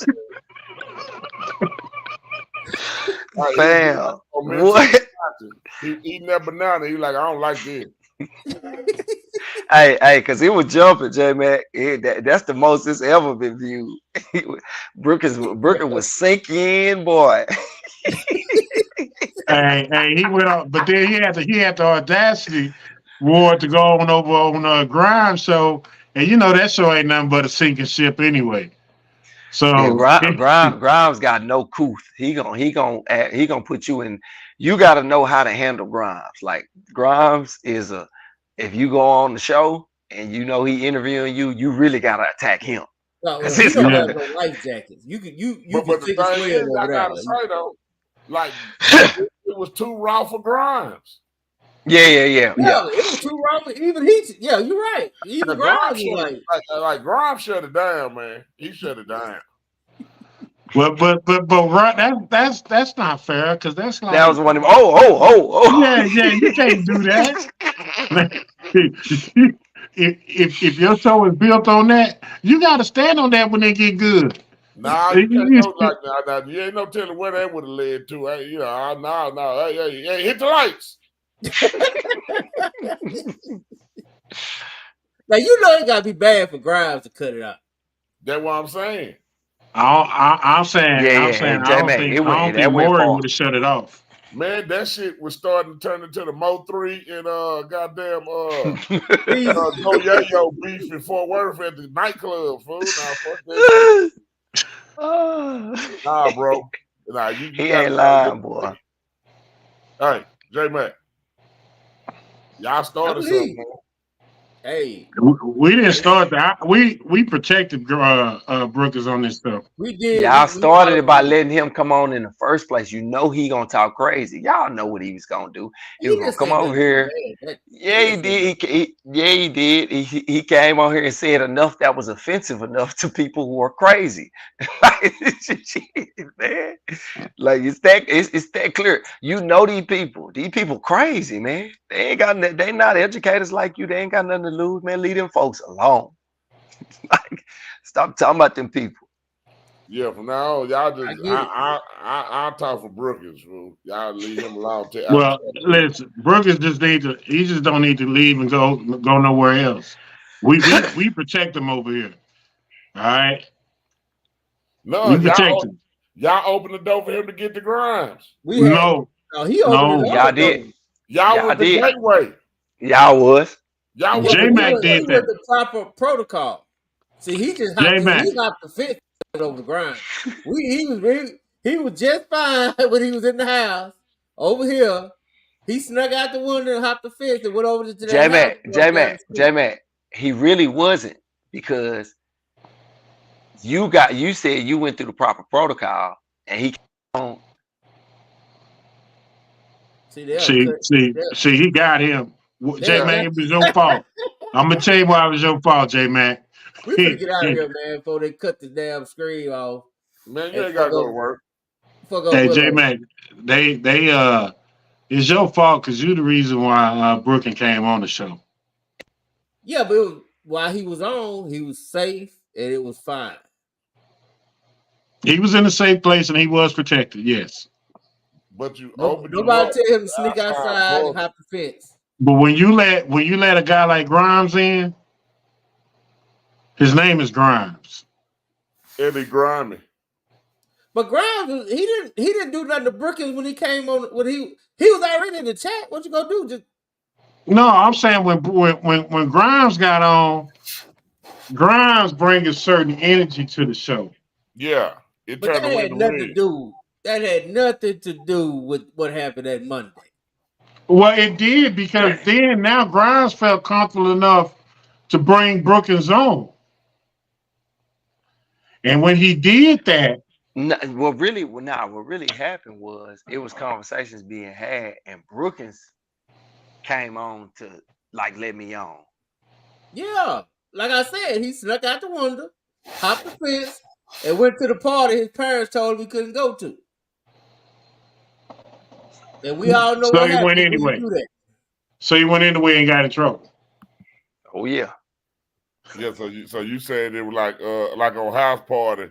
Like, Bam. What? He eating that banana. He like, I don't like this. Hey, because he was jumping, J man. That's the most it's ever been viewed. Brooker was sinking, boy. hey, he went on, but then he had the audacity, Ward, to go on over on Grimes show, and you know that show ain't nothing but a sinking ship anyway. So Grimes got no couth. He gonna put you in. You got to know how to handle Grimes. Like Grimes is if you go on the show and you know he interviewing you, you really gotta attack him. No, you don't have no life jackets. You can But take the a thing swim is, over I there. gotta say though, like it was too raw for Grimes. Yeah. It was too raw. Even he. Yeah, you're right. Even Grimes was like Grimes shut it down, man. He shut it down. But that's not fair because that's like that was one of them. Oh. Yeah, you can't do that. if your show is built on that, you got to stand on that when they get good. Nah, you can't know like that. You ain't no telling where that would have led to. Hey, no. Hey, hit the lights. Now you know it got to be bad for Grimes to cut it out. That's what I'm saying. I'm saying, I don't think Maury would have shut it off. Man, that shit was starting to turn into the Mo 3 and goddamn Go Yayo beef in Fort Worth at the nightclub, fool. Nah, fuck that. Nah, bro. Nah, you he ain't lying, boy. All right, J-Mac. Y'all started something, man. Hey, we didn't start that. We protected Brookers on this stuff. We did. Y'all started it by letting him come on in the first place. You know he gonna talk crazy. Y'all know what he was gonna do. He was gonna come over here. Yeah, he did. He did. He came on here and said enough that was offensive enough to people who are crazy. Man, like it's that clear. You know these people. These people crazy, man. They not educators like you. They ain't got nothing to lose, man. Leave them folks alone. Like, stop talking about them people. Yeah, from now on, y'all just I talk for Brookers, fool. Y'all leave him alone. Well, listen, Brookers just don't need to leave and go nowhere else. We protect them over here. All right. No, y'all opened the door for him to get the Grimes. No, he opened it. Y'all did. Y'all was the gateway. Y'all was. Y'all was J-Mac did that. The proper protocol. See, he just hopped the fence over the ground. He was just fine when he was in the house. Over here, he snuck out the window and hopped the fence and went over to the J-Mac. He really wasn't, because you said you went through the proper protocol and he came on. See, he got him. J-Mac, it was your fault. I'm gonna tell you why it was your fault, J-Mac. We finna get out of here, man, before they cut the damn screen off. Man, you ain't gotta go to work. Hey, J-Mac, they it's your fault because you're the reason why Brooklyn came on the show. Yeah, but while he was on, he was safe and it was fine. He was in a safe place and he was protected, yes. But nobody tell him to sneak outside and hop the fence. But when you let a guy like Grimes in, his name is Grimes. Eddie Grimy. But Grimes, he didn't do nothing to Brookins when he came on. When He was already in the chat. What you gonna do? Just No, I'm saying when Grimes got on, Grimes brings a certain energy to the show. Yeah, it but turned that the had winner nothing to red. do. That had nothing to do with what happened that Monday. Well, it did because then now Grimes felt comfortable enough to bring Brookins on. And when he did that, No, what really happened was it was conversations being had, and Brookins came on to like let me on. Yeah, like I said, he snuck out the window, hopped the fence, and went to the party his parents told him he couldn't go to. And we all know so what he went happens when you anyway. do that. So he went anyway and got in trouble. Oh yeah. Yeah, so you said it was like on house party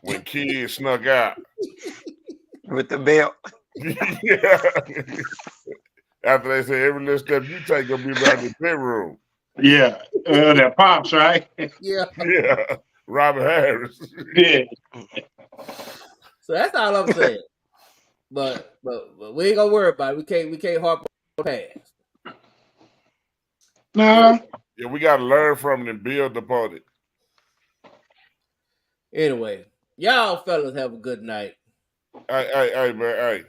when kids snuck out with the belt. Yeah. After they say every little step you take gonna be back in the bedroom. Yeah, that pops, right? Yeah. Yeah, Robert Harris. Yeah. So that's all I'm saying. But we ain't gonna worry about it. We can't harp on the past. No. Yeah, we gotta learn from it and build upon it. Anyway, y'all fellas have a good night. Hey, man, hey.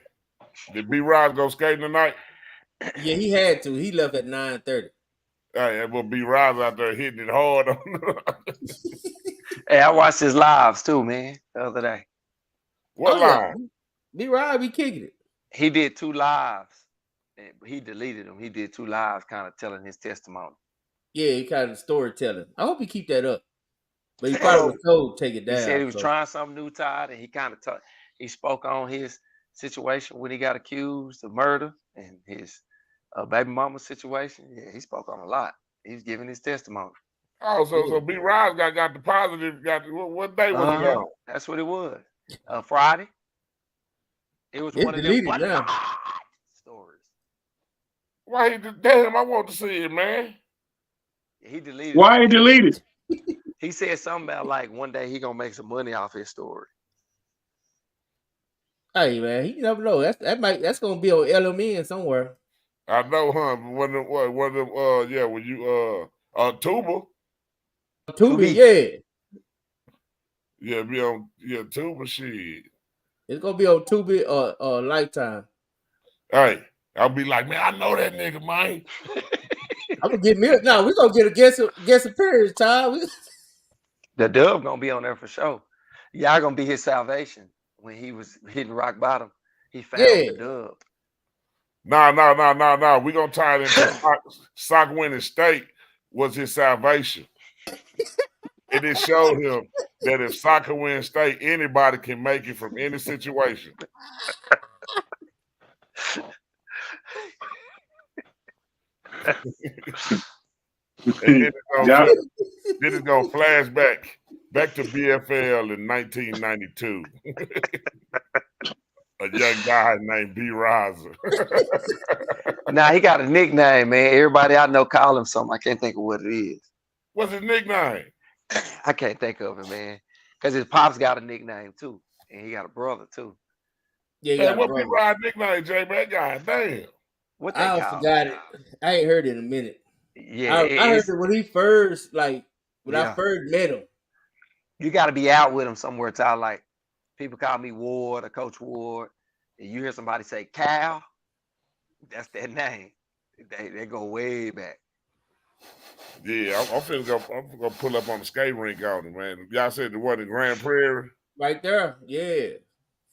Did B-Rod go skating tonight? Yeah, he had to. He left at 9:30. Hey, well, B-Rod's out there hitting it hard. Hey, I watched his lives too, man, the other day. What live? B-Rod be kicking it. He did 2 lives. And he deleted them. He did 2 lives kind of telling his testimony. Yeah, he kind of storytelling. I hope he keep that up. But he probably was told to take it down. He said he was trying something new, Todd, and he kind of he spoke on his situation when he got accused of murder and his baby mama situation. Yeah, he spoke on a lot. He was giving his testimony. Oh, so B-Rod got the positive. What day was it on? That's what it was. Friday. It was one of them stories. Why he damn? I want to see it, man. He deleted. Why he deleted? He said something about like one day he gonna make some money off his story. Hey man, you never know. That's gonna be on LMN somewhere. I know, huh? When you Tubi, yeah. Yeah, be on Tubi shit. It's gonna be on Tubi or Lifetime. Hey, I'll be like, man, I know that nigga, man. I'm gonna get me. No, we gonna get a guest appearance, Todd. The Dub gonna be on there for sure. Y'all gonna be his salvation when he was hitting rock bottom. He found the Dub. Nah. We gonna tie it into Sock winning state was his salvation. And it showed him that if soccer wins state, anybody can make it from any situation. Then it's gonna flash back to BFL in 1992. A young guy named B. Riser. Nah, he got a nickname, man. Everybody I know call him something. I can't think of what it is. What's his nickname? I can't think of it, man. Because his pops got a nickname too, and he got a brother too. Yeah, what B. Riser nickname, Jay? Man, God damn. What I forgot it. I ain't heard it in a minute. Yeah, I heard it when he first I first met him. You got to be out with him somewhere. Tyler. Like people call me Ward or Coach Ward, and you hear somebody say Cal, that's their name. They go way back. Yeah, I'm gonna pull up on the skate rink on it, man. Y'all said the one in Grand Prairie, right there. Yeah,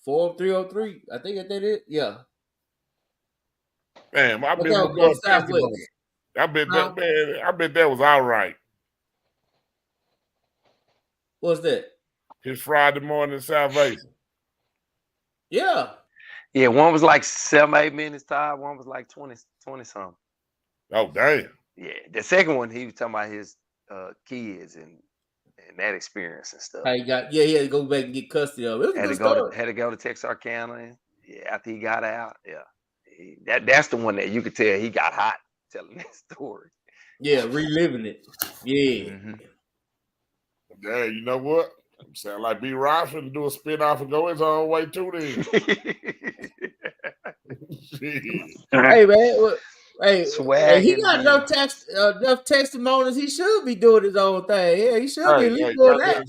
40303. I think that it. Yeah. Man, I bet that was all right. What's that? His Friday morning salvation. Yeah. Yeah, one was like 7-8 minutes time. One was like 20 something. Oh, damn. Yeah, the second one he was talking about his kids and that experience and stuff. How he got? Yeah, he had to go back and get custody of it. Had to go to Texarkana. And, yeah, after he got out. Yeah, that's the one that you could tell he got hot telling that story. Yeah, reliving it. Yeah. Yeah, you know what? Sound like B. Rob finna do a spin-off and go his own way too then. Hey man, hey, he Swagging, got enough testimonies. He should be doing his own thing. Yeah, he should be at least doing that.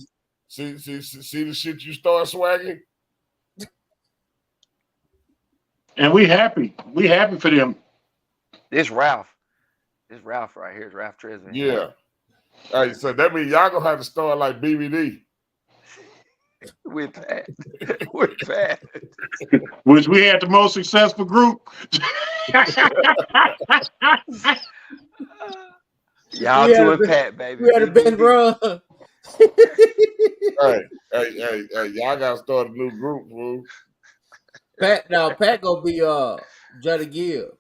See the shit you start swagging. And we happy. We happy for them. This Ralph right here is Ralph Tresvant. Yeah. Hey, so that means y'all gonna have to start like BBD. With Pat. With Pat. Which we had the most successful group. Y'all two and Pat, baby. We had the best run. hey, y'all gotta start a new group, fool. Pat gonna be Johnny Gill.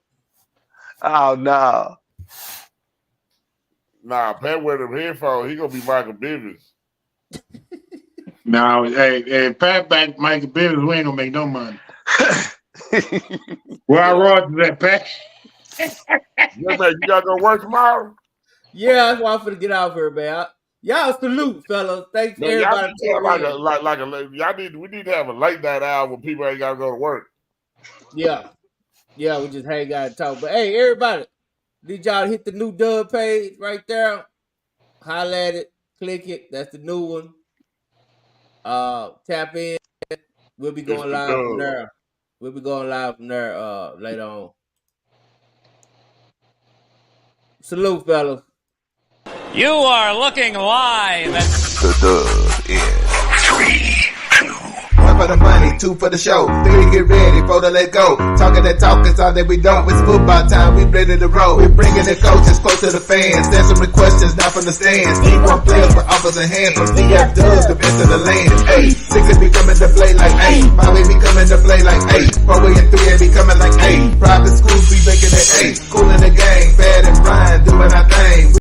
Oh no. Nah, Pat wear them headphones. He gonna be Michael Bivins. No, hey, Pat back Michael Bivins, we ain't gonna make no money. Where I run to that, Pat? Yeah, man, you gotta go work tomorrow? Yeah, that's why I'm finna get out here, man. Y'all salute, fellas. Thanks for everybody. We need to have a late night hour when people ain't gotta go to work. Yeah, we just hang out and talk. But hey, everybody, did y'all hit the new Dub page right there? Holla at it, click it. That's the new one. Tap in. We'll be going live from there. Later on. Salute, fellas. You are looking live at The Dub is 3, 2. 1 for the money, 2 for the show, 3 get ready, 4 to let go. Talking that talk is all that we don't. It's football time, we ready to roll. We bringing the coaches close to the fans. Answering questions not from the stands. D1 players for offers and hands. From CF Dubs, the best of the land. Hey, 6 be coming to play like 8. 5 be coming to play like 8. 4 and 3 be coming like 8. Private schools be making it 8. Cool in the game, bad and Brian doing our thing.